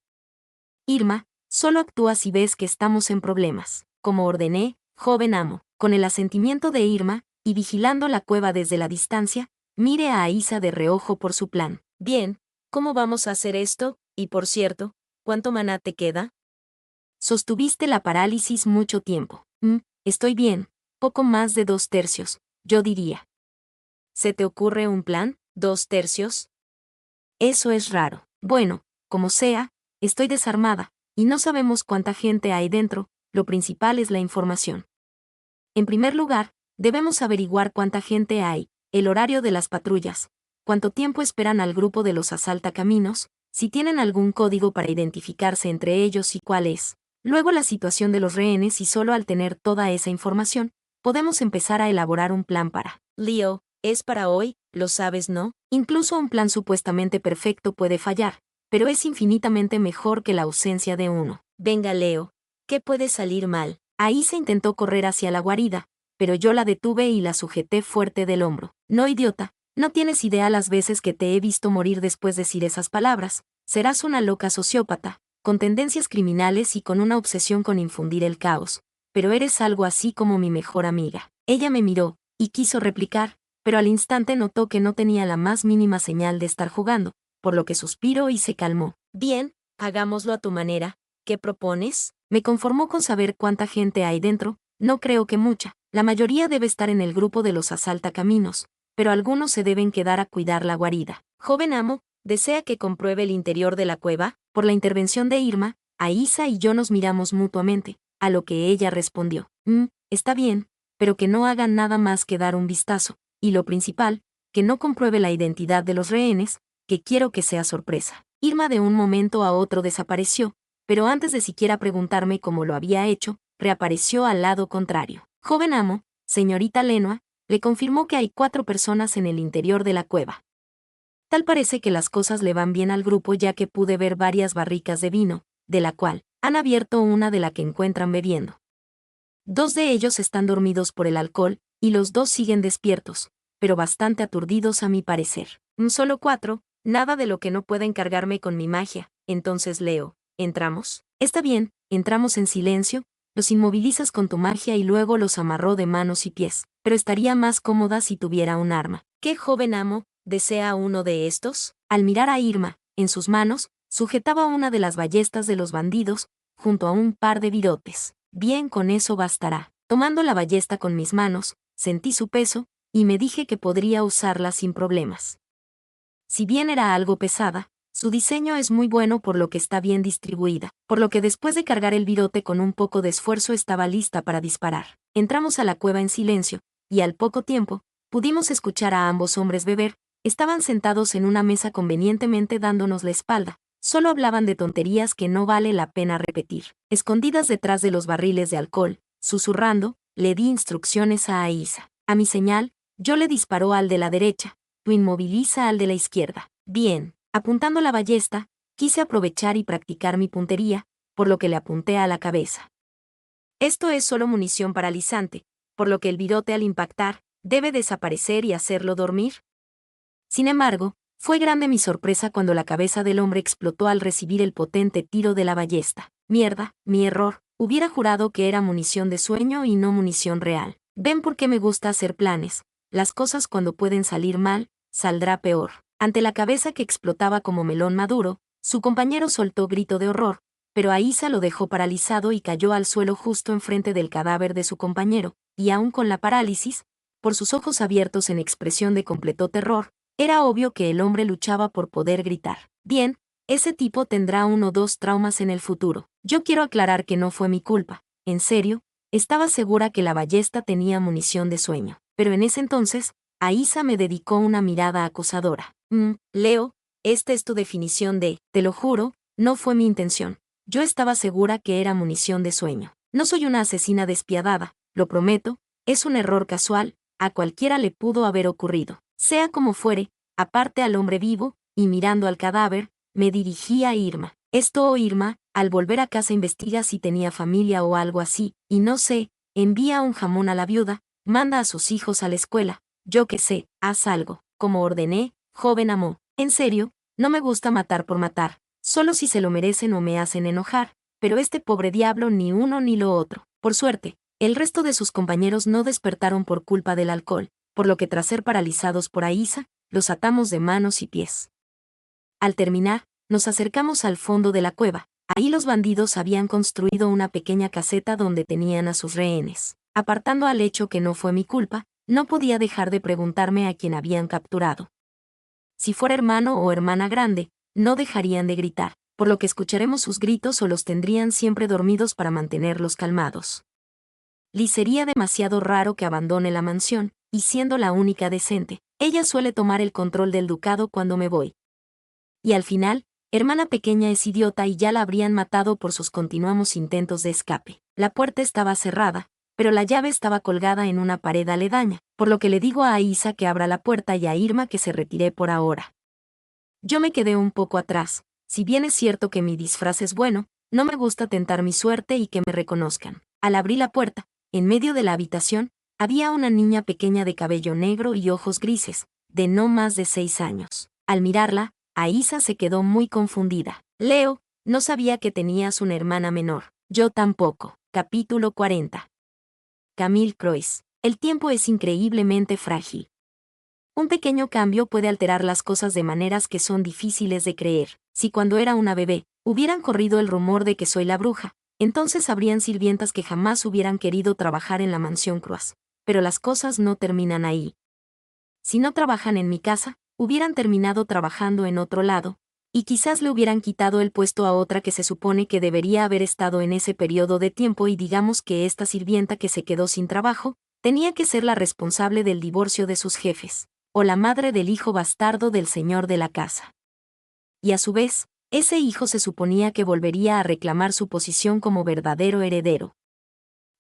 Irma, solo actúa si ves que estamos en problemas. Como ordené, joven amo. Con el asentimiento de Irma, y vigilando la cueva desde la distancia, mire a Aísa de reojo por su plan. Bien, ¿cómo vamos a hacer esto? Y por cierto, ¿cuánto maná te queda? Sostuviste la parálisis mucho tiempo. Estoy bien, poco más de 2/3, yo diría. ¿Se te ocurre un plan? ¿2/3? Eso es raro. Bueno, como sea, estoy desarmada, y no sabemos cuánta gente hay dentro, lo principal es la información. En primer lugar, debemos averiguar cuánta gente hay, el horario de las patrullas, cuánto tiempo esperan al grupo de los asaltacaminos, si tienen algún código para identificarse entre ellos y cuál es. Luego la situación de los rehenes y solo al tener toda esa información, podemos empezar a elaborar un plan para. Leo, es para hoy, lo sabes, ¿no? Incluso un plan supuestamente perfecto puede fallar, pero es infinitamente mejor que la ausencia de uno. Venga, Leo, ¿qué puede salir mal? Ahí se intentó correr hacia la guarida, pero yo la detuve y la sujeté fuerte del hombro. No, idiota, no tienes idea las veces que te he visto morir después de decir esas palabras. Serás una loca sociópata, con tendencias criminales y con una obsesión con infundir el caos, pero eres algo así como mi mejor amiga. Ella me miró, y quiso replicar, pero al instante notó que no tenía la más mínima señal de estar jugando, por lo que suspiró y se calmó. Bien, hagámoslo a tu manera. ¿Qué propones? Me conformó con saber cuánta gente hay dentro, no creo que mucha. La mayoría debe estar en el grupo de los asaltacaminos, pero algunos se deben quedar a cuidar la guarida. Joven amo, ¿desea que compruebe el interior de la cueva? Por la intervención de Irma, Aísa y yo nos miramos mutuamente, a lo que ella respondió. Está bien, pero que no hagan nada más que dar un vistazo, y lo principal, que no compruebe la identidad de los rehenes, que quiero que sea sorpresa. Irma de un momento a otro desapareció, pero antes de siquiera preguntarme cómo lo había hecho, reapareció al lado contrario. Joven amo, señorita Lenoa, le confirmó que hay 4 personas en el interior de la cueva. Tal parece que las cosas le van bien al grupo ya que pude ver varias barricas de vino, de la cual han abierto una de la que encuentran bebiendo. 2 de ellos están dormidos por el alcohol, y los 2 siguen despiertos, pero bastante aturdidos a mi parecer. Solo 4, nada de lo que no pueda encargarme con mi magia. Entonces Leo, ¿entramos? Está bien, entramos en silencio, los inmovilizas con tu magia y luego los amarró de manos y pies, pero estaría más cómoda si tuviera un arma. ¿Qué joven amo desea uno de estos? Al mirar a Irma, en sus manos, sujetaba una de las ballestas de los bandidos, junto a un par de virotes. Bien, con eso bastará. Tomando la ballesta con mis manos, sentí su peso, y me dije que podría usarla sin problemas. Si bien era algo pesada, su diseño es muy bueno por lo que está bien distribuida, por lo que después de cargar el virote con un poco de esfuerzo estaba lista para disparar. Entramos a la cueva en silencio, y al poco tiempo, pudimos escuchar a ambos hombres beber. Estaban sentados en una mesa convenientemente dándonos la espalda, solo hablaban de tonterías que no vale la pena repetir. Escondidas detrás de los barriles de alcohol, susurrando, le di instrucciones a Aísa. A mi señal, yo le disparó al de la derecha, tú inmoviliza al de la izquierda. Bien. Apuntando la ballesta, quise aprovechar y practicar mi puntería, por lo que le apunté a la cabeza. Esto es solo munición paralizante, por lo que el virote al impactar, debe desaparecer y hacerlo dormir. Sin embargo, fue grande mi sorpresa cuando la cabeza del hombre explotó al recibir el potente tiro de la ballesta. Mierda, mi error, hubiera jurado que era munición de sueño y no munición real. ¿Ven por qué me gusta hacer planes? Las cosas cuando pueden salir mal, saldrá peor. Ante la cabeza que explotaba como melón maduro, su compañero soltó grito de horror, pero Aísa lo dejó paralizado y cayó al suelo justo enfrente del cadáver de su compañero, y aún con la parálisis, por sus ojos abiertos en expresión de completo terror, era obvio que el hombre luchaba por poder gritar. Bien, ese tipo tendrá 1 o 2 traumas en el futuro. Yo quiero aclarar que no fue mi culpa. En serio, estaba segura que la ballesta tenía munición de sueño, pero en ese entonces, Aísa me dedicó una mirada acosadora. Leo, esta es tu definición de, te lo juro, no fue mi intención. Yo estaba segura que era munición de sueño. No soy una asesina despiadada, lo prometo, es un error casual, a cualquiera le pudo haber ocurrido. Sea como fuere, aparte al hombre vivo, y mirando al cadáver, me dirigí a Irma. Esto, Irma, al volver a casa investiga si tenía familia o algo así, y no sé, envía un jamón a la viuda, manda a sus hijos a la escuela, yo qué sé, haz algo, como ordené. Joven amo, en serio, no me gusta matar por matar, solo si se lo merecen o me hacen enojar, pero este pobre diablo ni uno ni lo otro. Por suerte, El resto de sus compañeros no despertaron por culpa del alcohol, por lo que tras ser paralizados por Aísa, los atamos de manos y pies. Al terminar, nos acercamos al fondo de la cueva. Ahí los bandidos habían construido una pequeña caseta donde tenían a sus rehenes. Apartando al hecho que no fue mi culpa, no podía dejar de preguntarme a quién habían capturado. Si fuera hermano o hermana grande, no dejarían de gritar, por lo que escucharemos sus gritos o los tendrían siempre dormidos para mantenerlos calmados. Liz sería demasiado raro que abandone la mansión, y siendo la única decente, ella suele tomar el control del ducado cuando me voy. Y al final, hermana pequeña es idiota y ya la habrían matado por sus continuamos intentos de escape. La puerta estaba cerrada, pero la llave estaba colgada en una pared aledaña, por lo que le digo a Aísa que abra la puerta y a Irma que se retire por ahora. Yo me quedé un poco atrás. Si bien es cierto que mi disfraz es bueno, no me gusta tentar mi suerte y que me reconozcan. Al abrir la puerta, en medio de la habitación, había una niña pequeña de cabello negro y ojos grises, de no más de 6 años. Al mirarla, Aísa se quedó muy confundida. Leo, no sabía que tenías una hermana menor. Yo tampoco. Capítulo 40. Camille Croix. El tiempo es increíblemente frágil. Un pequeño cambio puede alterar las cosas de maneras que son difíciles de creer. Si cuando era una bebé, hubieran corrido el rumor de que soy la bruja, entonces habrían sirvientas que jamás hubieran querido trabajar en la mansión Croix. Pero las cosas no terminan ahí. Si no trabajan en mi casa, hubieran terminado trabajando en otro lado, y quizás le hubieran quitado el puesto a otra que se supone que debería haber estado en ese periodo de tiempo y digamos que esta sirvienta que se quedó sin trabajo, tenía que ser la responsable del divorcio de sus jefes, o la madre del hijo bastardo del señor de la casa. Y a su vez, ese hijo se suponía que volvería a reclamar su posición como verdadero heredero.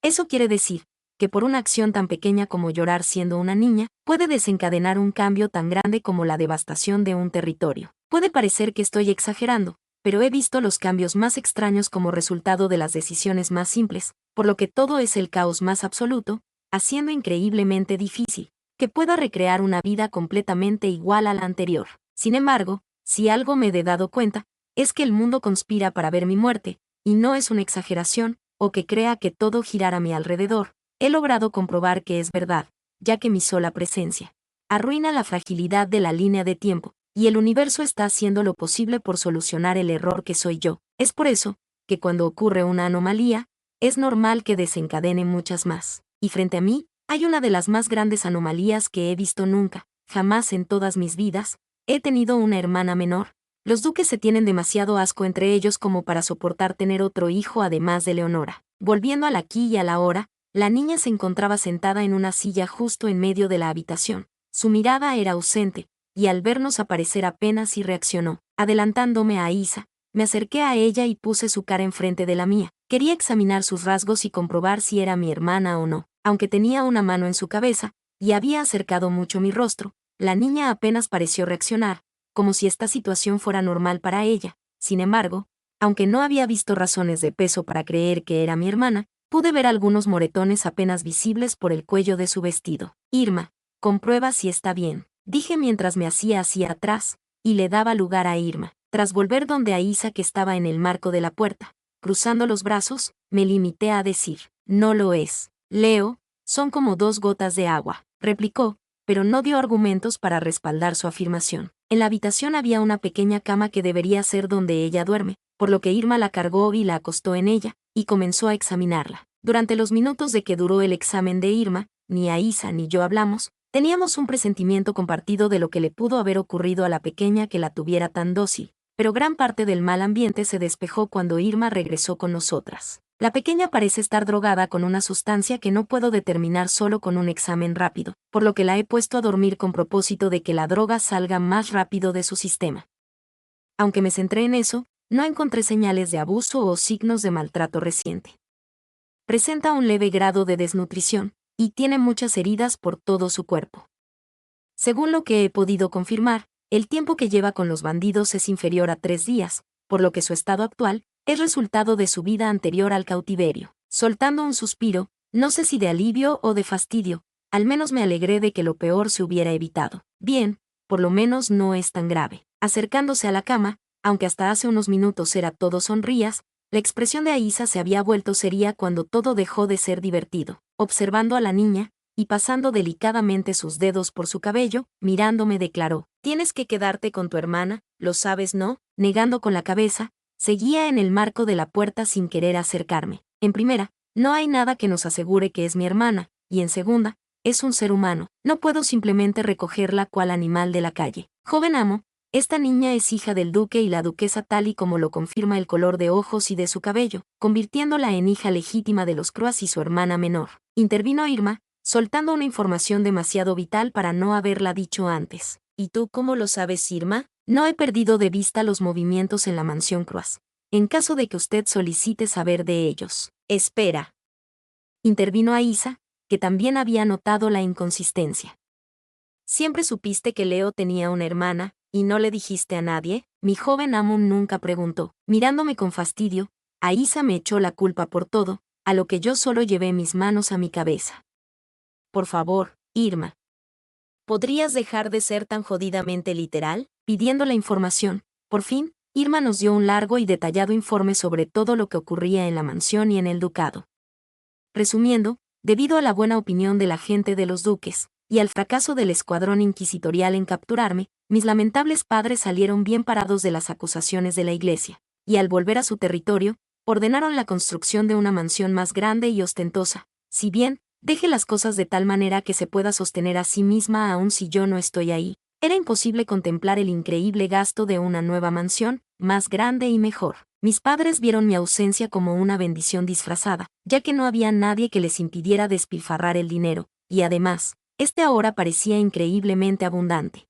Eso quiere decir, que por una acción tan pequeña como llorar siendo una niña, puede desencadenar un cambio tan grande como la devastación de un territorio. Puede parecer que estoy exagerando, pero he visto los cambios más extraños como resultado de las decisiones más simples, por lo que todo es el caos más absoluto, haciendo increíblemente difícil que pueda recrear una vida completamente igual a la anterior. Sin embargo, si algo me he dado cuenta, es que el mundo conspira para ver mi muerte, y no es una exageración, o que crea que todo girará a mi alrededor. He logrado comprobar que es verdad, ya que mi sola presencia arruina la fragilidad de la línea de tiempo, y el universo está haciendo lo posible por solucionar el error que soy yo. Es por eso, que cuando ocurre una anomalía, es normal que desencadene muchas más. Y frente a mí, hay una de las más grandes anomalías que he visto nunca, jamás en todas mis vidas. He tenido una hermana menor. Los duques se tienen demasiado asco entre ellos como para soportar tener otro hijo además de Leonora. Volviendo al aquí y a la ahora, la niña se encontraba sentada en una silla justo en medio de la habitación. Su mirada era ausente, y al vernos aparecer apenas y reaccionó. Adelantándome a Aísa, me acerqué a ella y puse su cara enfrente de la mía. Quería examinar sus rasgos y comprobar si era mi hermana o no. Aunque tenía una mano en su cabeza, y había acercado mucho mi rostro, la niña apenas pareció reaccionar, como si esta situación fuera normal para ella. Sin embargo, aunque no había visto razones de peso para creer que era mi hermana, pude ver algunos moretones apenas visibles por el cuello de su vestido. Irma, comprueba si está bien, dije mientras me hacía hacia atrás, y le daba lugar a Irma. Tras volver donde Aísa que estaba en el marco de la puerta, cruzando los brazos, me limité a decir, no lo es. Leo, son como 2 gotas de agua, replicó, pero no dio argumentos para respaldar su afirmación. En la habitación había una pequeña cama que debería ser donde ella duerme, por lo que Irma la cargó y la acostó en ella, y comenzó a examinarla. Durante los minutos de que duró el examen de Irma, ni Aísa ni yo hablamos, teníamos un presentimiento compartido de lo que le pudo haber ocurrido a la pequeña que la tuviera tan dócil, pero gran parte del mal ambiente se despejó cuando Irma regresó con nosotras. La pequeña parece estar drogada con una sustancia que no puedo determinar solo con un examen rápido, por lo que la he puesto a dormir con propósito de que la droga salga más rápido de su sistema. Aunque me centré en eso, no encontré señales de abuso o signos de maltrato reciente. Presenta un leve grado de desnutrición, y tiene muchas heridas por todo su cuerpo. Según lo que he podido confirmar, el tiempo que lleva con los bandidos es inferior a 3 días, por lo que su estado actual es resultado de su vida anterior al cautiverio. Soltando un suspiro, no sé si de alivio o de fastidio, al menos me alegré de que lo peor se hubiera evitado. Bien, por lo menos no es tan grave. Acercándose a la cama, aunque hasta hace unos minutos era todo sonrías, La expresión de Aísa se había vuelto seria cuando todo dejó de ser divertido. Observando a la niña, y pasando delicadamente sus dedos por su cabello, mirándome declaró: «Tienes que quedarte con tu hermana, ¿lo sabes, no?». Negando con la cabeza, seguía en el marco de la puerta sin querer acercarme. En primera, no hay nada que nos asegure que es mi hermana, y en segunda, es un ser humano. No puedo simplemente recogerla cual animal de la calle. Joven amo, esta niña es hija del duque y la duquesa tal y como lo confirma el color de ojos y de su cabello, convirtiéndola en hija legítima de los Croas y su hermana menor. Intervino Irma, soltando una información demasiado vital para no haberla dicho antes. ¿Y tú cómo lo sabes, Irma? No he perdido de vista los movimientos en la mansión Croas. En caso de que usted solicite saber de ellos. Espera. Intervino Aísa, que también había notado la inconsistencia. ¿Siempre supiste que Leo tenía una hermana, y no le dijiste a nadie? Mi joven amo nunca preguntó. Mirándome con fastidio, Aísa me echó la culpa por todo, a lo que yo solo llevé mis manos a mi cabeza. Por favor, Irma. ¿Podrías dejar de ser tan jodidamente literal? Pidiendo la información, por fin, Irma nos dio un largo y detallado informe sobre todo lo que ocurría en la mansión y en el ducado. Resumiendo, debido a la buena opinión de la gente de los duques, y al fracaso del escuadrón inquisitorial en capturarme, mis lamentables padres salieron bien parados de las acusaciones de la iglesia, y al volver a su territorio, ordenaron la construcción de una mansión más grande y ostentosa, si bien, deje las cosas de tal manera que se pueda sostener a sí misma aun si yo no estoy ahí. Era imposible contemplar el increíble gasto de una nueva mansión, más grande y mejor. Mis padres vieron mi ausencia como una bendición disfrazada, ya que no había nadie que les impidiera despilfarrar el dinero, y además, este ahora parecía increíblemente abundante.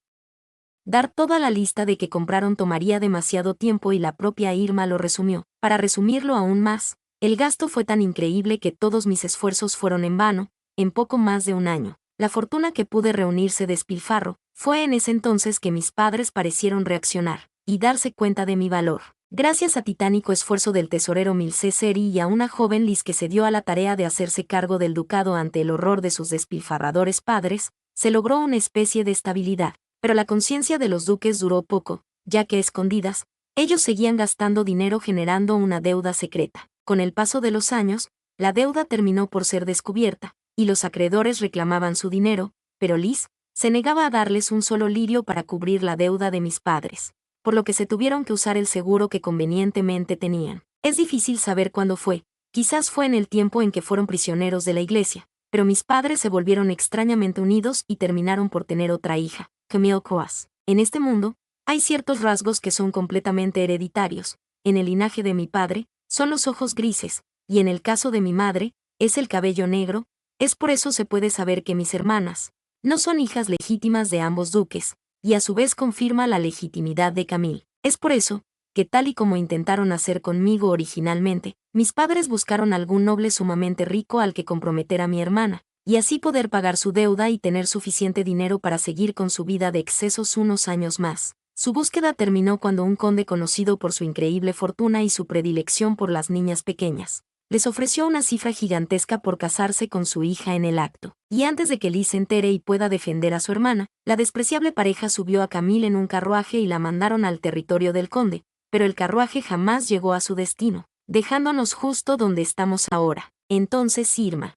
Dar toda la lista de que compraron tomaría demasiado tiempo y la propia Irma lo resumió. Para resumirlo aún más, el gasto fue tan increíble que todos mis esfuerzos fueron en vano, en poco más de un año. La fortuna que pude reunir se despilfarró. Fue en ese entonces que mis padres parecieron reaccionar, y darse cuenta de mi valor. Gracias a titánico esfuerzo del tesorero Milceseri y a una joven Liz que se dio a la tarea de hacerse cargo del ducado ante el horror de sus despilfarradores padres, se logró una especie de estabilidad. Pero la conciencia de los duques duró poco, ya que a escondidas, ellos seguían gastando dinero generando una deuda secreta. Con el paso de los años, la deuda terminó por ser descubierta, y los acreedores reclamaban su dinero, pero Liz se negaba a darles un solo lirio para cubrir la deuda de mis padres, por lo que se tuvieron que usar el seguro que convenientemente tenían. Es difícil saber cuándo fue, quizás fue en el tiempo en que fueron prisioneros de la iglesia, pero mis padres se volvieron extrañamente unidos y terminaron por tener otra hija, Camille Croas. En este mundo, hay ciertos rasgos que son completamente hereditarios. En el linaje de mi padre, son los ojos grises, y en el caso de mi madre, es el cabello negro. Es por eso se puede saber que mis hermanas no son hijas legítimas de ambos duques, y a su vez confirma la legitimidad de Camille. Es por eso que tal y como intentaron hacer conmigo originalmente, mis padres buscaron algún noble sumamente rico al que comprometer a mi hermana, y así poder pagar su deuda y tener suficiente dinero para seguir con su vida de excesos unos años más. Su búsqueda terminó cuando un conde conocido por su increíble fortuna y su predilección por las niñas pequeñas, les ofreció una cifra gigantesca por casarse con su hija en el acto. Y antes de que Liz se entere y pueda defender a su hermana, la despreciable pareja subió a Camille en un carruaje y la mandaron al territorio del conde, pero el carruaje jamás llegó a su destino, dejándonos justo donde estamos ahora. Entonces Irma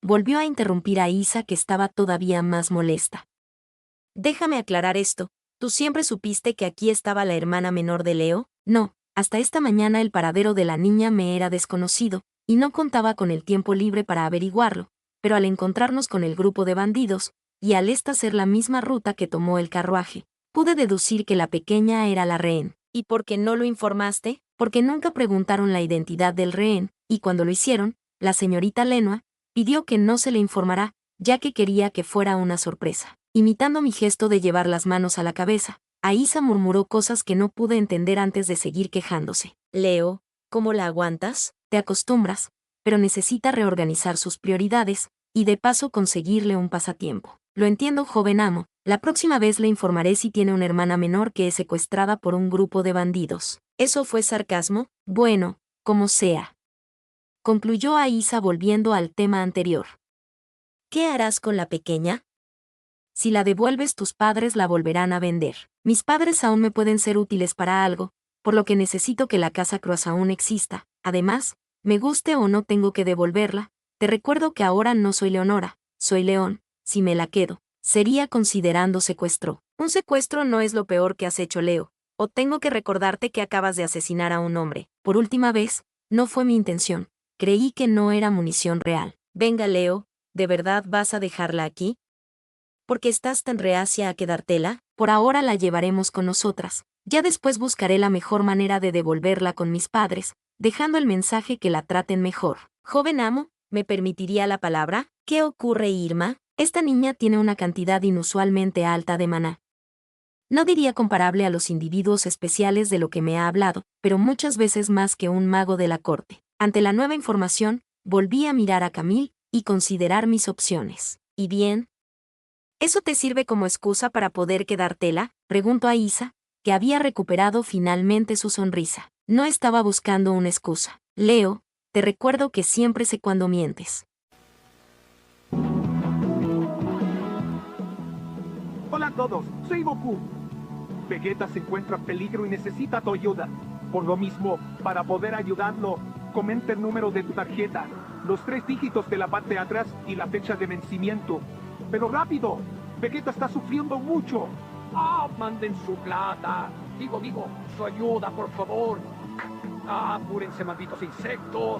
volvió a interrumpir a Isa, que estaba todavía más molesta. Déjame aclarar esto, ¿tú siempre supiste que aquí estaba la hermana menor de Leo? No, hasta esta mañana el paradero de la niña me era desconocido, y no contaba con el tiempo libre para averiguarlo, pero al encontrarnos con el grupo de bandidos, y al esta ser la misma ruta que tomó el carruaje, pude deducir que la pequeña era la rehén. ¿Y por qué no lo informaste? Porque nunca preguntaron la identidad del rehén, y cuando lo hicieron, la señorita Lenoir pidió que no se le informara, ya que quería que fuera una sorpresa. Imitando mi gesto de llevar las manos a la cabeza, Aísa murmuró cosas que no pude entender antes de seguir quejándose. Leo, ¿cómo la aguantas? Te acostumbras, pero necesita reorganizar sus prioridades, y de paso conseguirle un pasatiempo. Lo entiendo, joven amo, la próxima vez le informaré si tiene una hermana menor que es secuestrada por un grupo de bandidos. ¿Eso fue sarcasmo? Bueno, como sea. Concluyó Aísa volviendo al tema anterior. ¿Qué harás con la pequeña? Si la devuelves, tus padres la volverán a vender. Mis padres aún me pueden ser útiles para algo, por lo que necesito que la casa Cross aún exista. Además, me guste o no tengo que devolverla. Te recuerdo que ahora no soy Leonora, soy León. Si me la quedo, sería considerando secuestro. Un secuestro no es lo peor que has hecho, Leo. O tengo que recordarte que acabas de asesinar a un hombre. Por última vez, no fue mi intención. Creí que no era munición real. Venga, Leo, ¿de verdad vas a dejarla aquí? ¿Por qué estás tan reacia a quedártela? Por ahora la llevaremos con nosotras. Ya después buscaré la mejor manera de devolverla con mis padres, dejando el mensaje que la traten mejor. Joven amo, ¿me permitiría la palabra? ¿Qué ocurre, Irma? Esta niña tiene una cantidad inusualmente alta de maná. No diría comparable a los individuos especiales de lo que me ha hablado, pero muchas veces más que un mago de la corte. Ante la nueva información, volví a mirar a Camille y considerar mis opciones. ¿Y bien? ¿Eso te sirve como excusa para poder quedártela? Preguntó a Isa, que había recuperado finalmente su sonrisa. No estaba buscando una excusa. Leo, te recuerdo que siempre sé cuando mientes. Hola a todos, soy Goku. Vegeta se encuentra en peligro y necesita tu ayuda. Por lo mismo, para poder ayudarlo, comenta el número de tu tarjeta, los 3 dígitos de la parte de atrás y la fecha de vencimiento. ¡Pero rápido! Vegeta está sufriendo mucho. ¡Ah, manden su plata! Digo, su ayuda, por favor. ¡Ah, apúrense, malditos insectos!